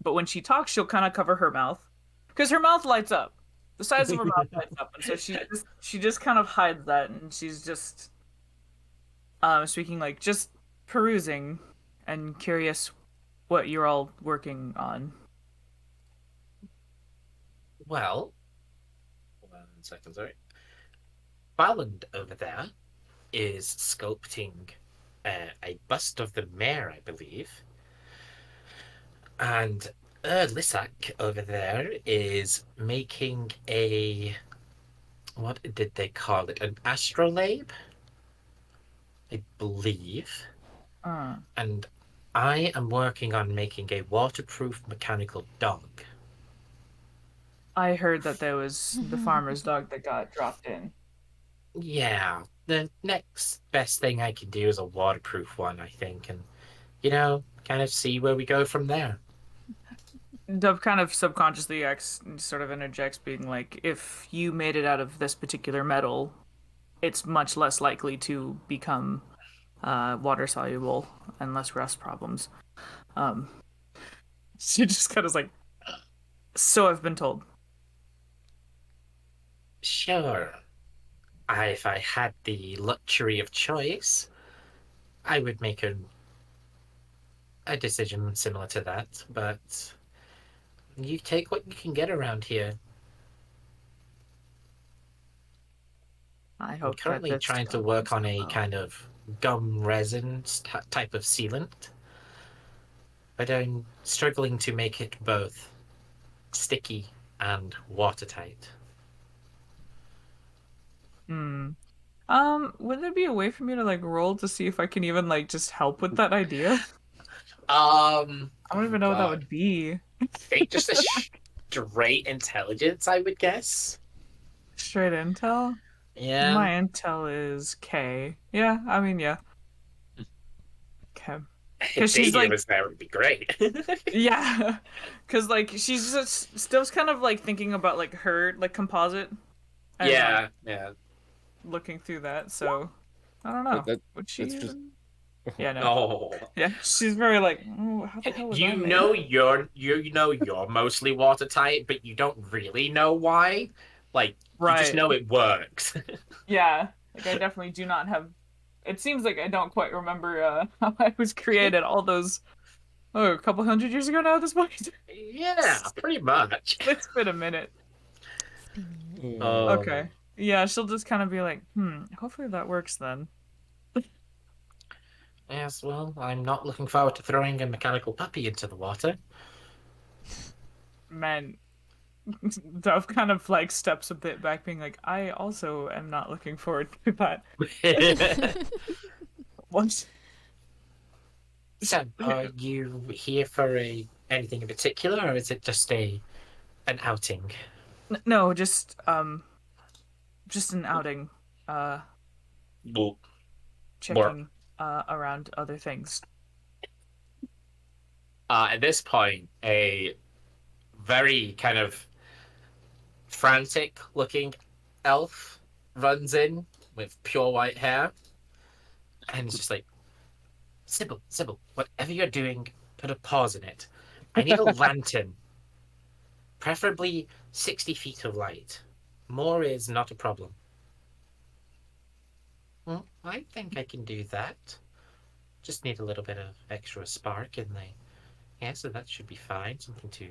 But when she talks, she'll kind of cover her mouth because her mouth lights up. The sides of her mouth lights up, and so she just kind of hides that, and she's just speaking like just perusing and curious what you're all working on. Well, 1 second, sorry. Balland over there is sculpting a bust of the mayor, I believe. And Lissac over there is making what did they call it? An astrolabe, I believe. Uh, And I am working on making a waterproof mechanical dog. I heard that there was the farmer's dog that got dropped in. Yeah, the next best thing I can do is a waterproof one, I think, and kind of see where we go from there. Dove kind of subconsciously sort of interjects, being like, if you made it out of this particular metal, it's much less likely to become water soluble and less rust problems. Um, she just kind of like, so I've been told. Sure. If I had the luxury of choice, I would make a decision similar to that, but you take what you can get around here. I I'm hope that currently this trying to job work works on out a well. kind of gum resin type of sealant, but I'm struggling to make it both sticky and watertight. Hmm. Would there be a way for me to like roll to see if I can even like just help with that idea? I don't Oh even know what that God, would be. I think just a straight intelligence, I would guess. Straight intel? Yeah, My intel is K. Yeah, I mean, yeah. Okay. if Because she's Dania like, was there, it would be great. yeah. Because like she's just still kind of like thinking about like her like composite and like Yeah, yeah. looking through that. So I don't But know. Would she that's just even? Yeah, no. Oh, Yeah, she's very like, oh, how the hell was I made? you're mostly watertight, but you don't really know why. Like you just Right. know it works. Yeah. Like I definitely do not have It seems like I don't quite remember how I was created all those a couple hundred years ago now at this point. Yeah, pretty much. It's been a minute. Oh. Okay. Yeah, she'll just kind of be like, hopefully that works then. Yes, well, I'm not looking forward to throwing a mechanical puppy into the water. Man, Dove kind of like steps a bit back, being like, I also am not looking forward to that. Once. So, are you here for anything in particular, or is it just an outing? No, just an outing. Well, Checking around other things. at this point, a very kind of frantic-looking elf runs in with pure white hair, and it's just like, Sybil, whatever you're doing, put a pause in it. I need a lantern, preferably 60 feet of light. More is not a problem. Well, I think I can do that. Just need a little bit of extra spark in the... Yeah, so that should be fine. Something to...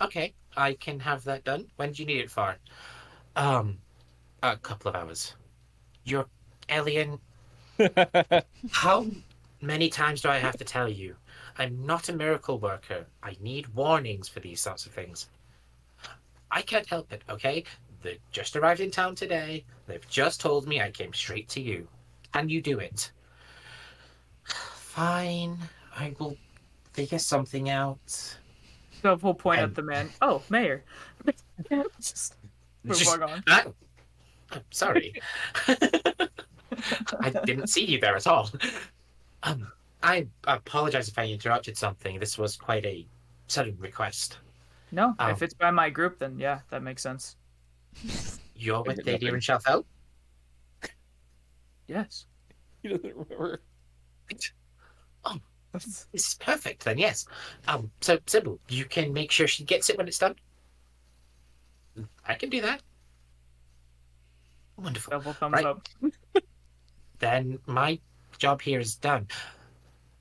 Okay, I can have that done. When do you need it for? A couple of hours. You're alien. How many times do I have to tell you? I'm not a miracle worker. I need warnings for these sorts of things. I can't help it, okay? They just arrived in town today. They've just told me I came straight to you. Can you do it? Fine. I will figure something out. Dove will point at the man. Oh, Mayor. Just move Just- on. I'm sorry. I didn't see you there at all. I apologize if I interrupted something. This was quite a sudden request. No, if it's by my group, then yeah, that makes sense. You're with Nothing. Lady and Shalfel? Yes. He doesn't remember. This is perfect then, yes. So Sybil, you can make sure she gets it when it's done? I can do that. Wonderful. Double thumbs Right. up. Then my job here is done.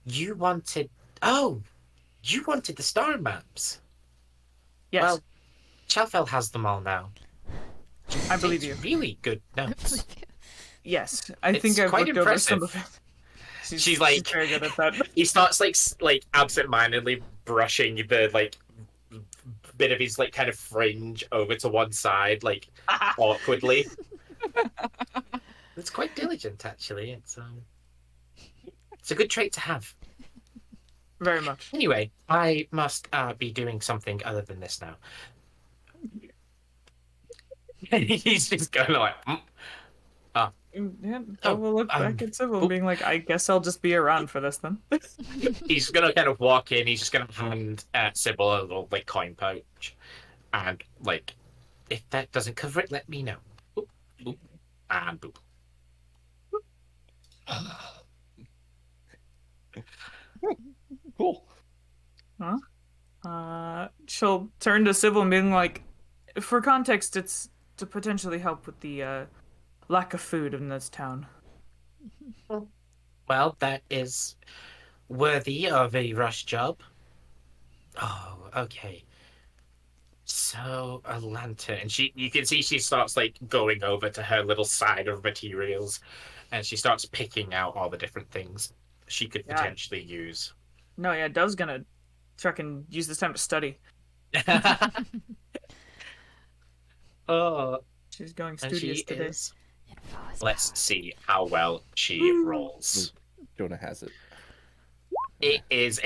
You wanted the star maps. Yes, Well, Shalfel has them all now. I believe Takes you. Really good notes. Yes, I It's think I've quite looked over some of impressive. it. She's like- very good at that. He starts like absent-mindedly brushing the bit of his kind of fringe over to one side, awkwardly. It's quite diligent, actually. It's a good trait to have. Very much. Anyway, I must be doing something other than this now. He's just going like, Yeah, I will look back at Sybil, being like, I guess I'll just be around for this then. he's gonna kind of walk in. He's just gonna hand Sybil a little coin pouch, and if that doesn't cover it, let me know. Boop, boop, and boop. Cool. She'll turn to Sybil and being like, for context, it's to potentially help with the lack of food in this town. Well, that is worthy of a rush job. Oh, okay. So a lantern. And you can see she starts going over to her little side of materials, and she starts picking out all the different things she could Yeah. potentially use. No, yeah, Dove's gonna fucking use this time to study. Oh, She's going and studious she today. is. Info is Let's see how well she rolls. Jonah has it. It is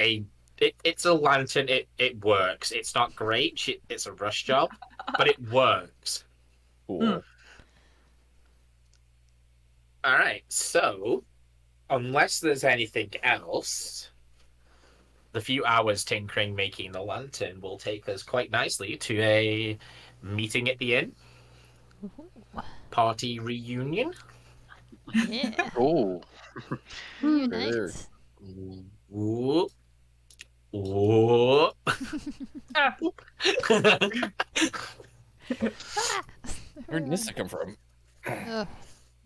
it's a lantern. It works. It's not great. It's a rush job, but it works. Cool. All right. So, unless there's anything else, the few hours tinkering making the lantern will take us quite nicely to a meeting at the inn. Party reunion. Yeah. Oh, Reunite. Ooh. Ooh. Ah. Where did this come from? Ugh.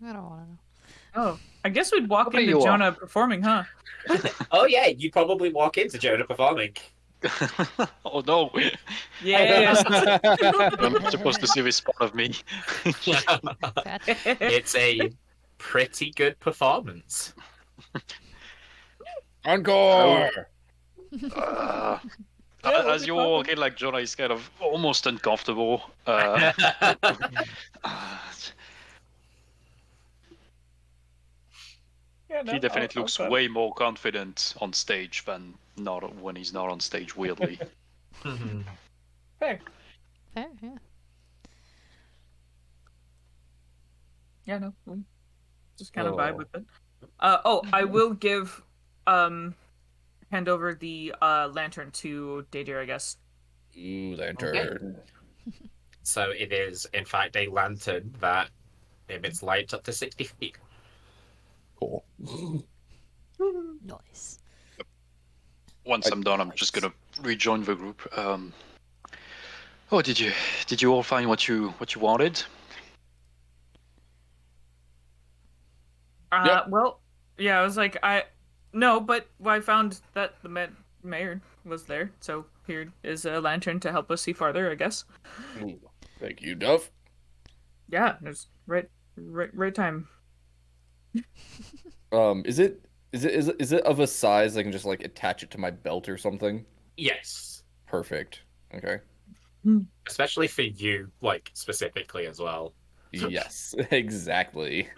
I don't want to know. Oh, I guess we'd walk Probably into you are. Jonah performing, huh? Oh yeah, you probably walk into Jonah performing. Oh no! Yeah. I'm not supposed to see this part of me. Gotcha. It's a pretty good performance. Encore. Uh, Yeah, we'll as be you fine. walk in, like Jonah is kind of almost uncomfortable. Uh, Yeah, he no, definitely I'll looks cut. way more confident on stage than not when he's not on stage. Weirdly, Fair. Fair, yeah. Yeah, no, we'll just kind of vibe Oh. with it. I will give hand over the lantern to Dadir, I guess. Ooh, lantern. So it is, in fact, a lantern that emits light up to 60 feet. Cool. Nice. once I'm done, I'm just gonna rejoin the group. Oh, did you all find what you wanted? Yep. Well, yeah, I was like, no, but I found that the mayor was there, so here is a lantern to help us see farther, I guess. Ooh, thank you, Duff. Yeah, it's right time. Is it of a size I can just like attach it to my belt or something? Yes. Perfect. Okay. Especially for you, like, specifically as well. Yes, exactly.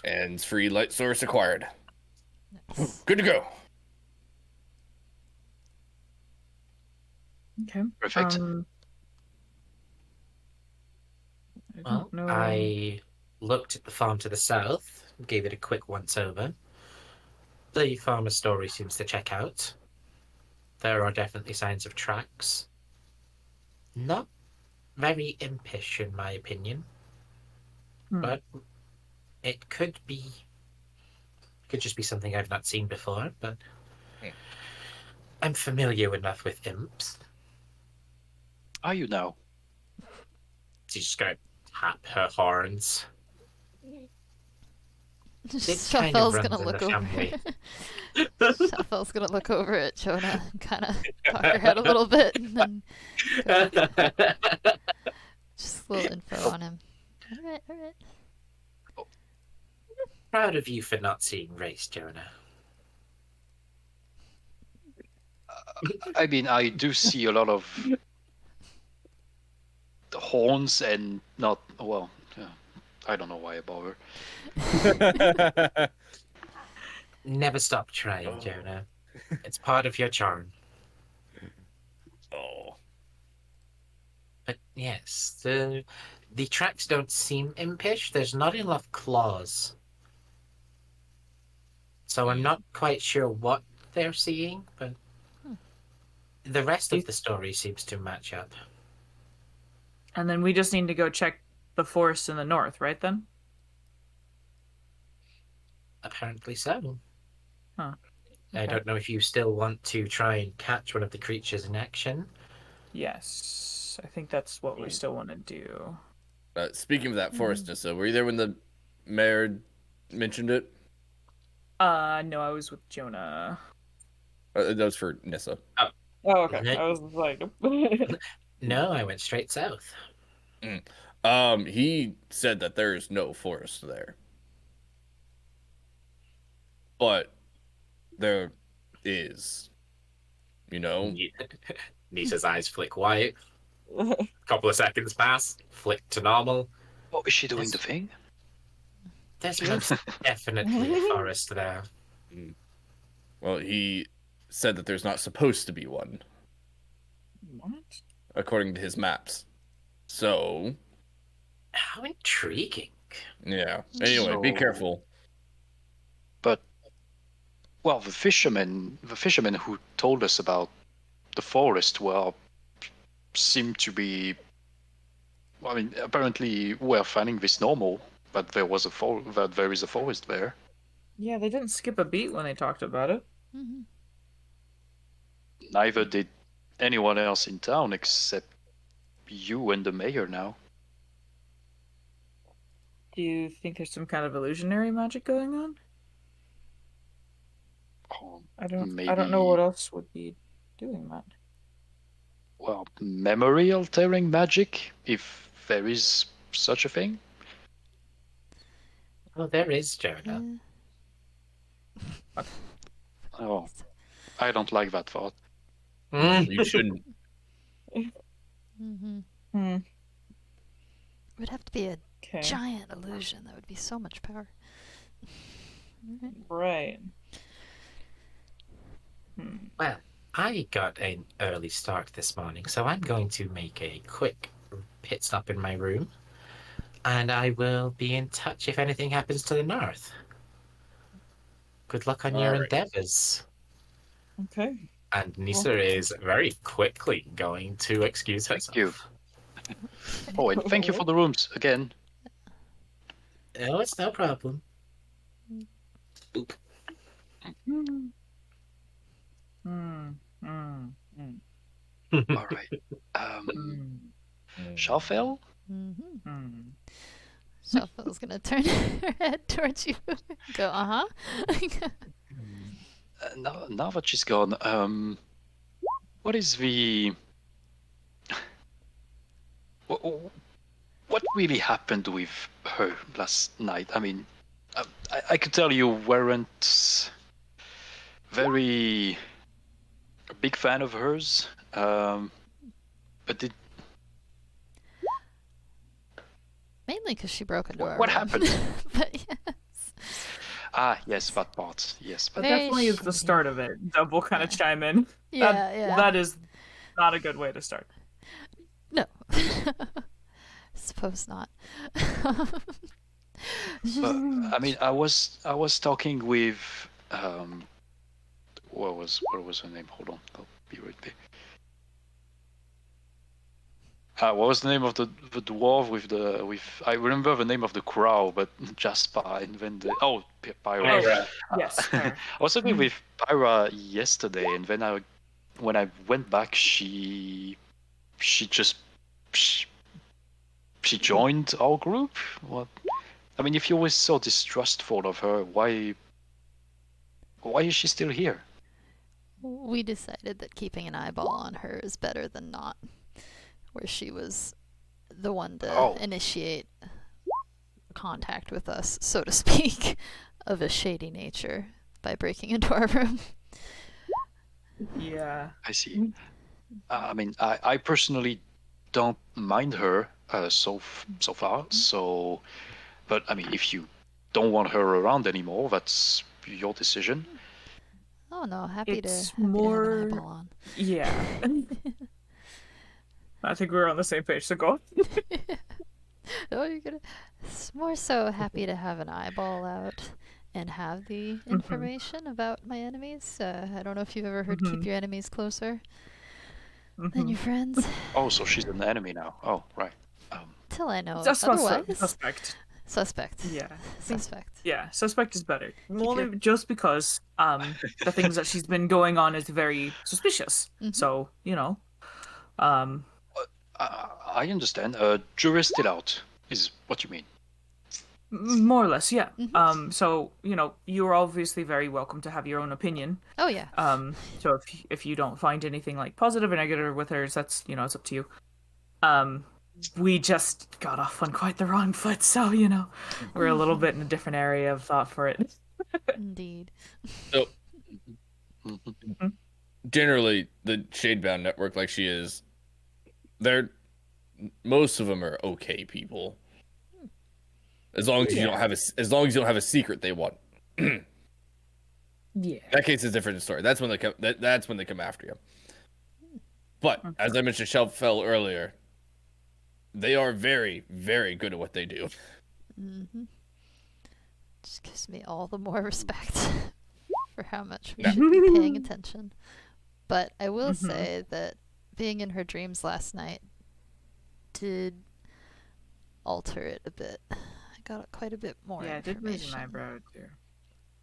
And free light source acquired. Nice. Good to go. Okay. Perfect. I Well, don't know. I looked at the farm to the south, gave it a quick once over. The farmer's story seems to check out. There are definitely signs of tracks. Not very impish, in my opinion, Hmm. but it could just be something I've not seen before, but I'm familiar enough with imps. Are you now? She's just gonna tap her horns. kind of Shaffel's runs gonna in the look over. family. Shaffel's gonna look over at Jonah and kind of cock her head a little bit, and then go. Just a little info on him. All right, all right. Proud of you for not seeing race, Jonah. I mean, I do see a lot of horns and not well. I don't know why I bother. Never stop trying, Jonah. It's part of your charm. Oh. But yes, the tracks don't seem impish. There's not enough claws. So I'm not quite sure what they're seeing, but the rest of the story seems to match up. And then we just need to go check the forest in the north, right then? Apparently so. Huh. I Okay. don't know if you still want to try and catch one of the creatures in action. Yes, I think that's what we still want to do. Speaking of that forest, Nissa, were you there when the mayor mentioned it? No, I was with Jonah. That was for Nissa. Oh, okay. Right. I was like, No, I went straight south. He said that there is no forest there, but there is. You know. Nisa's eyes flick white. Couple of seconds pass, flick to normal. What is she doing? Yes. The thing? There's most definitely a forest there. Well, he said that there's not supposed to be one, what? according to his maps. So, How intriguing. yeah. Anyway, be So- careful. But well, the fishermen who told us about the forest, well, seemed to be. I mean, apparently we're finding this normal, but there is a forest there. Yeah, they didn't skip a beat when they talked about it. Mm-hmm. Neither did anyone else in town except you and the mayor now. Do you think there's some kind of illusionary magic going on? Or I don't know maybe, what else would be doing that. well, memory altering magic, if there is such a thing. Oh, there is Jonah. Oh, I don't like that thought. You shouldn't. Mm-hmm. Hmm. It would have to be a Okay. giant illusion. That would be so much power. Right. Well, I got an early start this morning, so I'm going to make a quick pit stop in my room, and I will be in touch if anything happens to the north. Good luck on your All right. endeavors. Okay. And Nisa is very quickly going to excuse herself. you. Oh, and thank you for the rooms again. Oh, it's no problem. Boop. Hmm. Hmm. Hmm. Hmm. All right. Hmm. Shafel? Mm-hmm. Hmm. Shuffle's gonna turn her head towards you. Go, Now that she's gone, what is the what really happened with her last night? I mean, I could tell you weren't very a big fan of hers, but Mainly because she broke into our what room. happened? But yes. Yes, that part. Yes, That but Very definitely is the shady. start of it. Dub will kind of Yeah. chime in. Yeah. That is not a good way to start. No. Suppose not. but I mean, I was talking with what was her name? Hold on, I'll be right there. What was the name of the dwarf with I remember the name of the crow, but Jasper and then Pyra. Pyra. Yes. I was talking with Pyra yesterday, and then when I went back, she just she joined our group. What? I mean, if you were so distrustful of her, why is she still here? We decided that keeping an eyeball on her is better than not. Where she was the one to Oh. initiate contact with us, so to speak, of a shady nature by breaking into our room. Yeah. I see. I mean, I personally don't mind her so far. So, but I mean, if you don't want her around anymore, that's your decision. Oh no, happy to It's have an more. eyeball on. Yeah. I think we're on the same page. So go. Oh, you're gonna. It's more so happy to have an eyeball out and have the information about my enemies. I don't know if you've ever heard keep your enemies closer than your friends. Oh, so she's an enemy now. Oh, right. Till I know Suspect. otherwise. Suspect. Yeah. Suspect. Yeah. Suspect is better. Only just because the things that she's been going on is very suspicious. So I understand. Jury's still out, is what you mean. more or less, yeah. So you're obviously very welcome to have your own opinion. Oh yeah. So if you don't find anything like positive or negative with hers, that's it's up to you. We just got off on quite the wrong foot, so we're a little bit in a different area of thought for it. Indeed. So, generally, the Shadebound network, like she is, most of them are okay people. As long as you don't have a secret they want. Yeah. That case is a different story. That's when they come. That's when they come after you. But as I mentioned, Shellfell earlier, they are very, very good at what they do. Just gives me all the more respect for how much we should be paying attention. But I will say that being in her dreams last night did alter it a bit. I got quite a bit more Yeah, it did raise information. an eyebrow too.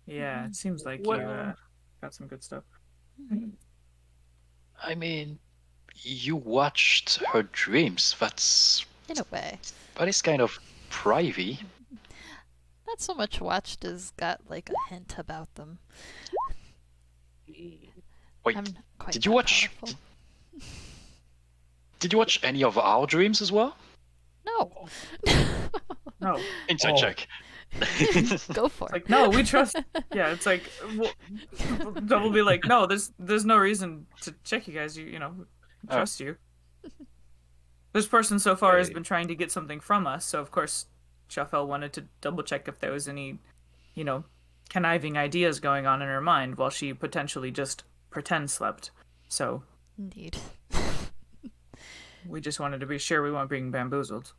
Yeah, it seems like Well- you got some good stuff. I mean, you watched her dreams. In a way. That is kind of privy. Not so much watched as got like a hint about them. Wait, I'm quite did you that watch? powerful. Did you watch any of our dreams as well? No. No. Inside Oh. check. Go for It's it. like, no, we trust. Yeah, it's like, well, Dove will be like, no, there's no reason to check you guys. You know, Oh. trust you. This person so far has Really? been trying to get something from us, so of course, Shafel wanted to double check if there was any, you know, conniving ideas going on in her mind while she potentially just pretend slept. So Indeed. we just wanted to be sure we weren't being bamboozled.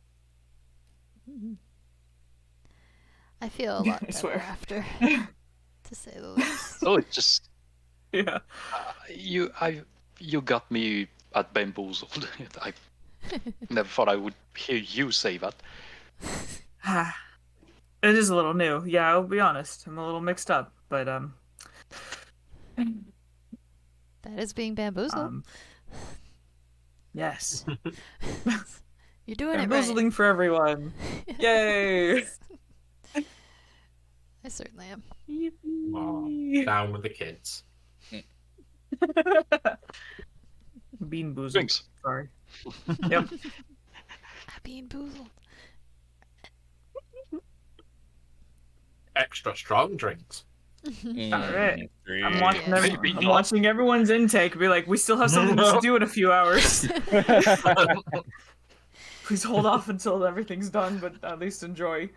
I feel a lot I better swear. after, to say the least. Oh, it just Yeah. you got me at bamboozled. I never thought I would hear you say that. It is a little new. Yeah, I'll be honest. I'm a little mixed up, but That is being bamboozled. Yes. You're doing it right. Bamboozling for everyone. Yay! I certainly am. Aw, down with the kids. Bean boozled. Drinks. Sorry. Yep. Being boozled. Extra strong drinks. Alright. Three. I'm watching, Yes. every- Maybe I'm not. watching everyone's intake. Be like, we still have something to do in a few hours. Please hold off until everything's done, but at least enjoy.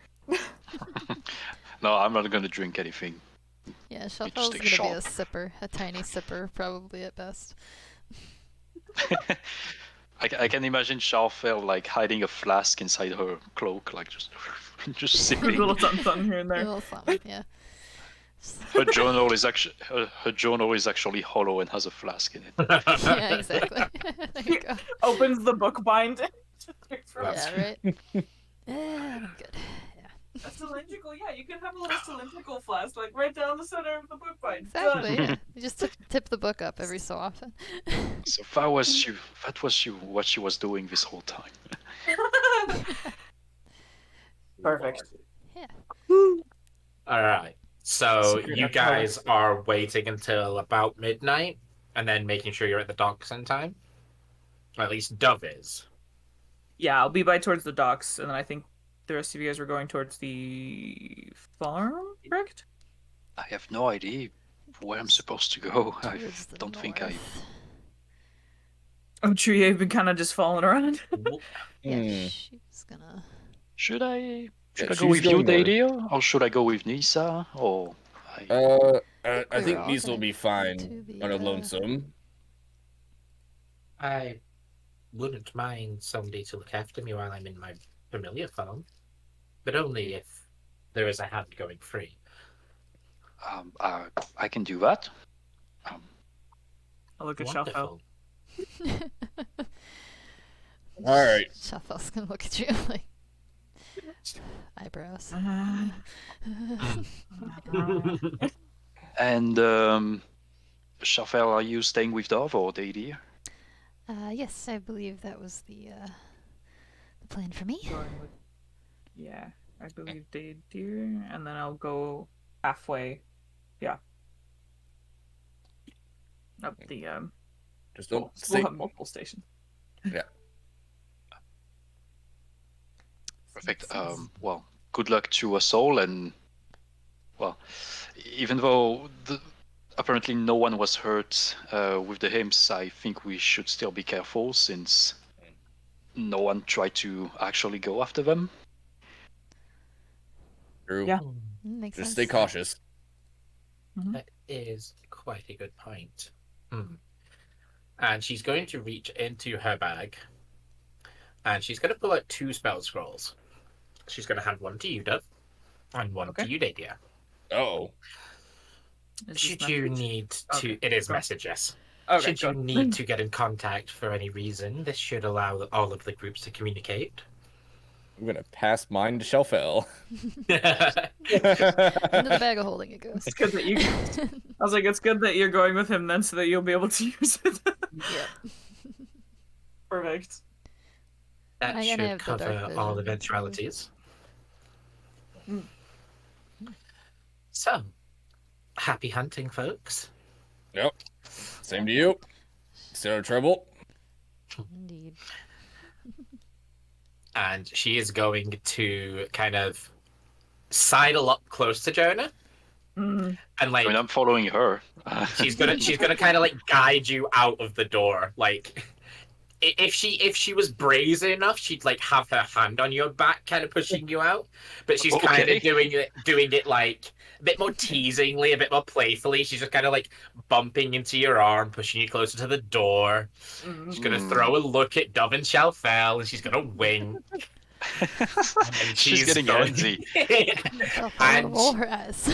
No, I'm not gonna drink anything. Yeah, just Shuffle's take gonna be a shot. sipper, a tiny sipper, probably at best. I can imagine Charfel like hiding a flask inside her cloak, like just A sipping. little something here and A there. little something, yeah. Her journal is actually her journal is actually hollow and has a flask in it. Yeah, exactly. There you go. Opens the book bind. That's- Yeah, right? Yeah, I'm good. Yeah. A cylindrical, yeah, you can have a little cylindrical flask, like right down the center of the book bind. Exactly, yeah. You just tip the book up every so often. So that was what she was doing this whole time. Perfect. Yeah. All right. So Secret you episode. guys are waiting until about midnight, and then making sure you're at the docks in time. Or at least Dove is. Yeah, I'll be by towards the docks, and then I think the rest of you guys were going towards the farm, correct? I have no idea where I'm supposed to go. I Towards the don't think I. north. Oh, true, you've been kind of just falling around. Yeah, Hmm. she's gonna. Should I Yeah, go she's with you, going north. Dadia, or should I go with Nisa? Or I... I We think were all these will gonna be go fine to the, on a lonesome. I wouldn't mind somebody to look after me while I'm in my familiar form, but only if there is a hand going free. I can do that. I'll look at Shafel. Wonderful. All right. Shuffle's gonna look at you like eyebrows. And Shafel, are you staying with Dove or Dadia? Yes, I believe that was the plan for me. Going with- Yeah, I believe they do, and then I'll go halfway. Yeah. Up the Just we'll don't say. have multiple stations. Perfect. Well, good luck to us all, and well, even though apparently no one was hurt with the hymns, I think we should still be careful since no one tried to actually go after them. True. Yeah. Makes Just sense. stay cautious. That is quite a good point. And she's going to reach into her bag, and she's going to pull out 2 spell scrolls. She's going to hand one to you, Dove, and one Okay. to you, Dadia. Oh. Is this Should you message? need to... Okay, It is go. message, yes. Okay, Should you go. need to get in contact for any reason, this should allow all of the groups to communicate. I'm gonna pass mine to Shelfell. Into the bag of holding it goes. It's good that you. I was like, it's good that you're going with him then, so that you'll be able to use it. Yeah. Perfect. That I should have the dark cover all vision, so- eventualities. So, happy hunting, folks. Yep. Same to you. Stay out of trouble. Indeed. And she is going to kind of sidle up close to Jonah, Mm. and I mean, like I'm following her. she's gonna kind of like guide you out of the door. Like if she was brazen enough, she'd like have her hand on your back, kind of pushing you out. But she's kind Okay. of doing it like a bit more teasingly, a bit more playfully. She's just kind of like bumping into your arm, pushing you closer to the door. Mm. She's gonna throw a look at Dove and Shalfel, and she's gonna wink. And She's getting going... handsy. And Roll her eyes.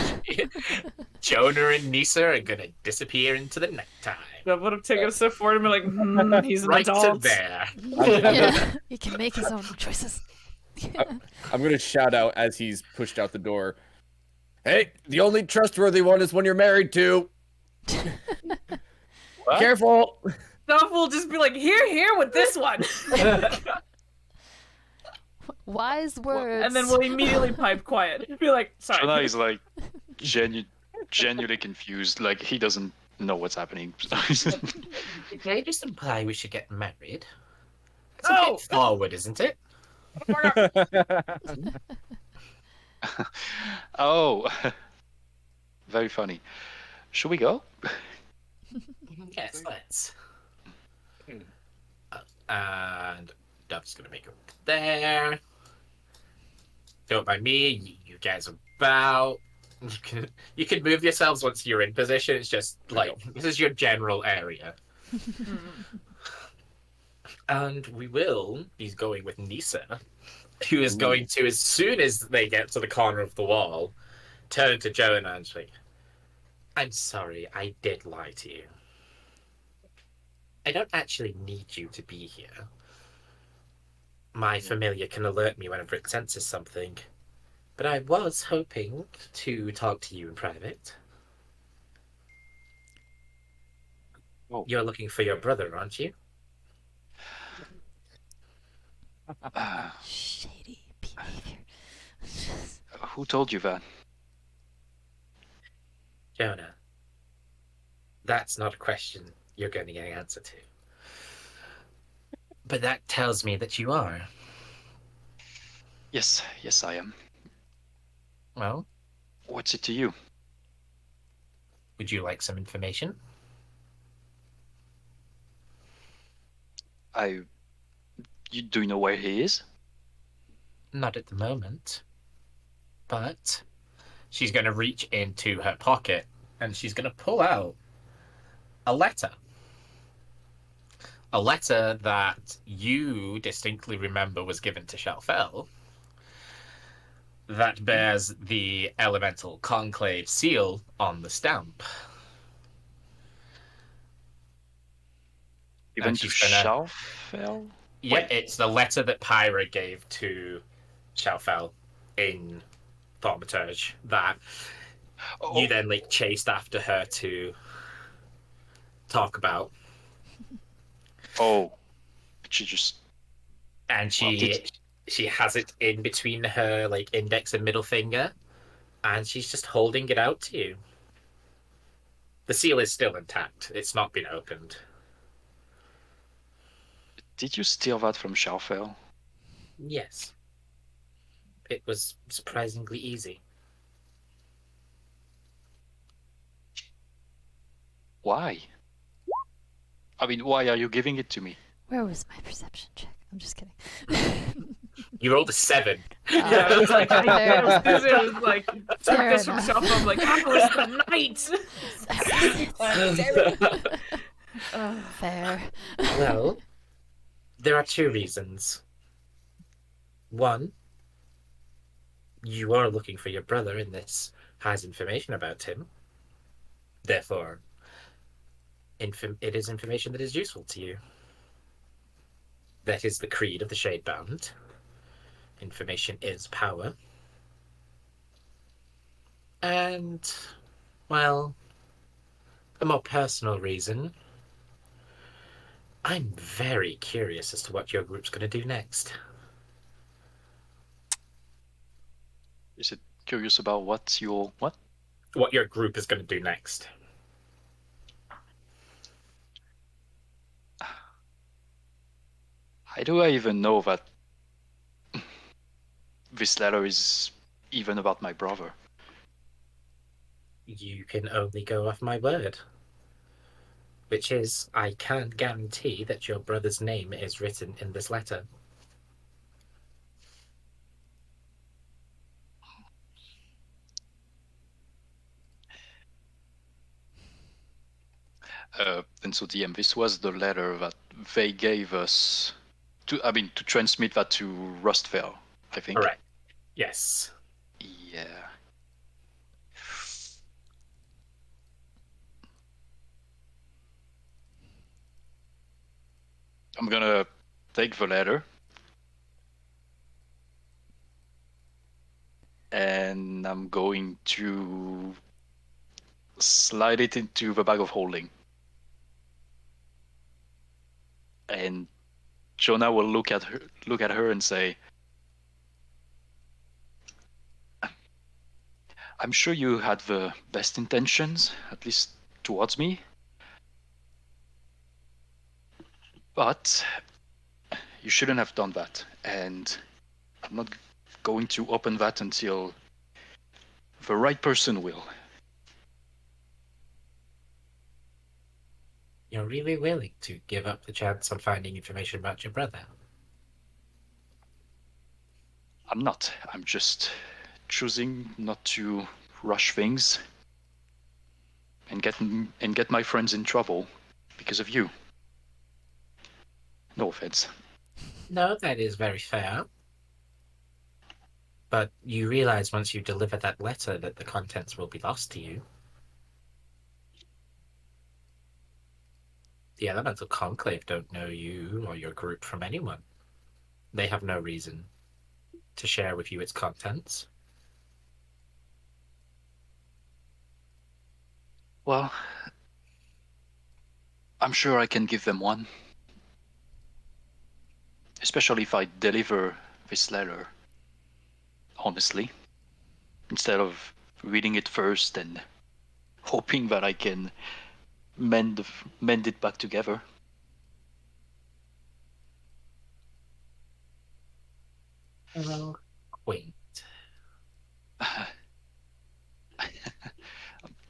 Jonah and Nisa are gonna disappear into the nighttime. I would have taken a step forward and be like, he's an Right to adult. there. Yeah, he can make his own choices. I'm gonna shout out as he's pushed out the door. Hey, the only trustworthy one is one you're married to. What? Careful. Duff will just be like, here with this one. Wise words. And then we'll immediately pipe quiet. Be like, sorry. Jonah is like genuinely confused. Like he doesn't know what's happening. Did they just imply we should get married? It's a No! bit forward, isn't it? Oh, very funny. Should we go? Yes, let's. And Dove's gonna make it there. Don't mind me. You guys are about. You can move yourselves once you're in position. It's just like this is your general area. And we will be going with Nisa, who is going to, as soon as they get to the corner of the wall, turn to Jonah and say, I'm sorry, I did lie to you. I don't actually need you to be here. My familiar can alert me whenever it senses something, but I was hoping to talk to you in private. Oh. You're looking for your brother, aren't you? Shady behavior. Who told you that? Jonah, that's not a question you're going to get an answer to. But that tells me that you are. Yes, I am. Well, What's it to you? would you like some information? Do you know where he is? Not at the moment. But she's going to reach into her pocket and she's going to pull out a letter. A letter that you distinctly remember was given to Shalfel that bears the elemental conclave seal on the stamp. Even And to she's gonna- Shalfel? Yeah, Wait. it's the letter that Pyra gave to Shalfel in Thaumaturge that Oh, you then like chased after her to talk about. oh. She just. And she has it in between her like index and middle finger, and she's just holding it out to you. The seal is still intact. It's not been opened. Did you steal that from Shalfel? Yes. It was surprisingly easy. Why? I mean, why are you giving it to me? Where was my perception check? I'm just kidding. You rolled a 7. Yeah, it was like, Fair it was like, took Fair this from enough. shelf. I'm like, how was the night? Fair. Well, there are 2 reasons. One, you are looking for your brother, and this has information about him. Therefore, it is information that is useful to you. That is the creed of the Shadebound. Information is power. And, well, a more personal reason. I'm very curious as to what your group's going to do next. Is it curious about what's your what? what your group is going to do next. How do I even know that this letter is even about my brother? You can only go off my word, which is I can't guarantee that your brother's name is written in this letter. And so DM, this was the letter that they gave us to transmit that to Rustvale, I think. Correct. Yes. Yeah. I'm gonna take the letter and I'm going to slide it into the bag of holding. And Jonah will look at her and say, I'm sure you had the best intentions, at least towards me. But you shouldn't have done that. And I'm not going to open that until the right person will. You're really willing to give up the chance on finding information about your brother. I'm not. I'm just choosing not to rush things and get my friends in trouble because of you. No offense. No, that is very fair. But you realize once you deliver that letter that the contents will be lost to you. The Elemental Conclave don't know you or your group from anyone. They have no reason to share with you its contents. Well, I'm sure I can give them one. Especially if I deliver this letter honestly, instead of reading it first and hoping that I can mend it back together. Oh, quaint.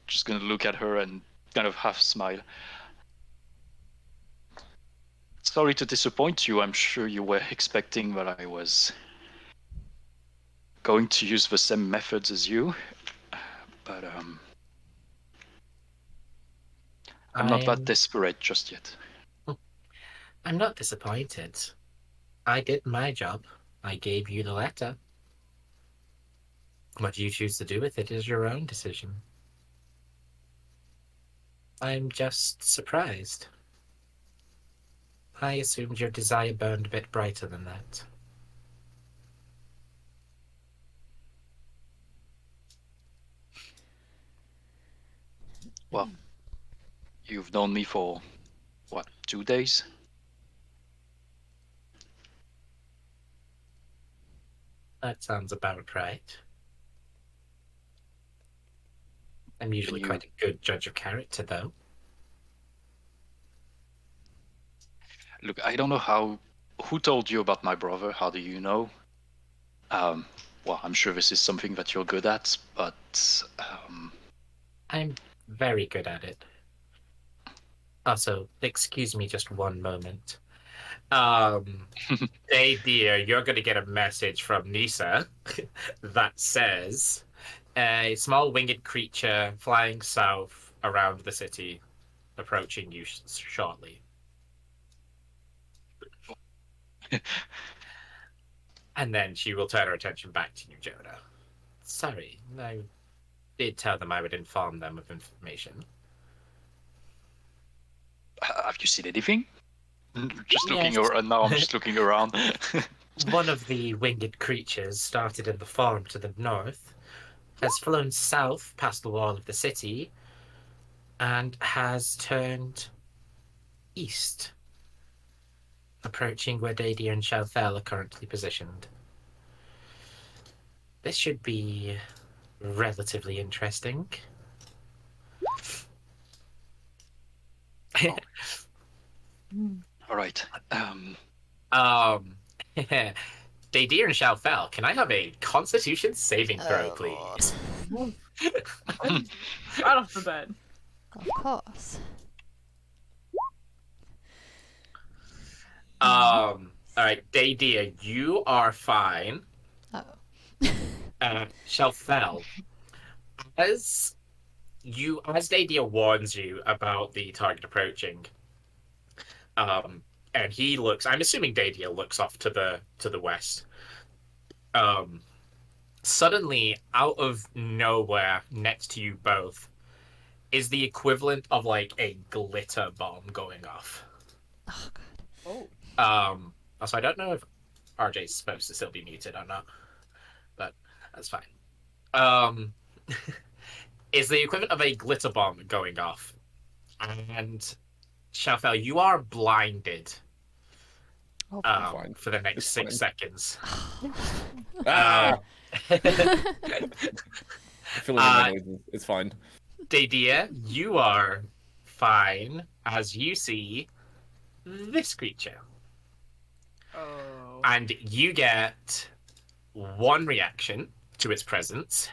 Just gonna look at her and kind of half smile. Sorry to disappoint you. I'm sure you were expecting that I was going to use the same methods as you, but I'm not that desperate just yet. I'm not disappointed. I did my job. I gave you the letter. What you choose to do with it is your own decision. I'm just surprised. I assumed your desire burned a bit brighter than that. Well, you've known me for, what, 2 days? That sounds about right. I'm usually You quite a good judge of character, though. look, I don't know who told you about my brother? How do you know? Um, well, I'm sure this is something that you're good at, but I'm very good at it. Also, excuse me just one moment. Hey dear, you're going to get a message from Nisa that says a small winged creature flying south around the city, approaching you shortly. And then she will turn her attention back to you, Jonah. Sorry, I did tell them I would inform them of information. have you seen anything? Just looking Yes. around now. I'm just looking around. One of the winged creatures started in the farm to the north, has flown south past the wall of the city, and has turned east, approaching where Dadir and Shalthel are currently positioned. This should be relatively interesting. All right. Daydeer and Shalfel, can I have a Constitution saving throw, Oh, Lord. please? Right off the bat. Of course. All right, Daydeer, you are fine. Oh. Shalfel, as Daydeer warns you about the target approaching, and he looks. I'm assuming Daydeer looks off to the west. Suddenly, out of nowhere, next to you both, is the equivalent of like a glitter bomb going off. Oh, God. Oh. Also, I don't know if RJ's supposed to still be muted or not, but that's fine. Is the equivalent of a glitter bomb going off, and Shafel, you are blinded Oh, fine. for the next It's 6 fine. seconds. Ah, filling in my noises. It's fine. Daydeer, you are fine as you see this creature. Oh. And you get 1 reaction to its presence.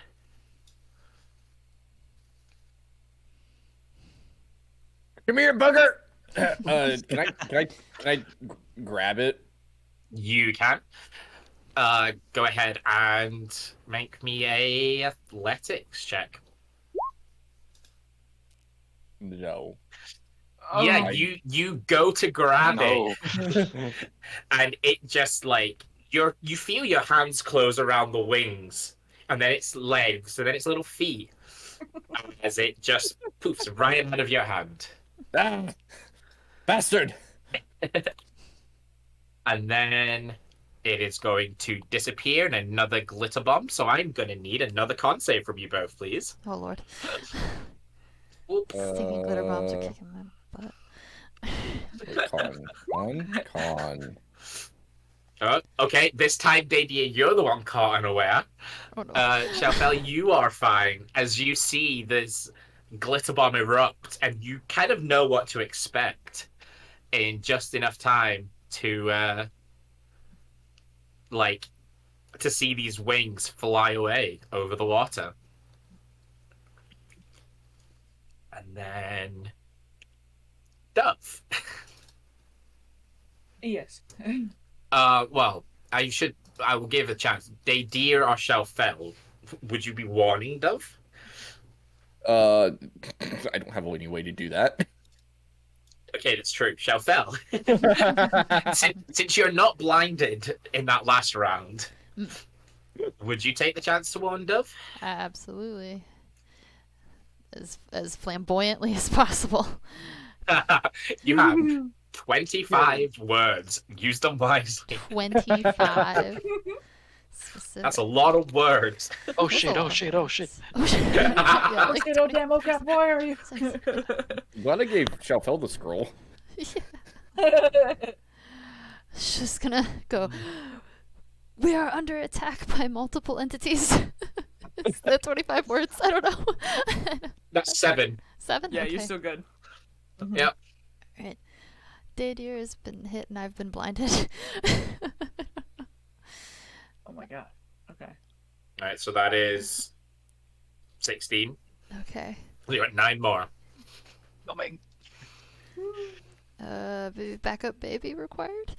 Come here, bugger. Can I grab it? You can. Go ahead and make me a athletics check. No. Yeah, Oh. you go to grab No. it, and it just like you feel your hands close around the wings, and then its legs, and then its little feet, as it just poofs right out of your hand. Ah, bastard. And then it is going to disappear in another glitter bomb. So I'm going to need another con save from you both, please. Oh, Lord. Oops. Stinking glitter bombs are kicking my butt. Con. Okay, this time, Daydeer, you're the one caught unaware. Oh, no. Shalfel, you are fine as you see this glitter bomb erupt, and you kind of know what to expect in just enough time to to see these wings fly away over the water. And then Dove. Yes. Well, I will give a chance. Daydeer or Shalfel, would you be warning Dove? I don't have any way to do that. Okay, that's true. Shalfel. Since you're not blinded in that last round, would you take the chance to warn Dove? Absolutely. As flamboyantly as possible. You have 25 words. Use them wisely. 25. Specific. That's a lot of words. Oh That's a shit! lot Oh of shit! Oh words. shit! Oh, shit. Yeah, like Oh damn! Oh crap! Why are you? Glad I gave Shalfel the scroll. She's gonna go. We are under attack by multiple entities. Is that 25 words? I don't know. That's 7. 7? Yeah, okay. you're still good. Yep. Alright. Daydeer has been hit and I've been blinded. Oh my god. Okay. All right, so that is 16. Okay. You got 9 more. Coming. Backup baby required?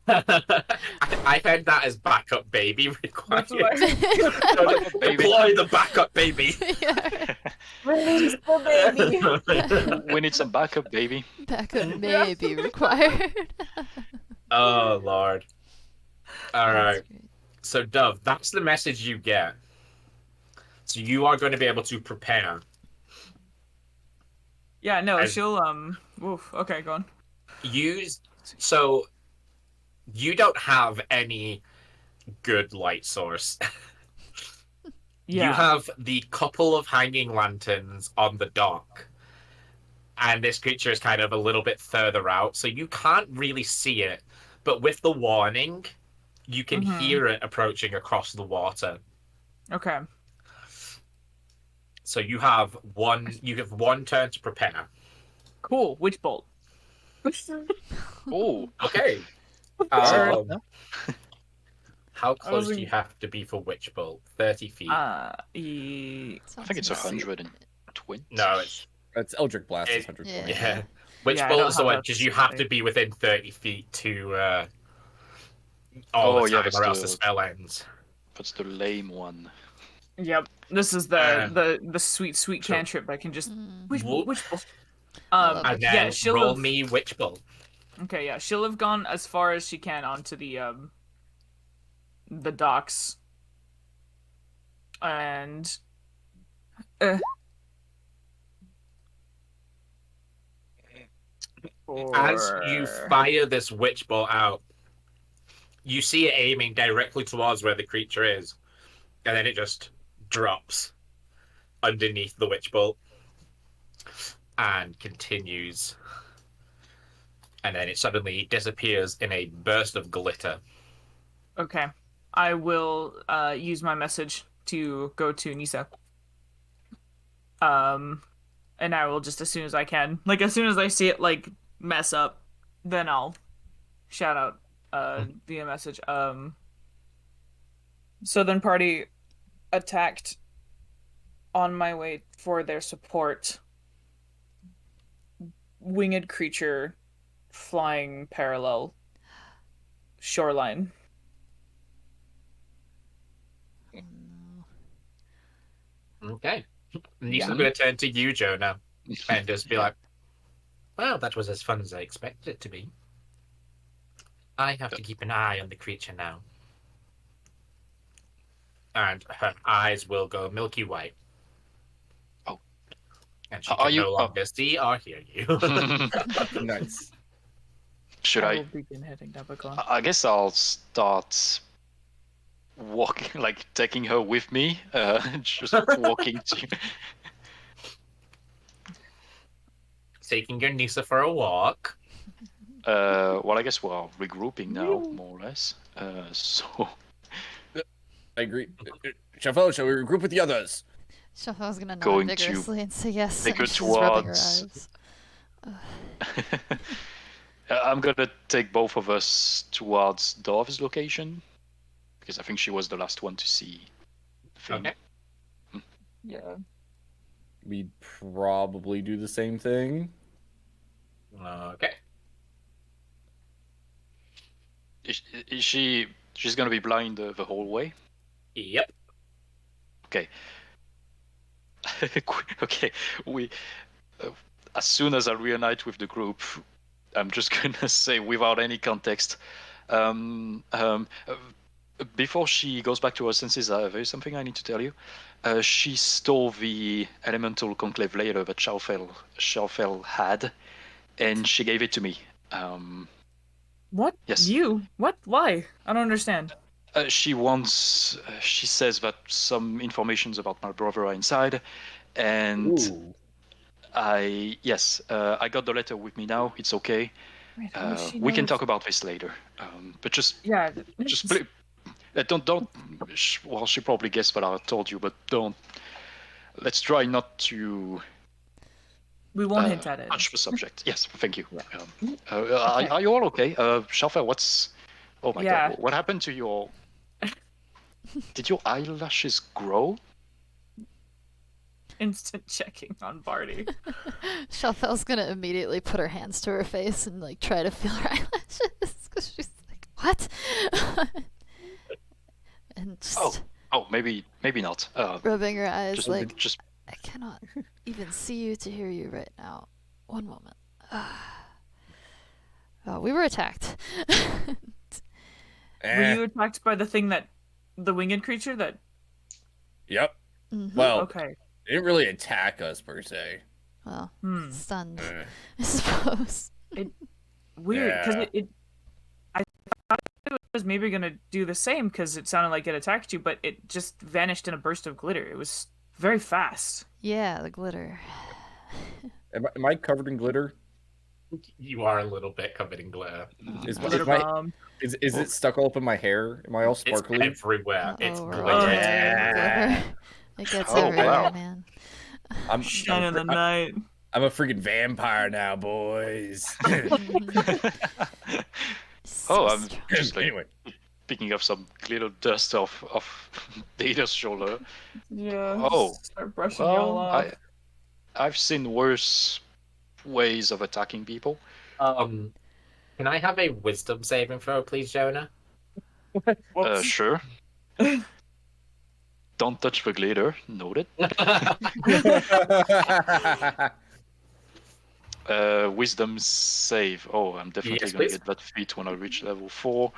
I heard that as backup baby required. That's what I Baby. Deploy the backup baby. Yeah. Release the baby. We need some backup, baby. Backup may be required. Oh, Lord. All right. That's great. So, Dove, that's the message you get. So you are going to be able to prepare. Yeah. No. As- She'll. Oof. Okay. Go on. So you don't have any good light source. Yeah. You have the couple of hanging lanterns on the dock. And this creature is kind of a little bit further out, so you can't really see it. But with the warning, you can hear it approaching across the water. Okay. So you have one turn to prepare. Cool. Witch bolt. Oh, Okay. Alright. How close do wasn't- you have to be for Witch Bolt? 30 feet. I Sounds think it's good. 120. No, it's That's Eldritch Blast is It- 120. yeah. Witch Yeah, I Bolt don't is the have one that because you have to specific. be within 30 feet to all Oh, the yeah, time, that's or else the the- spell ends. That's the lame one. Yep. This is the sweet So- cantrip that can just Mm. witch bolt. Witch bolt. I love And it. then yeah, she'll roll have, me Witch Bolt. Okay, yeah, she'll have gone as far as she can onto the docks. And As you fire this Witch Bolt out, you see it aiming directly towards where the creature is, and then it just drops underneath the Witch Bolt and continues. And then it suddenly disappears in a burst of glitter. Okay. I will use my message to go to Nisa. And I will just as soon as I can. Like as soon as I see it like mess up, then I'll shout out via message. Southern Party attacked on my way for their support. Winged creature flying parallel shoreline. Okay. Nisa's Yeah. going to turn to you, Joe, now, and just be like, well, that was as fun as I expected it to be. I have to keep an eye on the creature now. And her eyes will go milky white. Oh. And she Are can you- no longer see or hear you. Nice. Should will I? begin heading down Bacon. I guess I'll start walking, like taking her with me. Just walking to. Taking your Nisa for a walk. Well, I guess we're regrouping now, more or less. So. I agree. Shafel, shall we regroup with the others? Shaffel's gonna nod Going to vigorously and say yes, take and her she's rubbing her towards- eyes. I'm gonna take both of us towards Dov's location because I think she was the last one to see the thing. Okay. Yeah. We'd probably do the same thing. Okay. Is she? She's gonna be blind the whole way. Yep. Okay. Okay. We. As soon as I reunite with the group, I'm just gonna say without any context. Before she goes back to her senses, there is something I need to tell you. She stole the elemental conclave layer that Shalfel had, and she gave it to me. What? Yes. You? What? Why? I don't understand. She wants. She says that some informations about my brother are inside, and Ooh. I got the letter with me now. It's okay. Wait, how does she We know can it's- talk about this later. But just Yeah. play. Don't. Well, she probably guessed what I told you, but don't. Let's try not to We won't hint at it. touch the subject. Yes, thank you. Yeah. Are you all okay? Shalfa, what's? Oh my Yeah. God! What happened to your? Did your eyelashes grow? Instant checking on Barty. Shalfel's gonna immediately put her hands to her face and like try to feel her eyelashes because she's like, "What?" and just Oh, maybe not. rubbing her eyes Just, like, just "I cannot even see you to hear you right now. One moment." We were attacked. Were you attacked by the thing the winged creature that? Yep. Mhm. Well, Okay. it didn't really attack us per se. Well, Hmm. stunned, Eh. I suppose. Weird, because Yeah. I thought it was maybe gonna do the same because it sounded like it attacked you, but it just vanished in a burst of glitter. It was very fast. Yeah, the glitter. Am I covered in glitter? You are a little bit covered in glitter. Is, Glitter is, my, bomb. is it stuck all up in my hair? Am I all It's sparkly? everywhere. It's Uh-oh, we're glitter. all Yeah. covered in glitter. It gets Oh, everywhere, wow. man. I'm Shine in the night. I'm a freaking vampire now, boys. So I'm strong. just like Anyway, picking up some glitter dust off Data's shoulder. Yeah. Oh, Start brushing y'all well, off. I've seen worse ways of attacking people. Can I have a wisdom saving throw, please, Jonah? Whoops. Sure. Don't touch the glitter. Noted. Wisdom save. Oh, I'm definitely Yes, gonna please. get that feat when I reach level 4.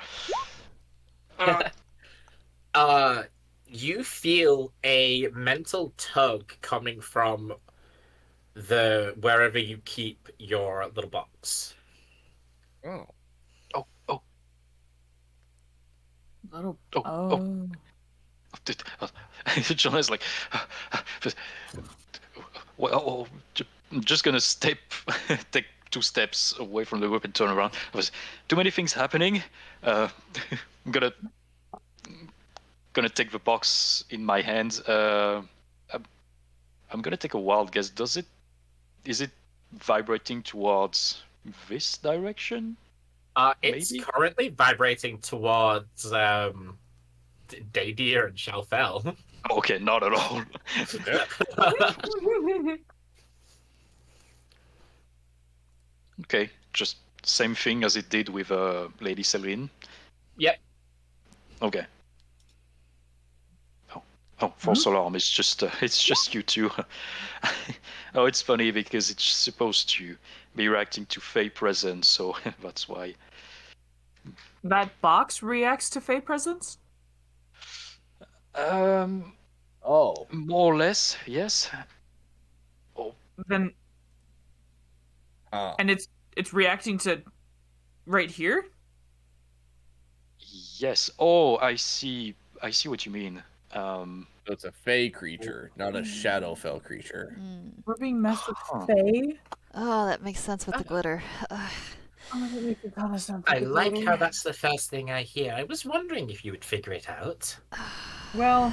You feel a mental tug coming from wherever you keep your little box. oh. Oh, oh, Little. oh, oh. Oh. John is like, well, I'm just gonna take 2 steps away from the group and turn around. I was too many things happening. I'm gonna take the box in my hand. I'm gonna take a wild guess. Is it vibrating towards this direction? It's Maybe? currently vibrating towards Daydeer and Shalfell. Okay, not at all. Okay, just same thing as it did with Lady Celine. Yep. Okay. Oh, false alarm! It's just you two. Oh, it's funny because it's supposed to be reacting to Fey presence, so that's why. That box reacts to Fey presence? Oh. More or less, yes. Then Oh. and it's reacting to right here? Yes. Oh, I see. I see what you mean. So it's a fey creature, not a Shadowfell creature. We're being messed with Huh. Fey? Oh, that makes sense with the glitter. Oh, that makes a ton of sense. I like how that's the first thing I hear. I was wondering if you would figure it out. Well,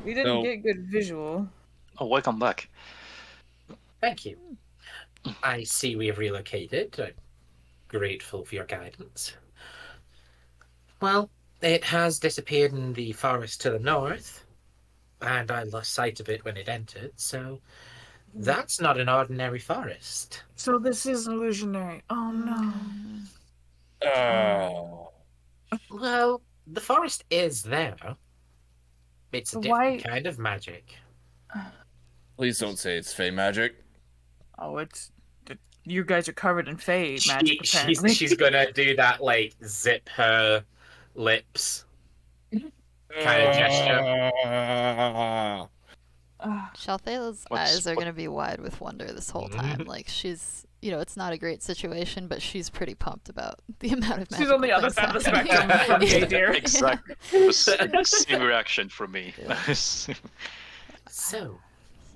we didn't No. get good visual. Oh, welcome back. Thank you. I see we have relocated. I'm grateful for your guidance. Well, it has disappeared in the forest to the north, and I lost sight of it when it entered, so that's not an ordinary forest. So this is illusionary. Oh no. Oh. Well, the forest is there. It's a So different why- kind of magic. Please don't say it's fey magic. Oh, you guys are covered in Fey magic, apparently. She's gonna do that, like, zip her lips kind of gesture. Shalthela's eyes are going to be wide with wonder this whole time. Like, she's, it's not a great situation, but she's pretty pumped about the amount of magic. She's on the other side of the spectrum from Yeah. Dear. Exactly. The same reaction from me. So,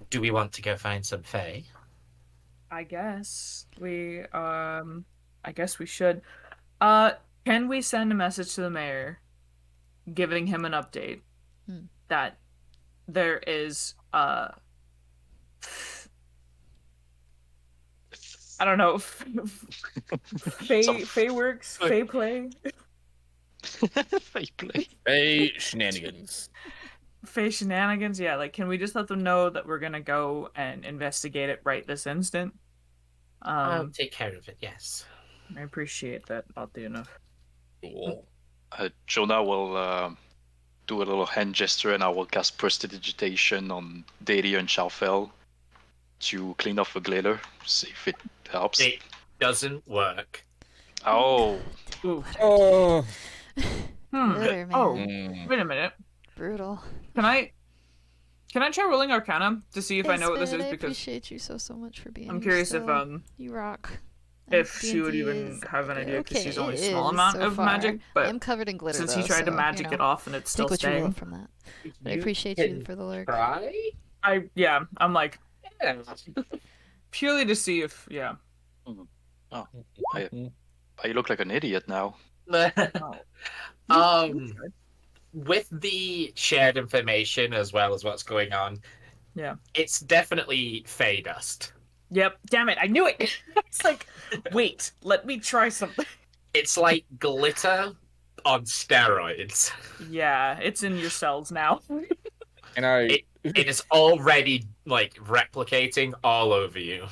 do we want to go find some fae? I guess we should. Can we send a message to the mayor giving him an update that there is I don't know, Fey works, Fey play, Fey play. Fey shenanigans. Fey shenanigans? Yeah, like, can we just let them know that we're gonna go and investigate it right this instant? I'll take care of it, yes. I appreciate that, oddly enough. Cool. Jonah will do a little hand gesture and I will cast Prestidigitation on Daria and Shalfell to clean off the glitter, see if it helps. It doesn't work. Oh. Ooh. Oh. Glitter, man. Oh, Mm. wait a minute. Brutal. Can I try rolling Arcana to see if I know what this is? I Because appreciate you so much for being I'm here curious still. if You rock. if And she would D&D even is have an idea because okay, she's only a it small is amount so of far. magic. But I'm covered in glitter since though, he tried to so, magic it off and it's still take what you will staying, from that. But I appreciate you for the lurk. Try? I'm like Yeah. purely to see if I look like an idiot now. With the shared information as well as what's going on, Yeah. it's definitely Fey dust. Yep. Damn it! I knew it. It's like, wait, let me try something. It's like glitter on steroids. Yeah, it's in your cells now. And I. It is already like replicating all over you.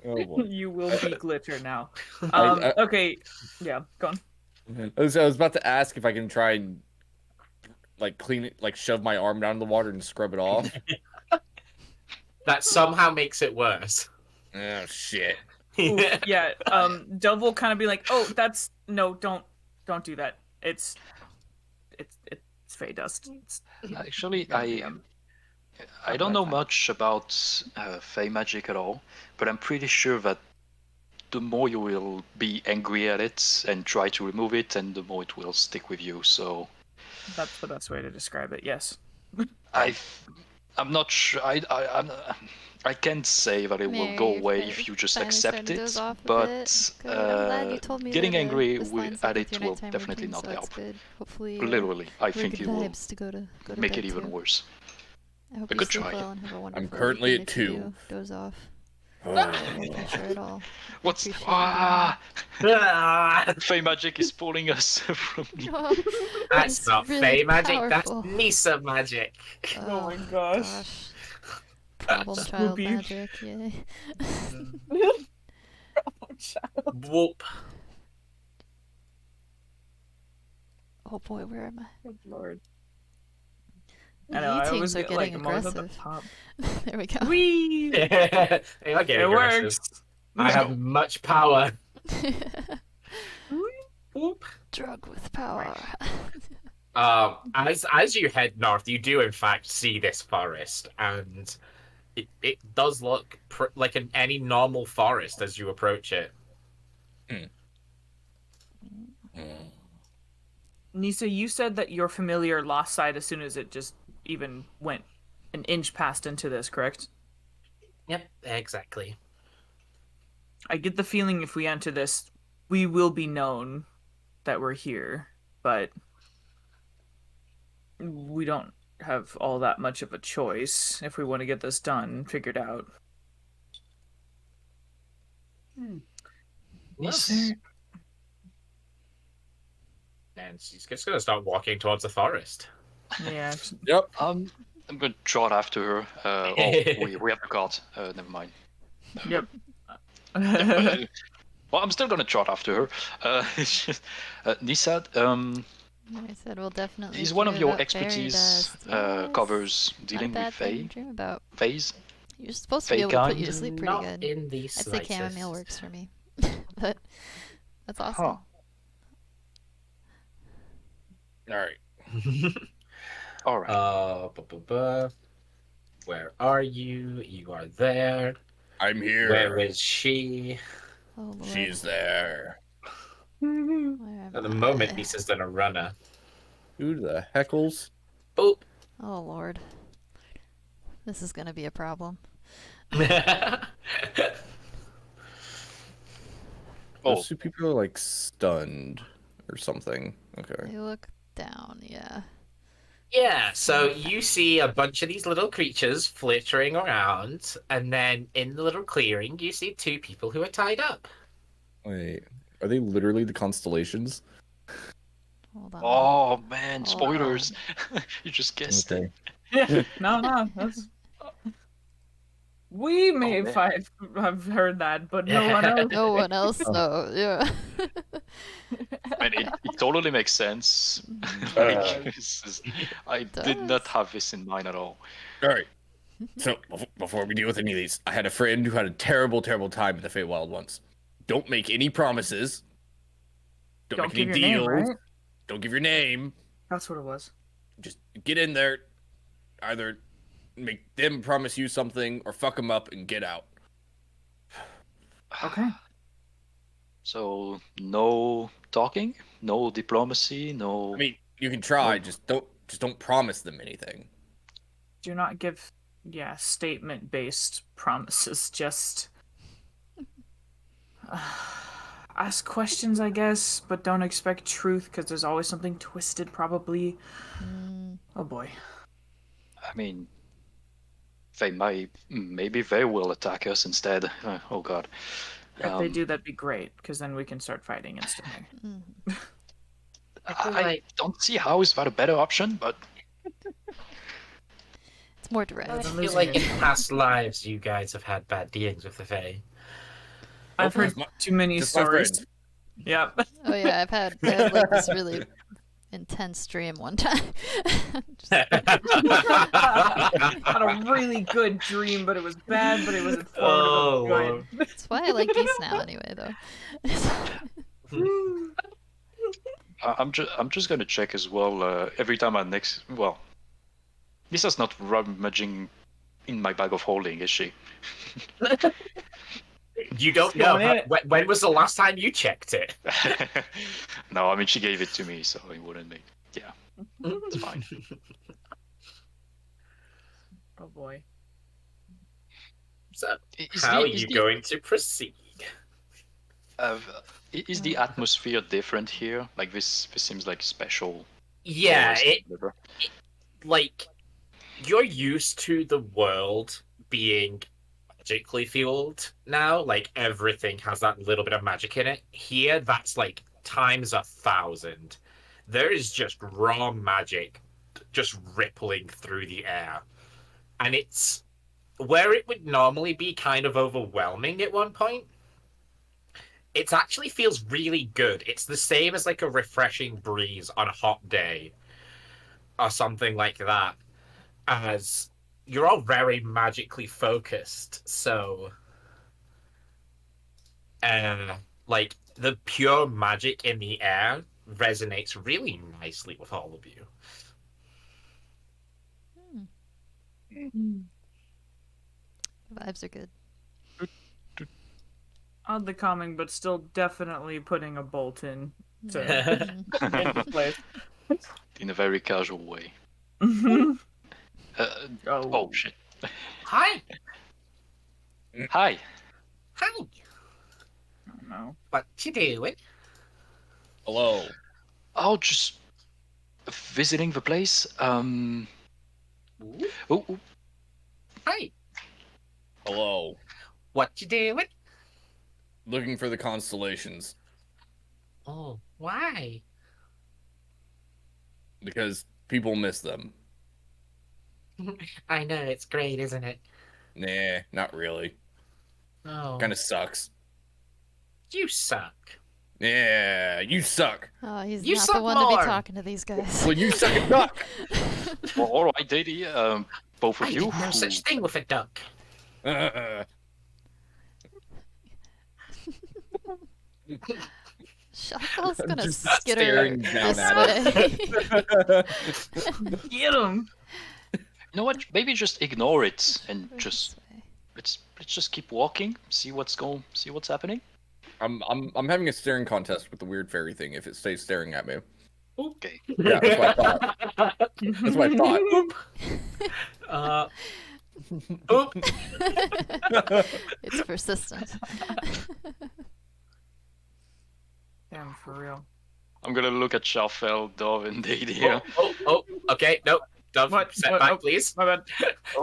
Oh boy. You will be glitter now. I- Okay. Yeah, go on. I was about to ask if I can try and like clean it, like shove my arm down in the water and scrub it off. That somehow makes it worse. Oh shit. Oof, yeah. Dove will kind of be like, "Oh, that's no, don't do that. It's fey dust." Actually, gonna be, I don't know fine. much about fey magic at all, but I'm pretty sure that the more you will be angry at it and try to remove it, and the more it will stick with you. So That's the best way to describe it. Yes. I'm not sure. I can't say that it will Mary, go your away thread if you just finally accept starting to doze it, off a but bit. Good. I'm glad you told me getting that, angry this lines at up with it your will nighttime definitely routine, not so help. that's good. Hopefully, Literally, I we're think good it will vibes to go to make bed it even too. worse. I hope But you good sleep try. well and have a wonderful currently weekend at if you 2. do doze off. Oh. Making sure at all. What's Appreciate you Fey magic is pulling us from. being here. Oh, That's it's not really fey magic, powerful. that's Nisa magic. Oh my gosh. Problem child Spoopy. magic, yay. Whoop. Oh boy, where am I? Good lord. The I know. I always E-teams are get like getting I'm always at the aggressive. top. There we go. Whee! They are getting It aggressive. works. I have much power. Whoop. Drug with power. As you head north, you do in fact see this forest, and it does look like any normal forest as you approach it. Nisa, you said that your familiar lost sight as soon as it just even went an inch past into this, correct? Yep, exactly. I get the feeling if we enter this, we will be known that we're here, but we don't have all that much of a choice if we want to get this done, figured out. Yes. And she's just gonna start walking towards the forest. Yeah. Yep. I'm gonna trot after her. We have the cart. Never mind. Yep. Well, I'm still gonna trot after her. It's just, Nisa, I said we'll definitely. is one of dream your about fairy expertise dust. Yes. covers Not a dealing with bad thing to Fae? dream about. Fays? You're supposed to be Fey able to put kind? you to sleep pretty Not good. in the I'd say slightest. chamomile works for me. But that's awesome. Huh. All right. All right. Where are you? You are there. I'm here. Where is she? Oh Lord. She's there. Where am At the moment, I? Lisa's in a runner. Who the heckles? Boop. Oh Lord. This is gonna be a problem. Those two people are like stunned or something. Okay. They look down, yeah. Yeah, so you see a bunch of these little creatures flittering around, and then in the little clearing, you see two people who are tied up. Wait, are they literally the constellations? Hold on. Oh man, Hold spoilers! You just guessed it. No, that's. We may man. have heard that, but no one else. No one else. No. Yeah. And it totally makes sense. I did not have this in mind at all. All right. So before we deal with any of these, I had a friend who had a terrible, terrible time at the Feywild once. Don't make any promises. Don't make give any your deals. name, right? Don't give your name. That's what it was. Just get in there. Either make them promise you something or fuck them up and get out. Okay. So no talking, no diplomacy, no. I mean, you can try. Just don't promise them anything. Do not give, statement-based promises. Just ask questions, I guess, but don't expect truth because there's always something twisted, probably. Oh boy. I mean, They might, maybe they will attack us instead. Oh god. If they do, that'd be great, because then we can start fighting instantly. I don't see how is that a better option, but It's more I direct. feel like in past lives you guys have had bad dealings with the Fae. I've heard too many just my stories. friend. Yep. Oh yeah, I had like this really intense dream one time. Just- Had a really good dream, but it was bad, but it was informative Oh, and good. That's why I like geese now, anyway. Though. I'm just gonna check as well. Every time well, Lisa's not rummaging in my bag of holding, is she? You don't Just know. going in it. When was the last time you checked it? No, I mean she gave it to me, so it wouldn't be. Yeah, it's fine. Oh boy. So, Is how the- are is you the- going to proceed? Is the atmosphere different here? Like this seems like special. Yeah, forest, it whatever. like you're used to the world being magically fueled now. Like everything has that little bit of magic in it. Here, that's like times 1,000. There is just raw magic just rippling through the air. And it's where it would normally be kind of overwhelming at one point. It actually feels really good. It's the same as like a refreshing breeze on a hot day or something like that. As you're all very magically focused, so like the pure magic in the air resonates really nicely with all of you. Vibes are good. Oddly calming, but still definitely putting a bolt in to Mhm. into place. In a very casual way. oh. Oh shit! Hi, Hi. hi. No. What you doing? Hello. Oh, just visiting the place. Ooh, Oh, hi. Hello. What you doing? Looking for the constellations Oh, why? because people miss them. I know it's great, isn't it? Nah, not really. Oh, Kind of sucks. you suck. Yeah, you suck. Oh, he's You not the suck one to more. be talking to these guys. Well, you suck a duck. well, all right, Daddy. Both of I you. did no such thing with a duck. Shuffle's gonna Just skitter staring down this at way. Get him. You know what? Maybe just ignore it and Over just this way. let's just keep walking. See what's happening. I'm having a staring contest with the weird fairy thing if it stays staring at me. Okay. Yeah, that's what I thought. That's what I thought. Oop. It's persistent. Damn, for real. I'm gonna look at Shalfel, Dove, and Daddy here. Okay, no. Dove, What? step What? back, Oh. please. My bad.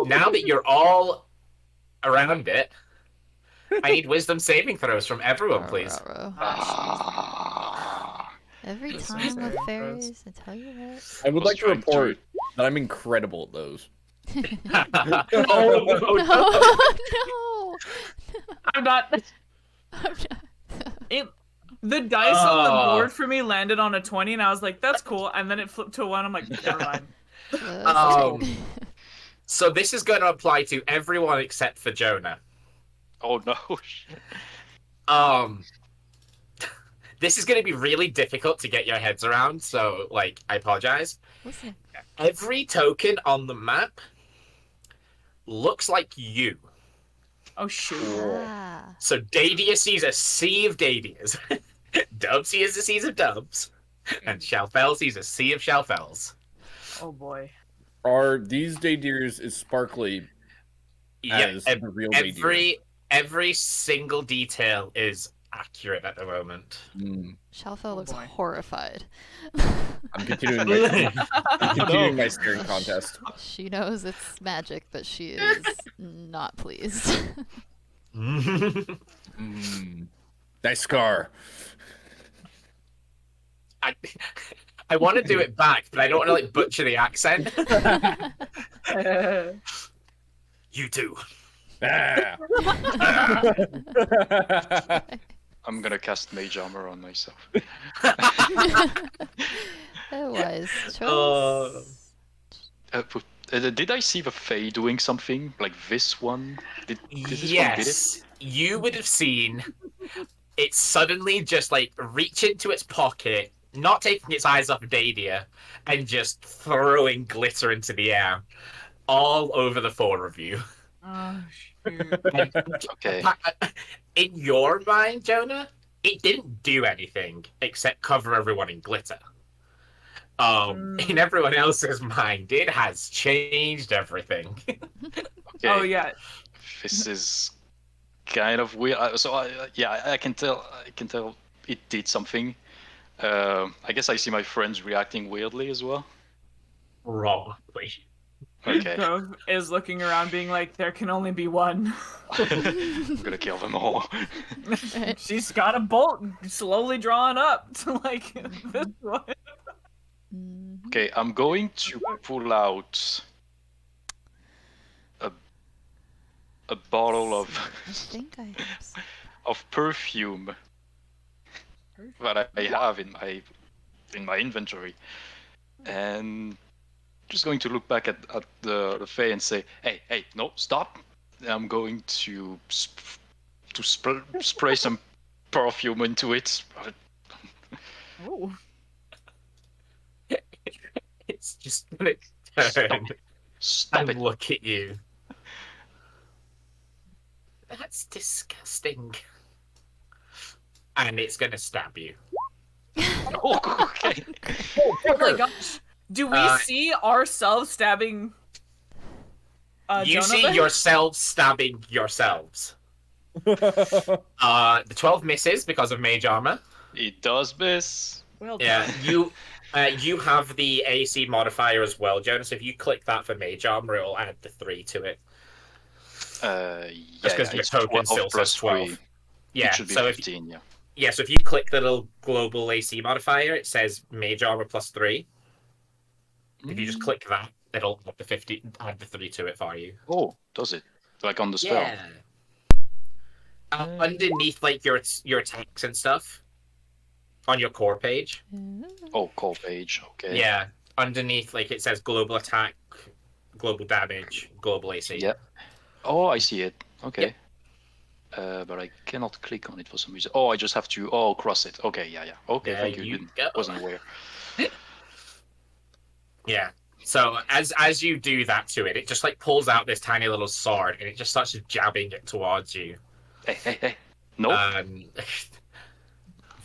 Now that you're all around it, I need wisdom saving throws from everyone, please. Ruh-roh. Ah. Every Wisdom time with saving fairies, I tell you what. I would Was like to trying to- report that I'm incredible at those. Oh, no. No, I'm not. I'm not. It. The dice on the Oh. board for me landed on a 20, and I was like, "That's cool." And then it flipped to a 1. I'm like, "Never mind." So this is going to apply to everyone except for Jonah. Oh no. This is going to be really difficult to get your heads around, so, like, I apologize. Listen. Every token on the map looks like you. Oh shoot. Ah. So Dadia sees a sea of Dadias. Dub sees a sea of Dubs. And Shalfel sees a sea of Shalfels. Oh boy. Are these daydeers as sparkly Yeah, as the real daydeer? every single detail is accurate at the moment. Shalfo Oh, looks boy. horrified. I'm continuing my staring contest. She knows it's magic, but she is not pleased. Nice scar. I want to do it back, but I don't want to like butcher the accent. You too. Ah. I'm gonna cast Mage Armor on myself. Wise Uh, choice. Did I see the Fae doing something like this one? Did this one did it? Yes, you would have seen it suddenly just like reach into its pocket, not taking its eyes off of Dadia, and just throwing glitter into the air all over the four of you. Oh, shoot. Okay. In your mind, Jonah, it didn't do anything except cover everyone in glitter. In everyone else's mind, it has changed everything. Okay. Oh, yeah. This is kind of weird. I can tell. I can tell it did something. I guess I see my friends reacting weirdly as well. Wrongly. Okay. Dove is looking around being like, there can only be one. I'm gonna kill them all. Right. She's got a bolt slowly drawn up to like this one. Mhm. Okay, I'm going to pull out a bottle I of think I have some. of perfume that I have in my inventory, and just going to look back at the Fae and say, hey, no, stop! I'm going to spray some perfume into it. Oh. It's just gonna turn Stop and it! look at you. That's disgusting. And it's gonna stab you. Oh, okay. Oh my gosh. Do we see ourselves stabbing You Jonah see then? yourselves stabbing yourselves. The 12 misses because of mage armor. It does miss. Well done. Yeah, you have the AC modifier as well, Jonas. If you click that for mage armor, it'll add the 3 to it. Just because your it's token 12 still plus says 12. 3. Yeah, It should be so 15, so if you click the little global AC modifier, it says mage armor plus 3. If you just click that, it'll add the 3 to it for you. Oh, does it? Like on the spell? Yeah. Underneath, like your attacks and stuff, on your core page. Oh, core page. Okay. Yeah, underneath, like it says global attack, global damage, global AC. Yep. Oh, I see it. Okay. But I cannot click on it for some reason. Oh, I just have to. Oh, cross it. Okay. Yeah. Okay. There Thank you. you Didn't- go. Wasn't aware. Yeah. So as you do that to it, it just like pulls out this tiny little sword and it just starts jabbing it towards you. Hey. Nope.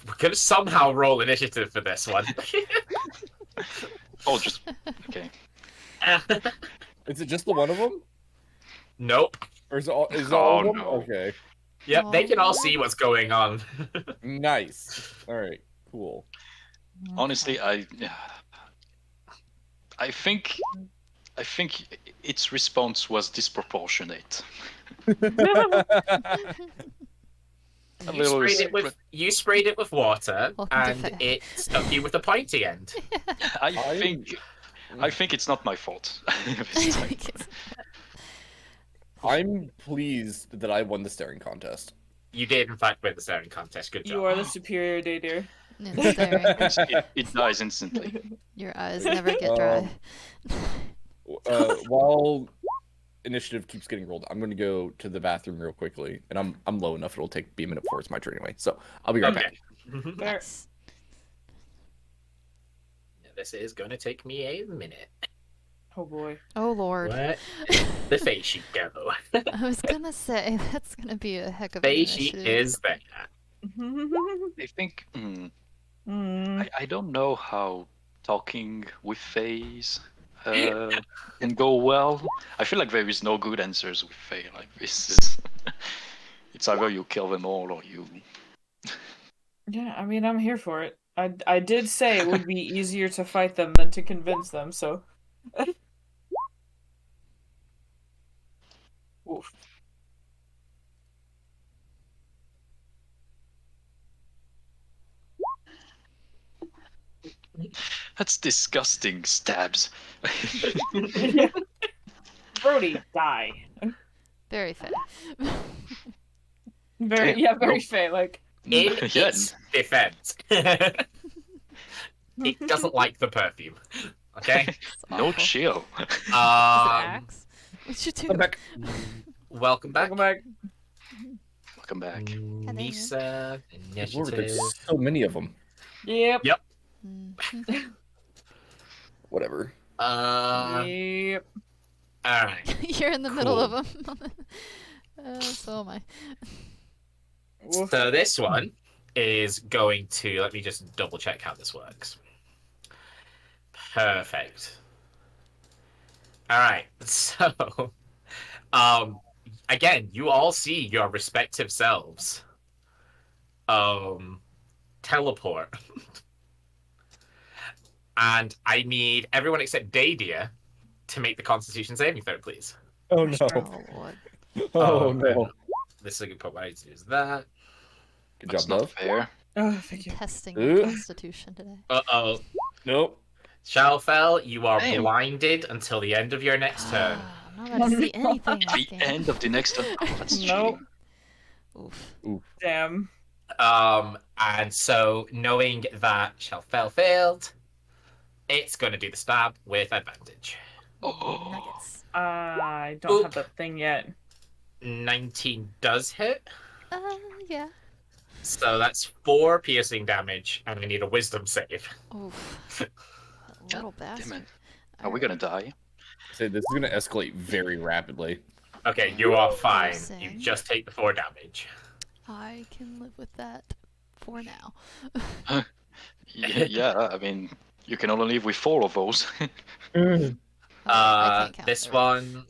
We're gonna somehow roll initiative for this one. Oh, just okay. Is it just the one of them? Nope. Or is it all of them? no. Okay. Yep, they can all see what's going on. Nice. Alright, cool. Honestly, I think its response was disproportionate. You sprayed it with water, Welcome to and Fae. it stuck you with a pointy end. I think it's not my fault. this time. I'm pleased that I won the staring contest. You did, in fact, win the staring contest. Good job. You are the superior day dear. It's staring. It dies instantly. Your eyes never get dry. While initiative keeps getting rolled, I'm going to go to the bathroom real quickly, and I'm low enough it'll take be a minute before it's my turn anyway. So I'll be right back. Okay. Nice. This is going to take me a minute. Oh boy. Oh lord. Where the face sheet go? I was gonna say that's gonna be a heck of an Face sheet initiative. is there. I think I don't know how talking with Fays can go well. I feel like there is no good answers with Fae. Like this is, it's either you kill them all or you Yeah, I mean, I'm here for it. I did say it would be easier to fight them than to convince them, so. Oof. That's disgusting. Stabs. Yeah. Brody, die. Very fair. Very, Damn, yeah, very nope. Fey. Like, In Yeah. its defense, it doesn't like the perfume. Okay. It's No awful. chill. Is it Um. Axe? What'd you do? I'm back. Welcome back. welcome back. Welcome back. Nisa, Lord, initiative. there's so many of them. Yep. Yep. Mhm. Whatever. Yep. All right. You're in the middle Cool. of them. So am I. Woof. So this one is going to, let me just double check how this works. Perfect. All right. So, again, you all see your respective selves teleport. And I need everyone except Dadia to make the Constitution saving throw, please. Oh no. Oh lord. Oh and no. this is a good part. What I need to do is that. Good That's job, not Dove. fair. Oh, I'm thank you. testing Ooh. your constitution today. Uh-oh. Nope. Shalfel, you are Damn. blinded until the end of your next turn. I'm not about to see anything this The game. end of the next turn. Oh, that's Nope. cheating. Oof. Damn. And so knowing that Shalfel failed, it's going to do the stab with advantage. Oh. Nuggets. I don't Oop. have the thing yet. 19 does hit, Yeah. so that's 4 piercing damage, and I need a wisdom save. Oof. That little bastard. Damn it. Are we gonna die? Say this is gonna escalate very rapidly. Okay, you are fine. You Piercing. just take the 4 damage. I can live with that for now. Yeah, I mean, you can only live with 4 of those. I can't count This the one,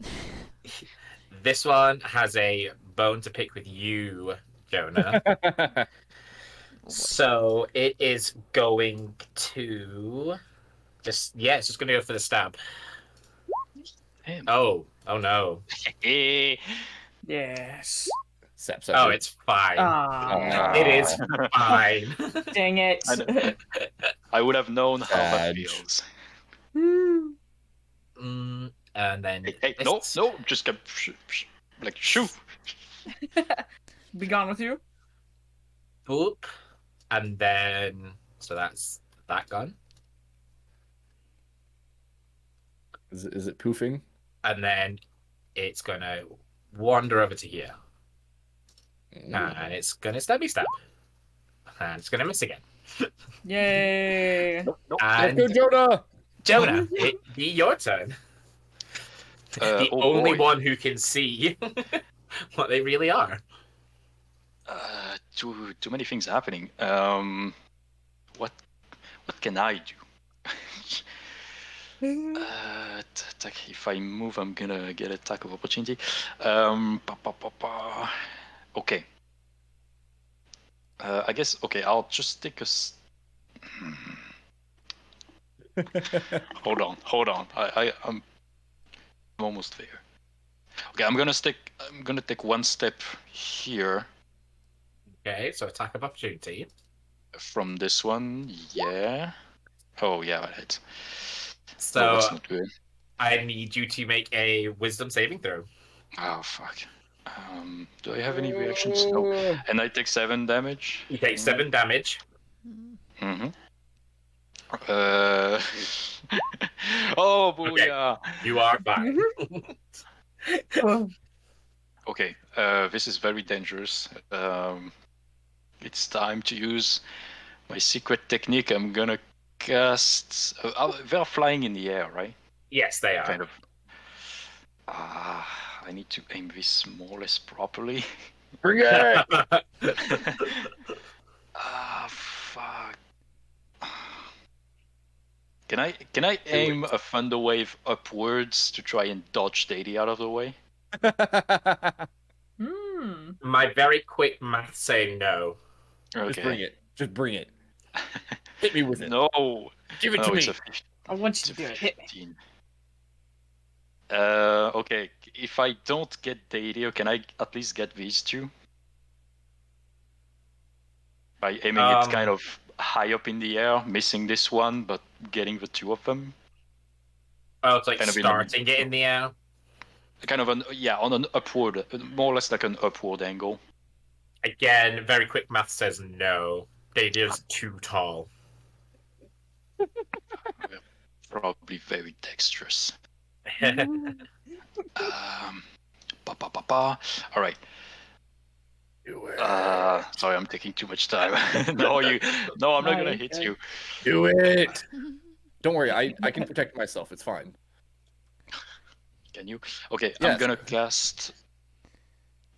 this one has a bone to pick with you, Jonah. So it is going to it's just going to go for the stab. Damn. Oh no. Yes. Sap Oh, it's fine. Ah. It is fine. Dang it. I would have known how that Badge. feels. And then Hey, no, just get like shoo. Be gone with you. Boop. And then so that's that gun. Is it poofing? And then it's gonna wander over to here. And it's gonna stabby stab. And it's gonna miss again. Yay. Nope. And Let's go, Jonah! Jonah, it be your turn. The Oh only boy. one who can see what they really are. Too many things happening. What can I do? If I move, I'm gonna get attack of opportunity. Okay. I guess. Okay, I'll just take a. Hold on. I'm almost there. Okay, I'm gonna take one step here Okay, so attack of opportunity. from this one. Yeah. Oh yeah, that hits. So that's not good. I need you to make a wisdom saving throw. Oh fuck. Do I have any reactions? No. And I take 7 damage. You take 7 damage. Mm-hmm. Oh, booyah! You are fine. Okay, this is very dangerous. It's time to use my secret technique. I'm gonna cast. They're flying in the air, right? Yes, they are. Kind of. I need to aim this more or less properly. Bring it! Fuck. Can I aim a thunder wave upwards to try and dodge Daddy out of the way? Hmm. My very quick math saying no. Just bring Okay. it. Just bring it. Hit me with it. No. Give it No, to it's me. a 15. I want It's you a to do it. Hit me. 15. Okay. If I don't get Dadio, can I at least get these two? By aiming it kind of high up in the air, missing this one, but getting the two of them. Oh, it's like Kind of starting it in the air. Kind of on an upward, more or less like an upward angle. Again, very quick math says no. Dadio's too tall. Probably very dexterous. All right. Do it. Sorry, I'm taking too much time. No, I'm not gonna hit you. Do it. Don't worry. I can protect myself. It's fine. Can you? Okay, Yes. I'm gonna cast.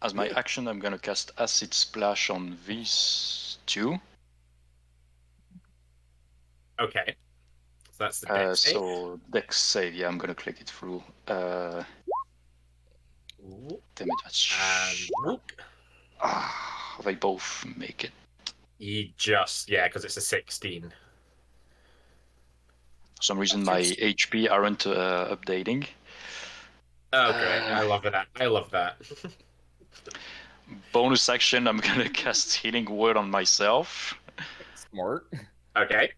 As my action, I'm gonna cast Acid Splash on these two. Okay. So that's the dex save. So Dex save, yeah, I'm gonna click it through. Damn it, that's. And whoop. They both make it. You just, yeah, because it's a 16. For some reason, my HP aren't updating. Oh, great. I love that. I love that. Bonus action, I'm gonna cast Healing Word on myself. Smart. Okay.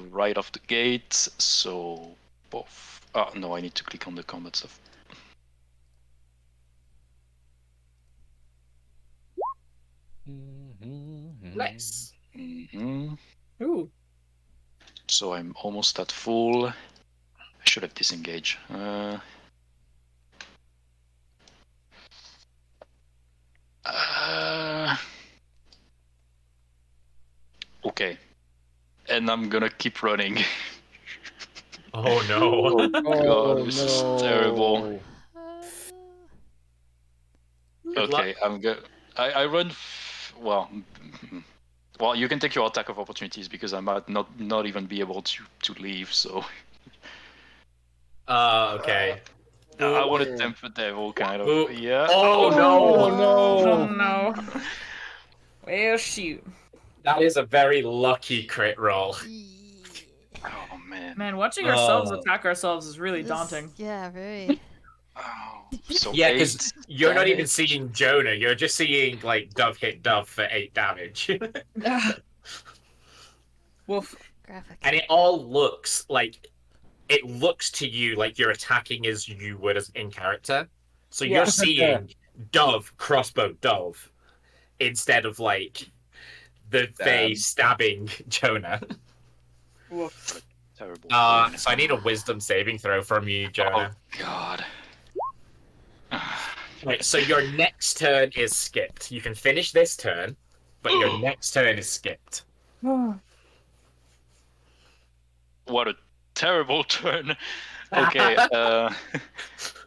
Right off the gate, so both. Oh, no, I need to click on the combat stuff. Nice. Mm-hmm. Ooh. So I'm almost at full. I should have disengaged. Okay. And I'm gonna keep running. Oh, no. Oh god, this is terrible. Good luck. Okay, I'm good. I run. Well, well, you can take your attack of opportunities because I might not even be able to leave. So Okay. I want to tempt the devil, kind of. Ooh. Yeah. Oh, no. Oh no. Oh no. Well, shoot. That is a very lucky crit roll. Oh man. Man, watching ourselves attack ourselves is really daunting. Yeah, very. Oh, so Yeah, 8 because you're not even damage. seeing Jonah. You're just seeing, like, Dove hit Dove for 8 damage. Woof. Graphic. And it all looks like... It looks to you like you're attacking as you would as in character. So Yeah. you're seeing Dove, crossbow Dove, instead of, like, the Fae stabbing Jonah. Woof. Terrible. So I need a wisdom saving throw from you, Jonah. Oh god. Right, so your next turn is skipped. You can finish this turn, but your next turn is skipped. What a terrible turn. Okay,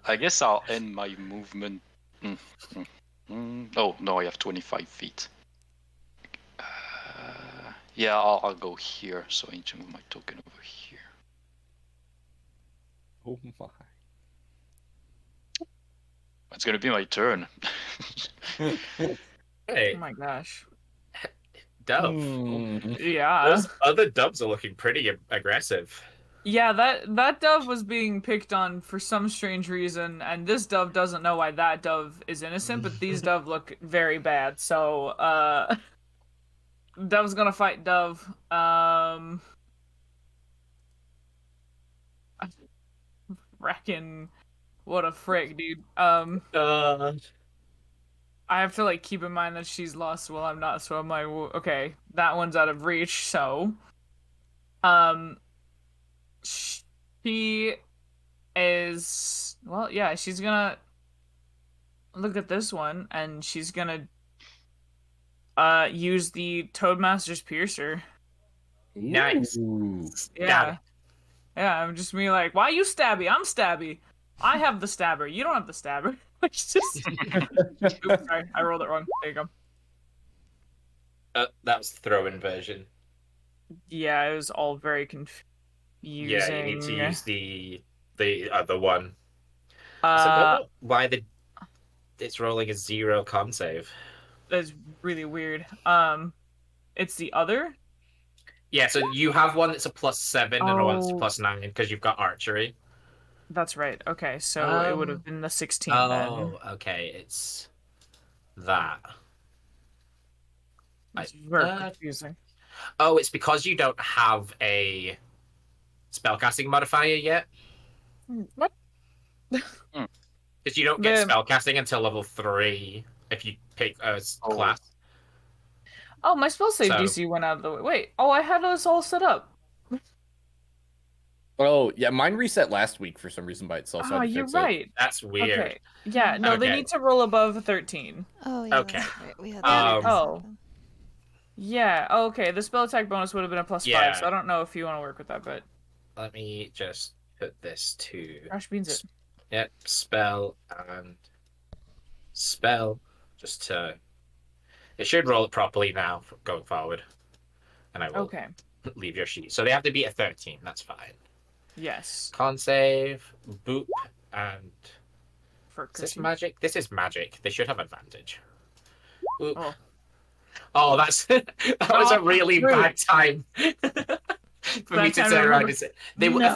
I guess I'll end my movement. Oh, no, I have 25 feet. Yeah, I'll go here, so I need to move my token over here. Oh my. It's gonna be my turn. Hey, Oh my gosh. Dove. Yeah. Those other Doves are looking pretty aggressive. Yeah, that dove was being picked on for some strange reason, and this dove doesn't know why that dove is innocent, but these dove look very bad. So, Dove's gonna fight Dove. Reckon, what a frick, dude. I have to like keep in mind that she's lost while I'm not, so I'm like, well, okay, that one's out of reach. So, she is, well, yeah, she's gonna look at this one and she's gonna use the Toadmaster's Piercer. Nice. Yeah. Yeah, I'm just me like, why you stabby? I'm stabby. I have the stabber. You don't have the stabber. It's just oops, sorry, I rolled it wrong. There you go. That was the throw-in version. Yeah, it was all very confusing. Yeah, you need to use the other one. So Uh, why it's rolling a 0 con save? That's really weird. It's the other. Yeah, so you have one that's a +7 and one that's a Oh. +9 because you've got archery. That's right. Okay, so it would have been the 16 then. Oh, okay, it's that. It's very confusing. Oh, it's because you don't have a spellcasting modifier yet. What? Because you don't get spellcasting until level 3 if you pick a class. Oh, my spell save So- DC went out of the way. Wait, I had us all set up. Oh, yeah, mine reset last week for some reason by itself. So I had to You're fix right. That's weird. Okay. Yeah, no, they Okay. need to roll above 13. Oh yeah, Okay. that's right. We had Um, that. Oh. Yeah, okay. The spell attack bonus would have been a +5, Yeah. so I don't know if you want to work with that, but Let me just put this to Crash Beans it. Yep, spell and spell. Just to it should roll it properly now going forward. And I will Okay. leave your sheet. So they have to be a 13, that's fine. Yes. Con save, boop, and For is this cookie. magic? This is magic. They should have advantage. Oop. Oh. Oh, that's that was a really rude. bad time for me Bad to time turn to around remember. and say they No.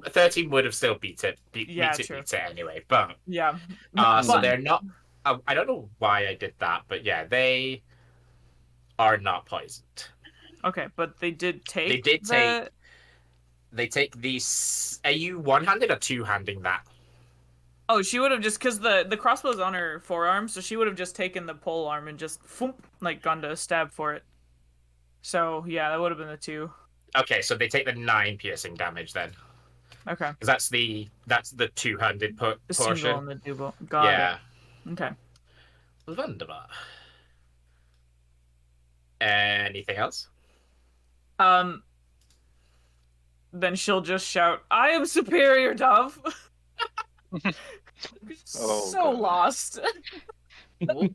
a 13 would have still beat it. Beat true. it anyway. But Yeah. so But- they're not. I don't know why I did that, but yeah, they are not poisoned. Okay, but they did take. They did take. They take these. Are you one-handed or two-handing that? Oh, she would have just because the crossbow's on her forearm, so she would have just taken the pole arm and just like gone to stab for it. So yeah, that would have been the 2. Okay, so they take the 9 piercing damage then, Okay. because that's the two-handed The portion. single and the double. Got Yeah. it. Okay. Wunderbar. Anything else? Then she'll just shout, "I am superior, Dove." Oh, so God. lost. All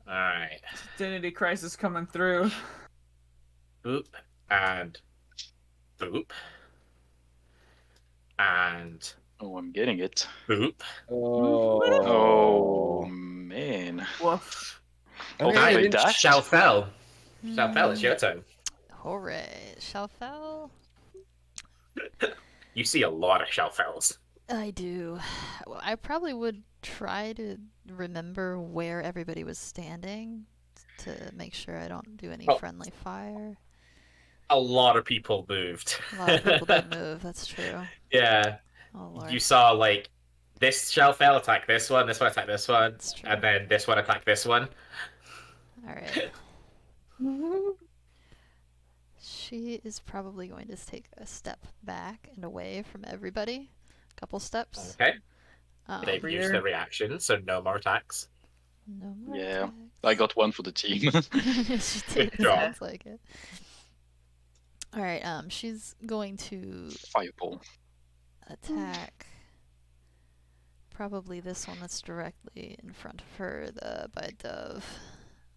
right. Identity crisis coming through. Boop and boop and Oh, I'm getting it. boop. Oh, man. Woof. Okay, Okay, wait, that? Shalfell. Shalfell, it's your turn. Alright, Shalfell. You see a lot of Shalfells. I do. Well, I probably would try to remember where everybody was standing to make sure I don't do any Oh. friendly fire. A lot of people moved. A lot of people did move, that's true. Yeah. Oh lord. You saw like this Shalfell attack this one attack this one, That's true. and then this one attack this one. Alright. She is probably going to take a step back and away from everybody. A couple steps. Okay. Um, They've used the reaction, so no more attacks. no more Yeah, attacks. I got one for the team. She did, Good job. sounds like it. Alright, she's going to Fireball. attack probably this one that's directly in front of her, by Dove.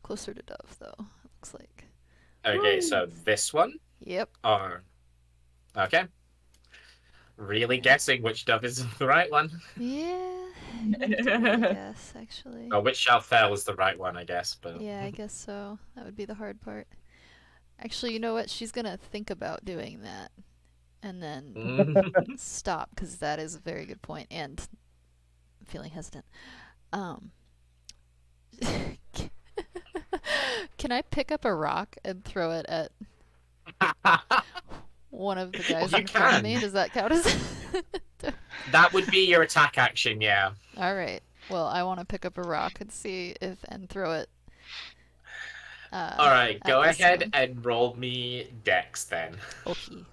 Closer to Dove, though, it looks like. Okay, so this one Yep. or okay. Really guessing which dove is the right one. Yeah, I guess, actually. Or which Shalfell is the right one, I guess. But Yeah, I guess so. That would be the hard part. Actually, you know what? She's gonna think about doing that. And then stop, because that is a very good point, and I'm feeling hesitant. Can I pick up a rock and throw it at one of the guys You in front of can. me? Does that count as... that would be your attack action, yeah. Alright. Well, I want to pick up a rock and see if... and throw it... All right, go at this ahead one. and roll me Dex then. Okay.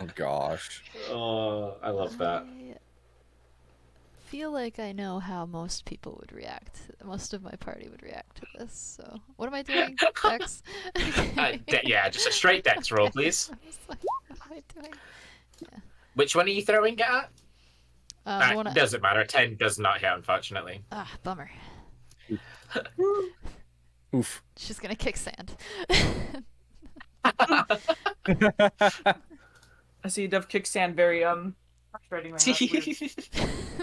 Oh gosh. Oh, I love that. I feel like I know how most people would react. Most of my party would react to this. So, what am I doing? Dex? Yeah, just a straight Dex roll, please. I was like, what am I doing? Which one are you throwing it at? The one Doesn't matter. 10 does not hit, unfortunately. bummer. Oof. She's gonna kick sand. I see Dove kickstand very frustrating right now. It's weird.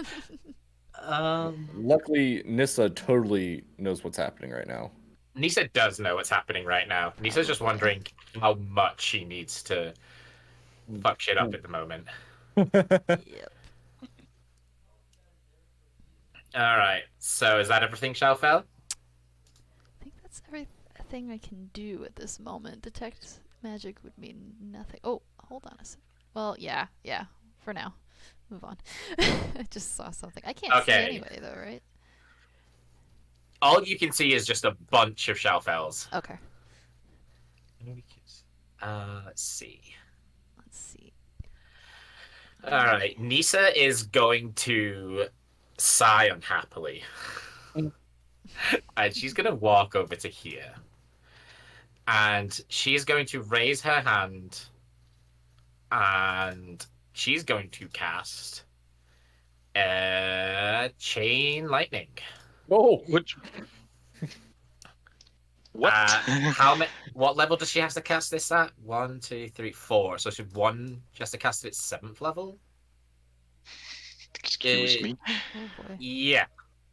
Luckily, Nissa totally knows what's happening right now. Nisa does know what's happening right now. Nisa's just wondering how much she needs to fuck shit up at the moment. Yep. All right. So is that everything, Shalfel? I think that's everything I can do at this moment. Detect magic would mean nothing. Oh, hold on a second. Well, yeah. For now, move on. I just saw something. I can't see Okay. anyway, though, right? All you can see is just a bunch of Shalfels. Okay. Let's see. Let's see. All right. Nisa is going to sigh unhappily. And she's going to walk over to here. And she's going to raise her hand. And she's going to cast Chain Lightning. Oh, What? What level does she have to cast this at? 1, 2, 3, 4. So she has to cast it at 7th level? Excuse me. Oh boy. Yeah.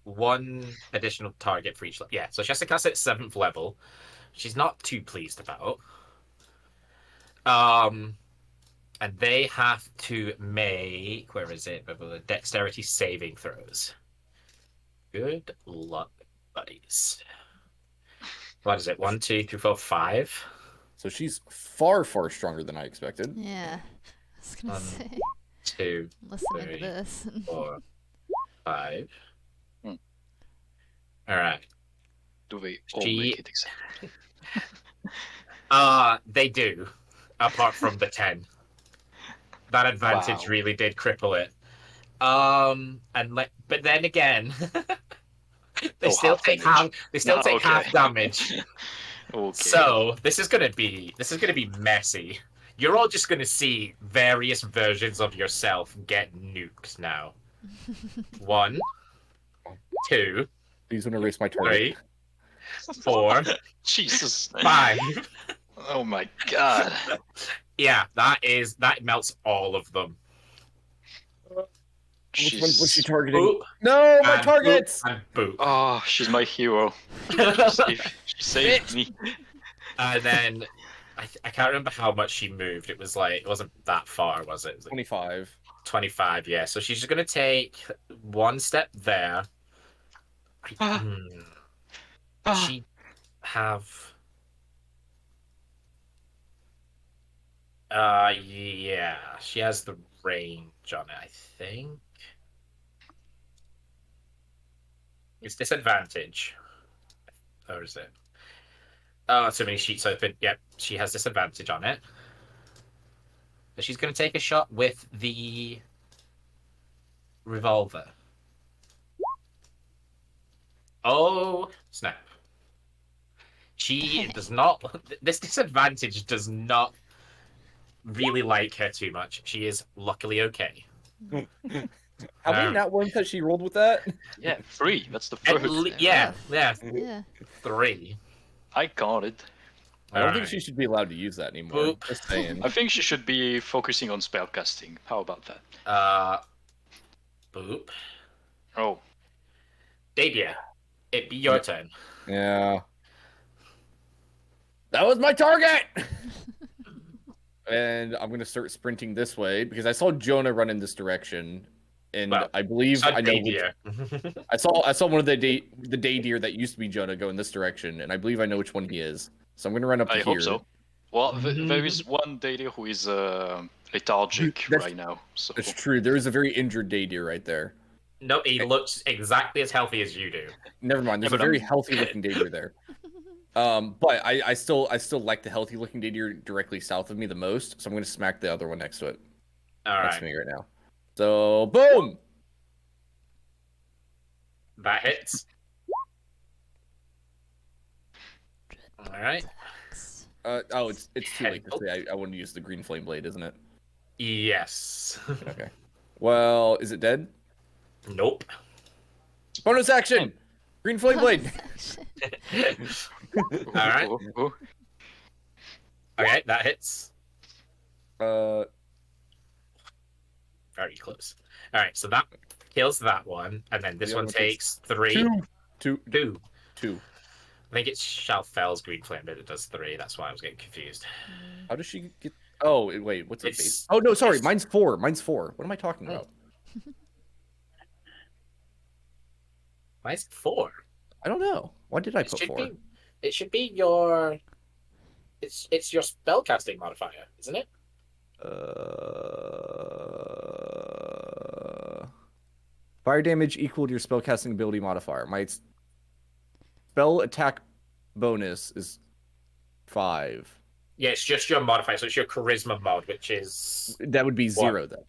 1 additional target for each level. Yeah, so she has to cast it at 7th level. She's not too pleased about. And they have to make, where is it? Dexterity saving throws. Good luck, buddies. What is it? 1, 2, 3, 4, 5. so she's far, far stronger than I expected. Yeah. I was gonna say. 2, Listening to 3, this. 4, 5. Hmm. All right. Do they all She- make it exactly? They do, apart from the 10. That advantage Wow. really did cripple it. But then again, they Oh, still half take damage. half. They still No, take okay. half damage. Okay. So this is gonna be messy. You're all just gonna see various versions of yourself get nuked now. 1, 2, Please don't erase my target. 3, 4, Jesus. 5. Oh my god. Yeah, that melts all of them. Which one was she She's... targeting? Boop, No, my and targets! boop, and boop. Oh, she's my hero. She saved me. And then I can't remember how much she moved. It wasn't that far, was it? It was like 25. 25, yeah. So she's just gonna take 1 step there. Ah. Ah. She have yeah. She has the range on it, I think. It's disadvantage. Or is it? Oh, so many sheets open. Yep, she has disadvantage on it. But she's going to take a shot with the revolver. Oh, snap. She does not... This disadvantage does not really like her too much. She is luckily okay. How many nat ones has she rolled with that? Yeah, 3. That's the At first. yeah, Yeah. 3. I got it. I don't think Alright. she should be allowed to use that anymore. Boop. Just saying. I think she should be focusing on spellcasting. How about that? Boop. Oh, Dadia, it be your turn. Yeah. That was my target! And I'm gonna start sprinting this way because I saw Jonah run in this direction, and Well, I believe So I know. Dadia. I saw one of the day deer that used to be Jonah go in this direction, and I believe I know which one he is. So I'm gonna run up to I here. hope so. Well, there is one lady who is lethargic That's- right now. So That's true. There is a very injured day deer right there. No, he looks exactly as healthy as you do. Never mind. There's Yeah, a but very I'm- healthy looking day deer there. But I still like the healthy looking day deer directly south of me the most. So I'm gonna smack the other one next to it. All Next to right, me right now. So boom. that hits. All right. Oh, it's too late to say. I want to use the green flame blade, isn't it? Yes. Okay. Well, is it dead? Nope. Bonus action. Green flame blade. All right. Oh. Okay, that hits. Uh, Very close. All right, so that kills that one, and then this The one other one takes takes 3. Two. 2. I think it's Shalfel's green flame, but it does 3. That's why I was getting confused. How does she get? Oh, wait. What's the base? It's- Oh no, sorry. it's- Mine's 4. Mine's 4. What am I talking about? Why is it 4? I don't know. Why did I It put should 4? be. It should be your. It's your spellcasting modifier, isn't it? Fire damage equal to your spellcasting ability modifier. My spell attack bonus is 5. Yeah, it's just your modifier, so it's your charisma mod, which is. That would be 0 then.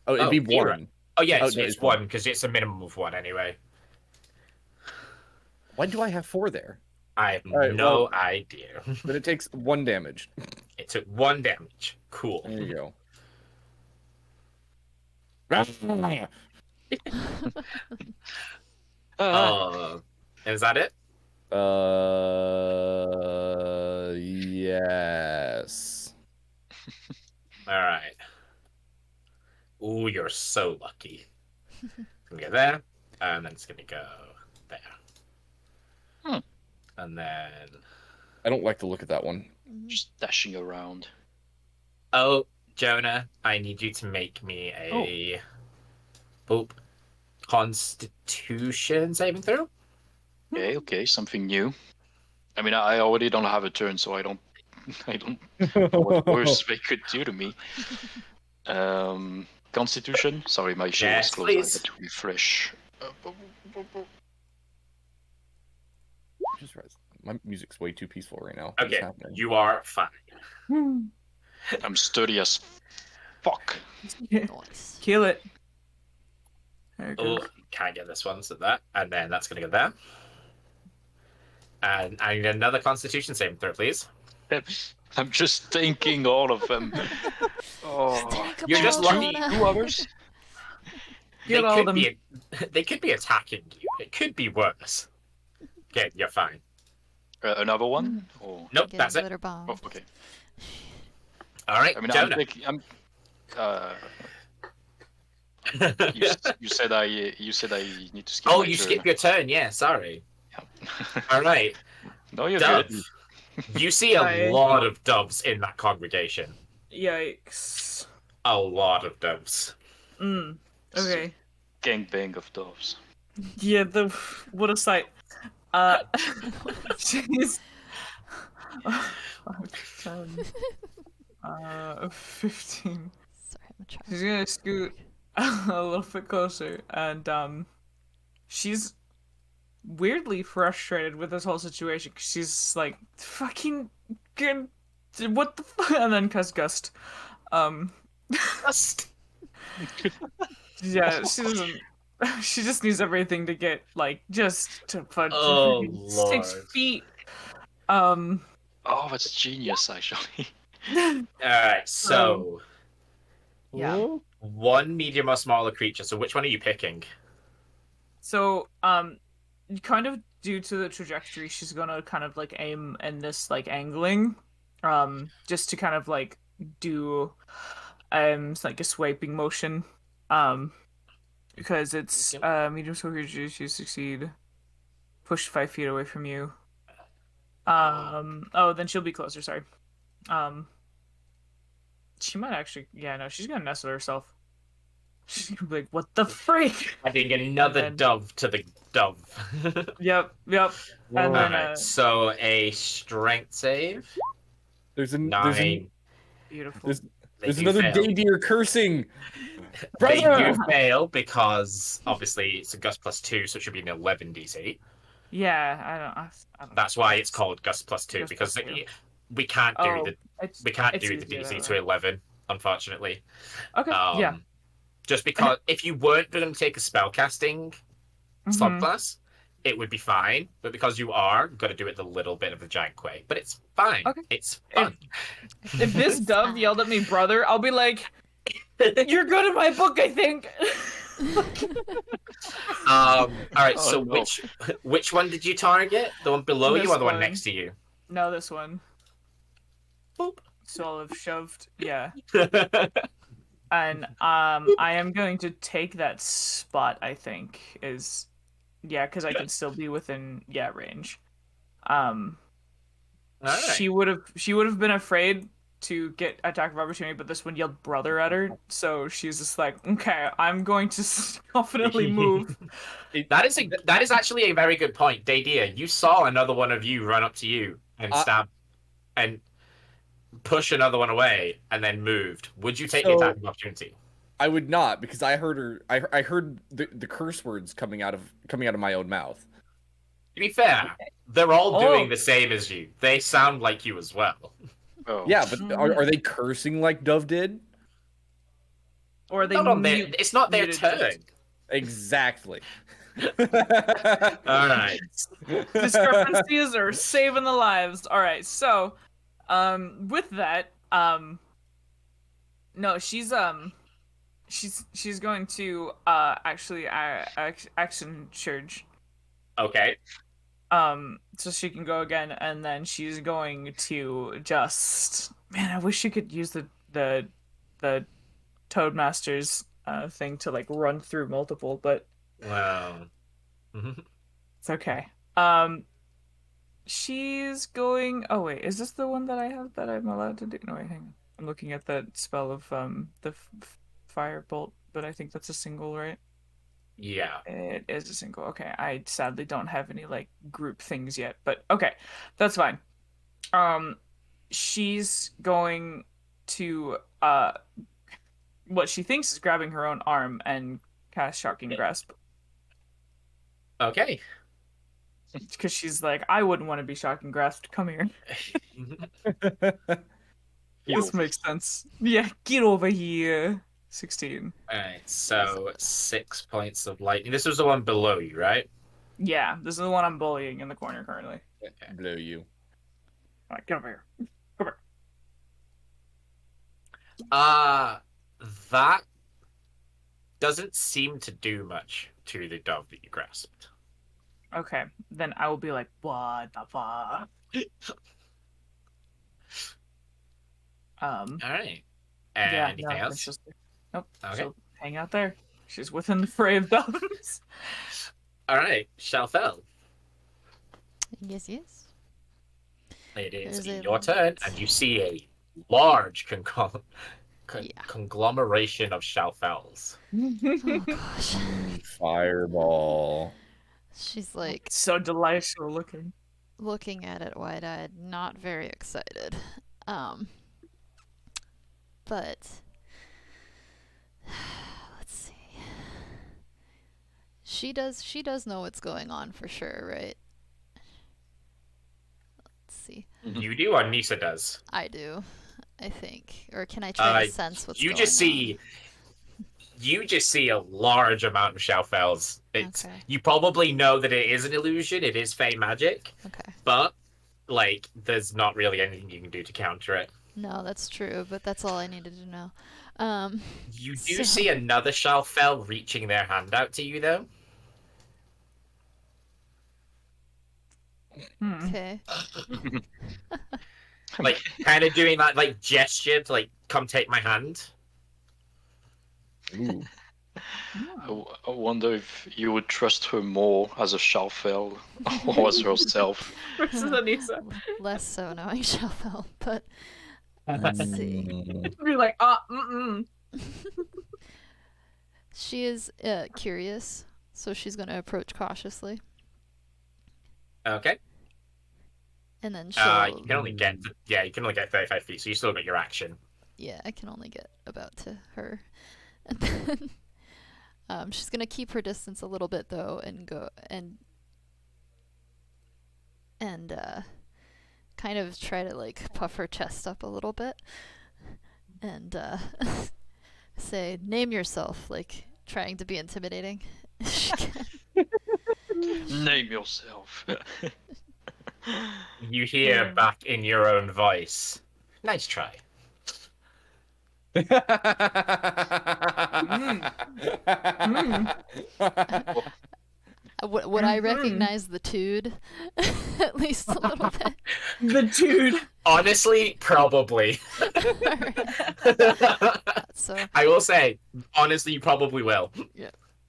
Oh, it'd Oh, be 0. 1. Oh yeah, Oh, it's, no, it's it's 1. 1 because it's a minimum of 1 anyway. Why do I have 4 there? I have All right, no well- idea. But it takes 1 damage. It took 1 damage. Cool. There you go. Is that it? Yes. All right. Ooh, you're so lucky. Gonna go there, and then it's gonna go there. And then, I don't like the look of that one. Just dashing around. oh, Jonah, I need you to make me a Constitution saving throw. Okay, something new. I mean, I already don't have a turn, so I don't know what worse they could do to me. Constitution. Sorry, my show Yes, was closed. please. I had to refresh. Just realized my music's way too peaceful right now. What's Okay, happening? you are fine. I'm sturdy as fuck. Nice. Kill it. There it Oh, goes. can't get this one, so that, and then that's gonna go there. And I need another Constitution saving throw, please. I'm just thinking all of them. Oh, Take 'em You're just all, lucky. Jonah. 2 hours? They Kill all could them. be they could be attacking you. It could be worse. Okay, you're fine. Another one? Or... Nope, Get that's it. glitter bomb. Oh, okay. All right, I mean, Jonah. You said I need to skip. Oh, my you turn. skipped your turn. Yeah, sorry. Yeah. All right, No, you're Dove. good. You see a Hi. lot of doves in that congregation. Yikes. A lot of doves. Okay. Gangbang of doves. Yeah, what a sight. Jeez. 10. 15. Sorry, I'm trying. She's gonna scoot a little bit closer, and she's weirdly frustrated with this whole situation. 'Cause she's like, "Fucking good, what the fuck?" And then cast gust. Just Yeah, she doesn't. She just needs everything to get just to put Oh, 6 Lord. feet. Oh, that's genius, actually. all right. So Yeah. 1 medium or smaller creature. So which one are you picking? So, kind of due to the trajectory, she's gonna kind of aim in this angling, just to kind of do, like a swiping motion, because it's medium scale creatures you succeed, push 5 feet away from you. Oh, then she'll be closer. Sorry. She might actually. Yeah, no, she's gonna nestle herself. She's gonna be like, "What the freak?" Adding another then- dove to the dove. Yep. And then Alright, so a strength save. There's 9. beautiful. There's They do another fail. day deer cursing. They Brother! do fail because obviously it's a gust plus 2, so it should be an 11 DC. Yeah, I don't. That's why it's called gust plus 2 Gust because plus 2. we can't do Oh, the it's, we can't it's do the easier DC that to way. 11, unfortunately. Okay. Yeah. Just because if you weren't going to take a spellcasting Mhm. subclass, it would be fine. But because you are, you've got to do it the little bit of the giant quake. But it's fine. Okay. It's fun. If this dove yelled at me, brother, I'll be like, "You're good in my book, I think." All right. Oh, So no. which one did you target? The one below you This or the one one. next to you? No, this one. Boop. So I'll have shoved. Yeah. And I am going to take that spot. I think is because I can still be within range. Um, All right. she would have been afraid to get attack of opportunity, but this one yelled brother at her, so she's just like, okay, I'm going to confidently move. That is actually a very good point, Daydia. You saw another one of you run up to you and stab and push another one away, and then moved. Would you take the attack of opportunity? I would not, because I heard her. I heard the curse words coming out of my own mouth. To be fair, they're all doing the same as you. They sound like you as well. Oh. Yeah, but are they cursing like Dove did? Or are they it's not their turn. Exactly. All right. Discrepancies are saving the lives. All right, so with that, no, she's going to actually action surge. Okay. So she can go again, and then she's going to just, man, I wish you could use the Toadmaster's thing to like run through multiple, but Wow. it's okay. She's going. Oh wait, is this the one that I have that I'm allowed to do? No, wait, hang on. I'm looking at the spell of the firebolt, but I think that's a single, right? Yeah. It is a single. Okay, I sadly don't have any like group things yet, but okay, that's fine. She's going to what she thinks is grabbing her own arm and cast Shocking Grasp. Okay. Because she's like, I wouldn't want to be Shocking Grasped. Come here. This makes sense. Yeah, get over here. 16. Alright, so 6 points of lightning. This was the one below you, right? Yeah, this is the one I'm bullying in the corner currently. Okay. Blow you. All right, get over here. Come here. That doesn't seem to do much to the dove that you grasped. Okay, then I will be like, what the fuck? Alright. Yeah, Anything no, else? it's just, nope. Okay. She'll hang out there. She's within the fray of doves. Alright, Shalfel. Yes. It is There's a your turn, and you see a large conglomeration of Shalfels. Oh gosh. Fireball. She's like So delightful looking. looking at it wide-eyed, not very excited. But let's see. She does know what's going on for sure, right? Let's see. You do, or Nisa does? I do, I think. Or can I try to sense what's going on? You just see a large amount of Shalfels. It's Okay. You probably know that it is an illusion. It is fey magic. Okay. But like, there's not really anything you can do to counter it. No, that's true, but that's all I needed to know. You do see another Shalfel reaching their hand out to you, though. Okay. Like, kind of doing that, like, gesture to, like, come take my hand. Ooh. I wonder if you would trust her more as a Shalfel or as herself. Versus Anissa. Less so knowing Shalfel, but let's see. Be like, She is curious, so she's going to approach cautiously, Okay. and then she'll. You can only get 35 feet, so you still got your action. Yeah, I can only get about to her, and then she's gonna keep her distance a little bit though, and go and kind of try to like puff her chest up a little bit, and say, "Name yourself," like trying to be intimidating. Name yourself. You hear back in your own voice. Nice try. Would I recognize the Tude? At least a little bit. the dude. Honestly, probably. So I will say, honestly, you probably will.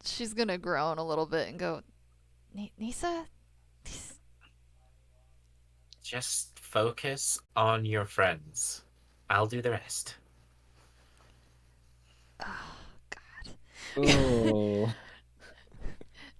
she's gonna groan a little bit and go, Nisa? Just focus on your friends. I'll do the rest. Oh, God. Oh.